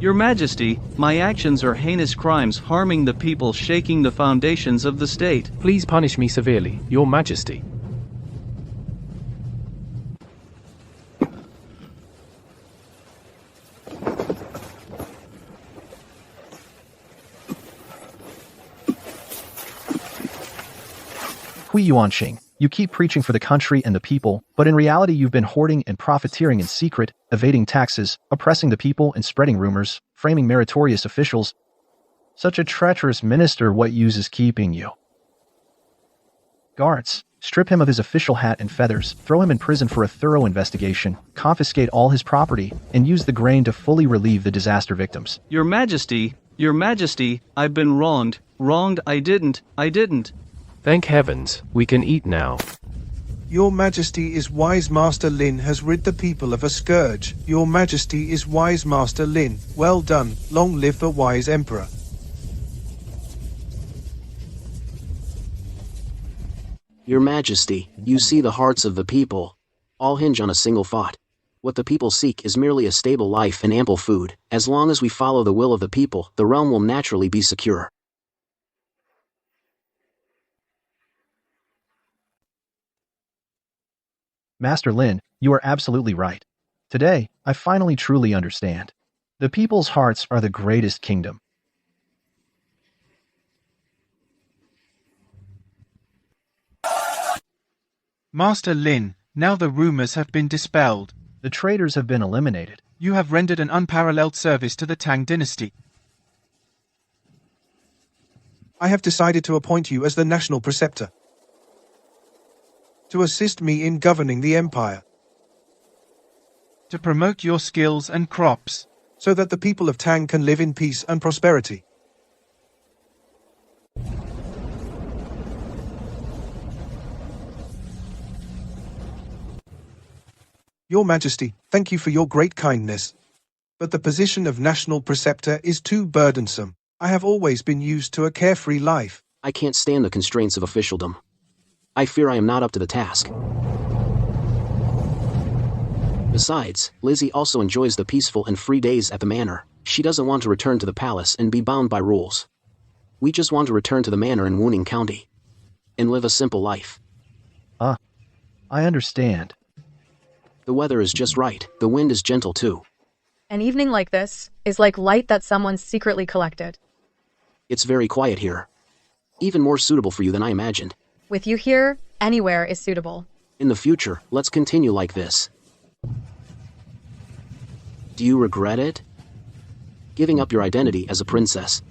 Your Majesty, my actions are heinous crimes harming the people, shaking the foundations of the state. Please punish me severely, Your Majesty. Hui Yuanqing, you keep preaching for the country and the people, but in reality you've been hoarding and profiteering in secret, evading taxes, oppressing the people and spreading rumors, framing meritorious officials. Such a treacherous minister, what use is keeping you? Guards, strip him of his official hat and feathers, throw him in prison for a thorough investigation, confiscate all his property, and use the grain to fully relieve the disaster victims. Your Majesty, I've been wronged, I didn't. Thank heavens, we can eat now. Your Majesty is wise. Master Lin has rid the people of a scourge. Your Majesty is wise. Master Lin. Well done. Long live the wise Emperor. Your Majesty, you see, the hearts of the people all hinge on a single thought. What the people seek is merely a stable life and ample food. As long as we follow the will of the people, the realm will naturally be secure. Master Lin, you are absolutely right. Today, I finally truly understand. The people's hearts are the greatest kingdom. Master Lin, now the rumors have been dispelled. The traitors have been eliminated. You have rendered an unparalleled service to the Tang dynasty. I have decided to appoint you as the national preceptor, to assist me in governing the empire, to promote your skills and crops, so that the people of Tang can live in peace and prosperity. Your Majesty, thank you for your great kindness, but the position of national preceptor is too burdensome. I have always been used to a carefree life. I can't stand the constraints of officialdom. I fear I am not up to the task. Besides, Lizzie also enjoys the peaceful and free days at the manor. She doesn't want to return to the palace and be bound by rules. We just want to return to the manor in Wuning County and live a simple life. I understand. The weather is just right. The wind is gentle too. An evening like this is like light that someone secretly collected. It's very quiet here. Even more suitable for you than I imagined. With you here, anywhere is suitable. In the future, let's continue like this. Do you regret it? Giving up your identity as a princess?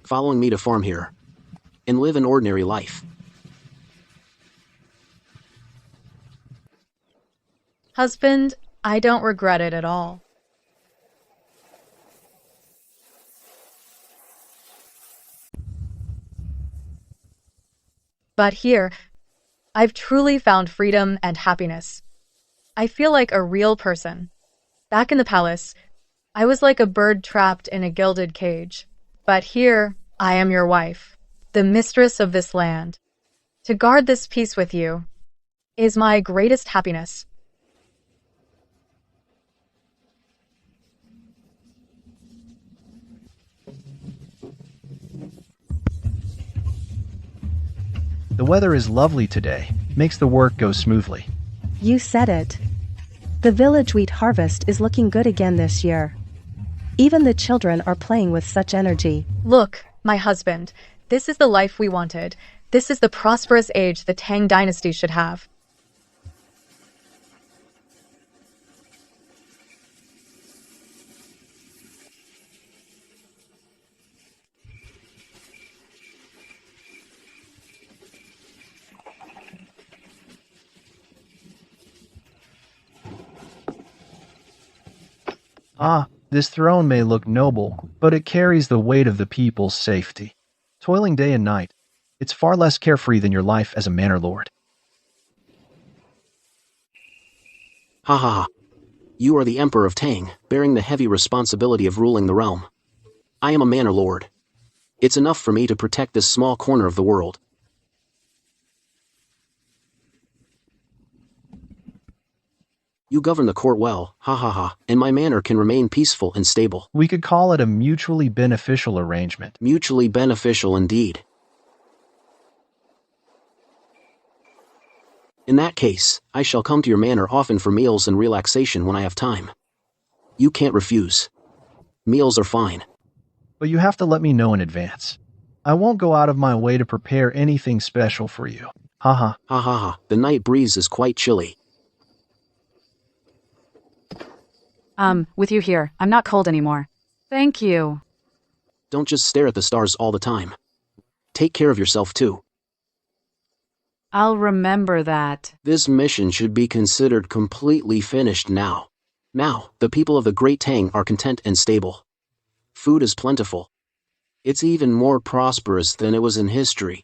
Following me to farm here and live an ordinary life? Husband, I don't regret it at all. But here, I've truly found freedom and happiness. I feel like a real person. Back in the palace, I was like a bird trapped in a gilded cage. But here, I am your wife, the mistress of this land. To guard this peace with you is my greatest happiness. The weather is lovely today, makes the work go smoothly. You said it. The village wheat harvest is looking good again this year. Even the children are playing with such energy. Look, my husband, this is the life we wanted. This is the prosperous age the Tang dynasty should have. Ah, this throne may look noble, but it carries the weight of the people's safety. Toiling day and night, it's far less carefree than your life as a manor lord. Ha ha ha. You are the Emperor of Tang, bearing the heavy responsibility of ruling the realm. I am a manor lord. It's enough for me to protect this small corner of the world. You govern the court well, ha ha ha, and my manor can remain peaceful and stable. We could call it a mutually beneficial arrangement. Mutually beneficial indeed. In that case, I shall come to your manor often for meals and relaxation when I have time. You can't refuse. Meals are fine. But you have to let me know in advance. I won't go out of my way to prepare anything special for you. Ha ha. Ha ha ha, the night breeze is quite chilly. With you here, I'm not cold anymore. Thank you. Don't just stare at the stars all the time. Take care of yourself too. I'll remember that. This mission should be considered completely finished now. Now, the people of the Great Tang are content and stable. Food is plentiful. It's even more prosperous than it was in history.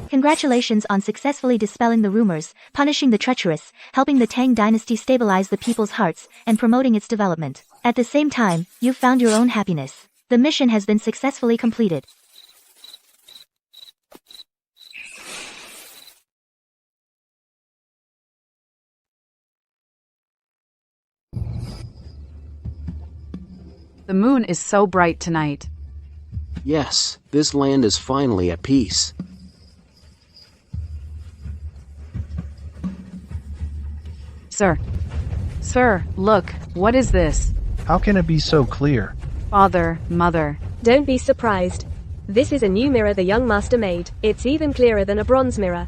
Congratulations on successfully dispelling the rumors, punishing the treacherous, helping the Tang dynasty stabilize the people's hearts, and promoting its development. At the same time, you've found your own happiness. The mission has been successfully completed. The moon is so bright tonight. Yes, this land is finally at peace. Sir, look, what is this? How can it be so clear? Father, mother. Don't be surprised. This is a new mirror the young master made. It's even clearer than a bronze mirror.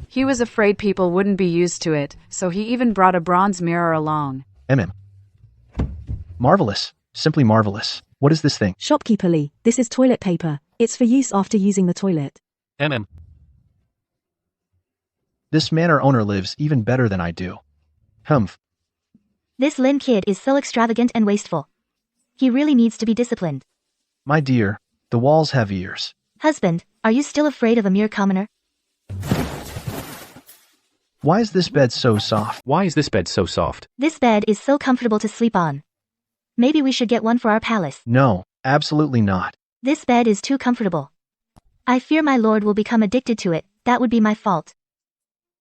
He was afraid people wouldn't be used to it, so he even brought a bronze mirror along. Marvelous. Simply marvelous. What is this thing? Shopkeeper Lee, this is toilet paper. It's for use after using the toilet. This manor owner lives even better than I do. Humph. This Lin kid is so extravagant and wasteful. He really needs to be disciplined. My dear, the walls have ears. Husband, are you still afraid of a mere commoner? Why is this bed so soft? This bed is so comfortable to sleep on. Maybe we should get one for our palace. No, absolutely not. This bed is too comfortable. I fear my lord will become addicted to it. That would be my fault.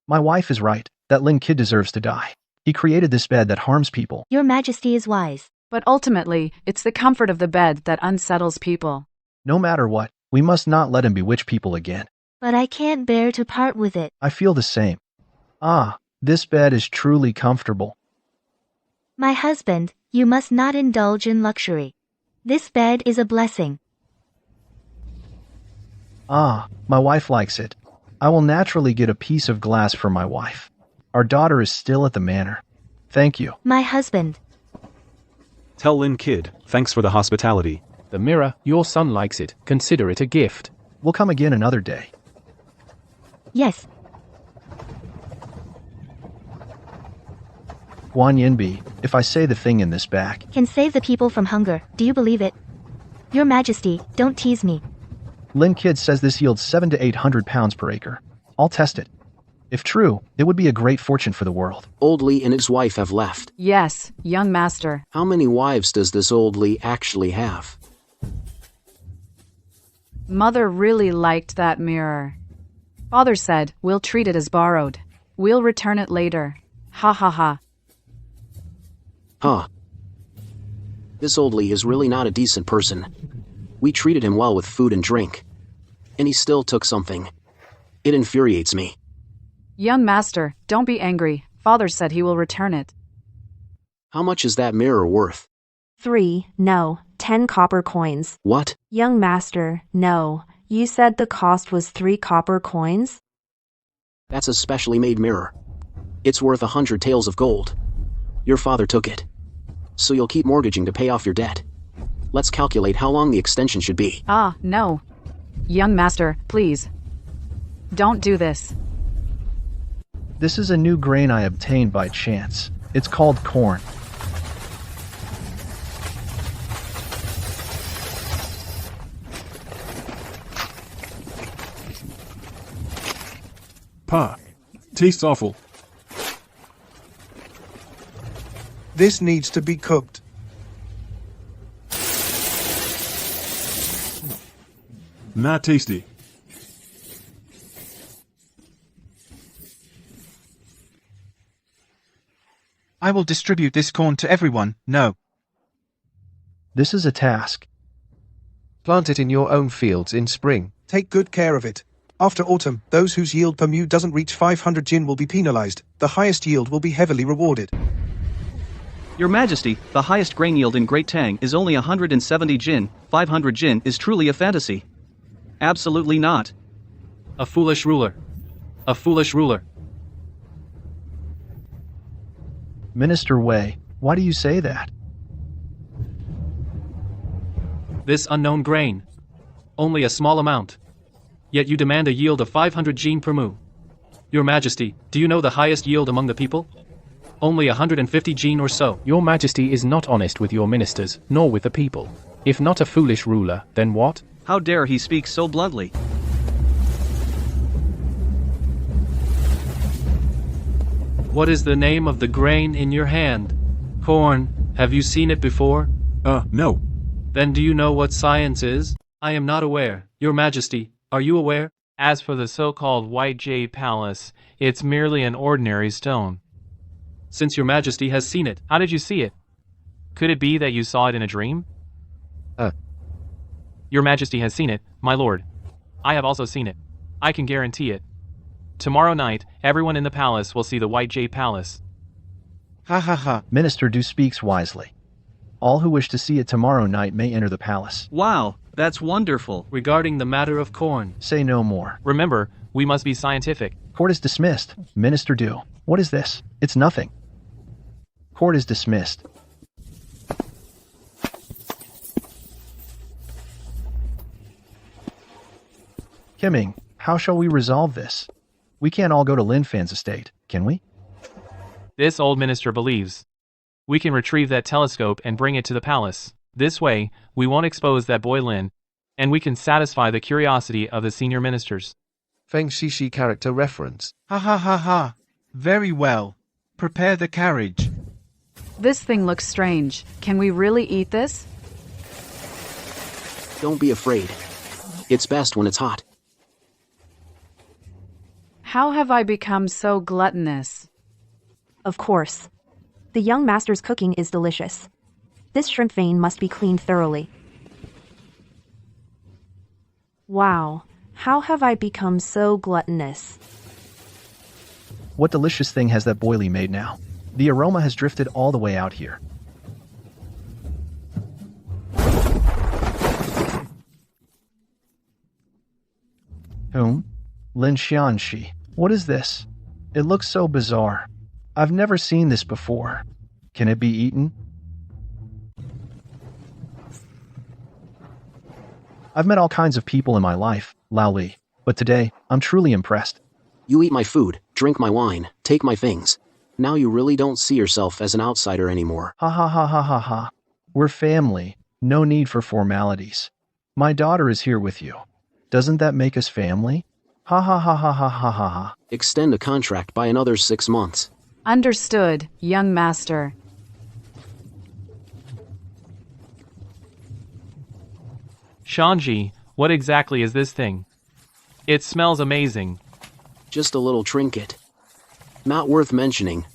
My wife is right. That Lin kid deserves to die. He created this bed that harms people. Your Majesty is wise. But ultimately, it's the comfort of the bed that unsettles people. No matter what, we must not let him bewitch people again. But I can't bear to part with it. I feel the same. Ah, this bed is truly comfortable. My husband, you must not indulge in luxury. This bed is a blessing. Ah, my wife likes it. I will naturally get a piece of glass for my wife. Our daughter is still at the manor. Thank you. My husband. Tell Lin kid, thanks for the hospitality. The mirror, your son likes it. Consider it a gift. We'll come again another day. Yes. Guan Yinbi, if I say the thing in this bag, Can save the people from hunger. Do you believe it? Your Majesty, don't tease me. Lin Kid says this yields 700 to 800 pounds per acre. I'll test it. If true, it would be a great fortune for the world. Old Lee and his wife have left. Yes, young master. How many wives does this old Lee actually have? Mother really liked that mirror. Father said, we'll treat it as borrowed. We'll return it later. Ha ha ha. Huh. This old Lee is really not a decent person. We treated him well with food and drink. And he still took something. It infuriates me. Young master, don't be angry. father said he will return it. How much is that mirror worth? 10 copper coins. What? Young master, no. You said the cost was 3 copper coins? That's a specially made mirror. It's worth 100 taels of gold. Your father took it. So you'll keep mortgaging to pay off your debt. Let's calculate how long the extension should be. Ah, no. Young master, please. Don't do this. This is a new grain I obtained by chance. It's called corn. Pa, tastes awful. This needs to be cooked. Not tasty. I will distribute this corn to everyone, no. This is a task. Plant it in your own fields in spring. Take good care of it. After autumn, those whose yield per mu doesn't reach 500 jin will be penalized. The highest yield will be heavily rewarded. Your Majesty, the highest grain yield in Great Tang is only 170 jin. 500 jin is truly a fantasy. Absolutely not. A foolish ruler. A foolish ruler. Minister Wei, why do you say that? This unknown grain. Only a small amount. Yet you demand a yield of 500 jin per mu. Your Majesty, do you know the highest yield among the people? Only 150 jin or so. Your Majesty is not honest with your ministers, nor with the people. If not a foolish ruler, then what? How dare he speak so bluntly? What is the name of the grain in your hand? Corn. Have you seen it before? No. Then do you know what science is? I am not aware. Your Majesty, are you aware? As for the so-called White Jade Palace, it's merely an ordinary stone. Since your Majesty has seen it, how did you see it? Could it be that you saw it in a dream? Your Majesty has seen it, my lord. I have also seen it. I can guarantee it. Tomorrow night, everyone in the palace will see the White Jade Palace. Ha ha ha. Minister Du speaks wisely. All who wish to see it tomorrow night may enter the palace. Wow, that's wonderful. Regarding the matter of corn. Say no more. Remember, we must be scientific. Court is dismissed. Minister Du, what is this? It's nothing. Court is dismissed. Kimming, how shall we resolve this? We can't all go to Lin Fan's estate, can we? This old minister believes. We can retrieve that telescope and bring it to the palace. This way, we won't expose that boy Lin, and we can satisfy the curiosity of the senior ministers. Feng Shishi character reference. Ha ha ha ha. Very well. Prepare the carriage. This thing looks strange. Can we really eat this? Don't be afraid. It's best when it's hot. How have I become so gluttonous? Of course. The young master's cooking is delicious. This shrimp vein must be cleaned thoroughly. Wow, how have I become so gluttonous? What delicious thing has that boilie made now? The aroma has drifted all the way out here. Whom? Lin Xianxi. What is this? It looks so bizarre. I've never seen this before. Can it be eaten? I've met all kinds of people in my life, Lao Li, but today, I'm truly impressed. You eat my food, drink my wine, take my things. Now you really don't see yourself as an outsider anymore. Ha ha ha ha ha ha. We're family. No need for formalities. My daughter is here with you. Doesn't that make us family? Ha ha ha ha ha ha ha ha. Extend a contract by another 6 months. Understood, young master. Shanji, what exactly is this thing? It smells amazing. Just a little trinket. Not worth mentioning,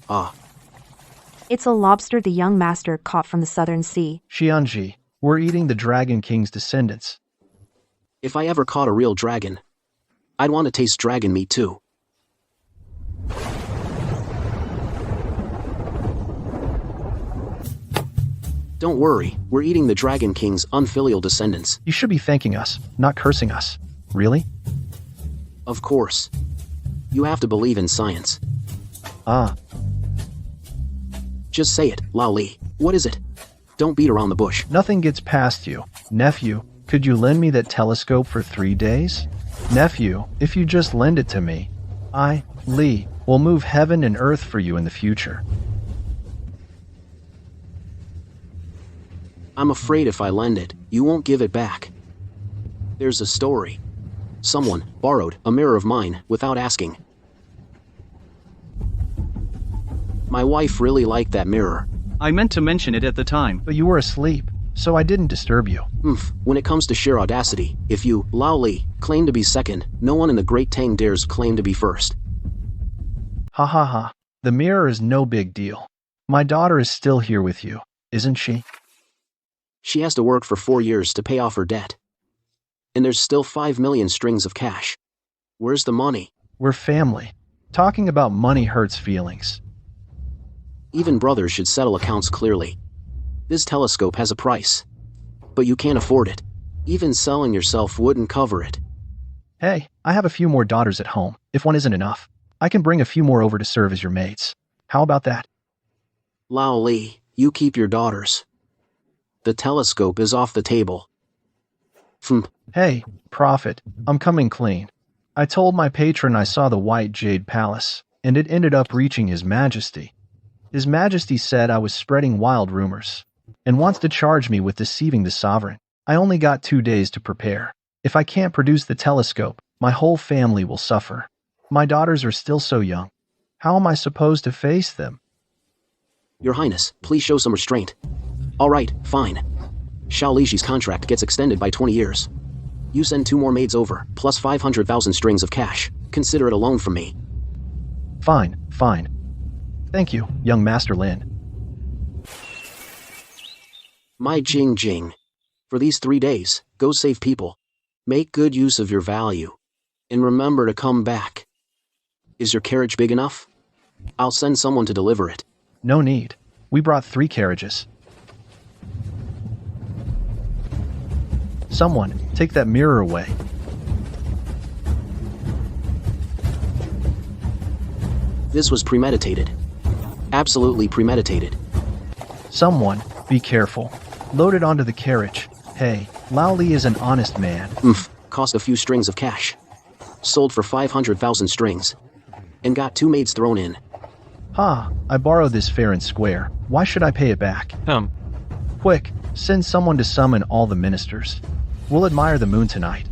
It's a lobster the young master caught from the southern sea. Xianji, we're eating the Dragon King's descendants. If I ever caught a real dragon, I'd want to taste dragon meat too. Don't worry, we're eating the Dragon King's unfilial descendants. You should be thanking us, not cursing us. Really? Of course. You have to believe in science. Ah. Just say it, Lao Li. What is it? Don't beat around the bush. Nothing gets past you. Nephew, could you lend me that telescope for 3 days? Nephew, if you just lend it to me, Li, will move heaven and earth for you in the future. I'm afraid if I lend it, you won't give it back. There's a story. Someone borrowed a mirror of mine without asking. My wife really liked that mirror. I meant to mention it at the time. But you were asleep, so I didn't disturb you. When it comes to sheer audacity, if you, Lao Li, claim to be second, no one in the Great Tang dares claim to be first. Ha ha ha. The mirror is no big deal. My daughter is still here with you, isn't she? She has to work for 4 years to pay off her debt. And there's still 5 million strings of cash. Where's the money? We're family. Talking about money hurts feelings. Even brothers should settle accounts clearly. This telescope has a price. But you can't afford it. Even selling yourself wouldn't cover it. Hey, I have a few more daughters at home. If one isn't enough, I can bring a few more over to serve as your maids. How about that? Lao Li, you keep your daughters. The telescope is off the table. Hey, Prophet, I'm coming clean. I told my patron I saw the White Jade Palace, and it ended up reaching His Majesty. His Majesty said I was spreading wild rumors, and wants to charge me with deceiving the sovereign. I only got 2 days to prepare. If I can't produce the telescope, my whole family will suffer. My daughters are still so young. How am I supposed to face them? Your Highness, please show some restraint. All right, fine. Xiao Lixi's contract gets extended by 20 years. You send 2 more maids over, plus 500,000 strings of cash. Consider it a loan from me. Fine. Thank you, young Master Lin. My Jing. For these 3 days, go save people. Make good use of your value. And remember to come back. Is your carriage big enough? I'll send someone to deliver it. No need. We brought 3 carriages. Someone, take that mirror away. This was premeditated. Absolutely premeditated. Someone, be careful. Load it onto the carriage. Hey, Lao Li is an honest man. Cost a few strings of cash. Sold for 500,000 strings. And got 2 maids thrown in. I borrowed this fair and square. Why should I pay it back? Quick, send someone to summon all the ministers. We'll admire the moon tonight.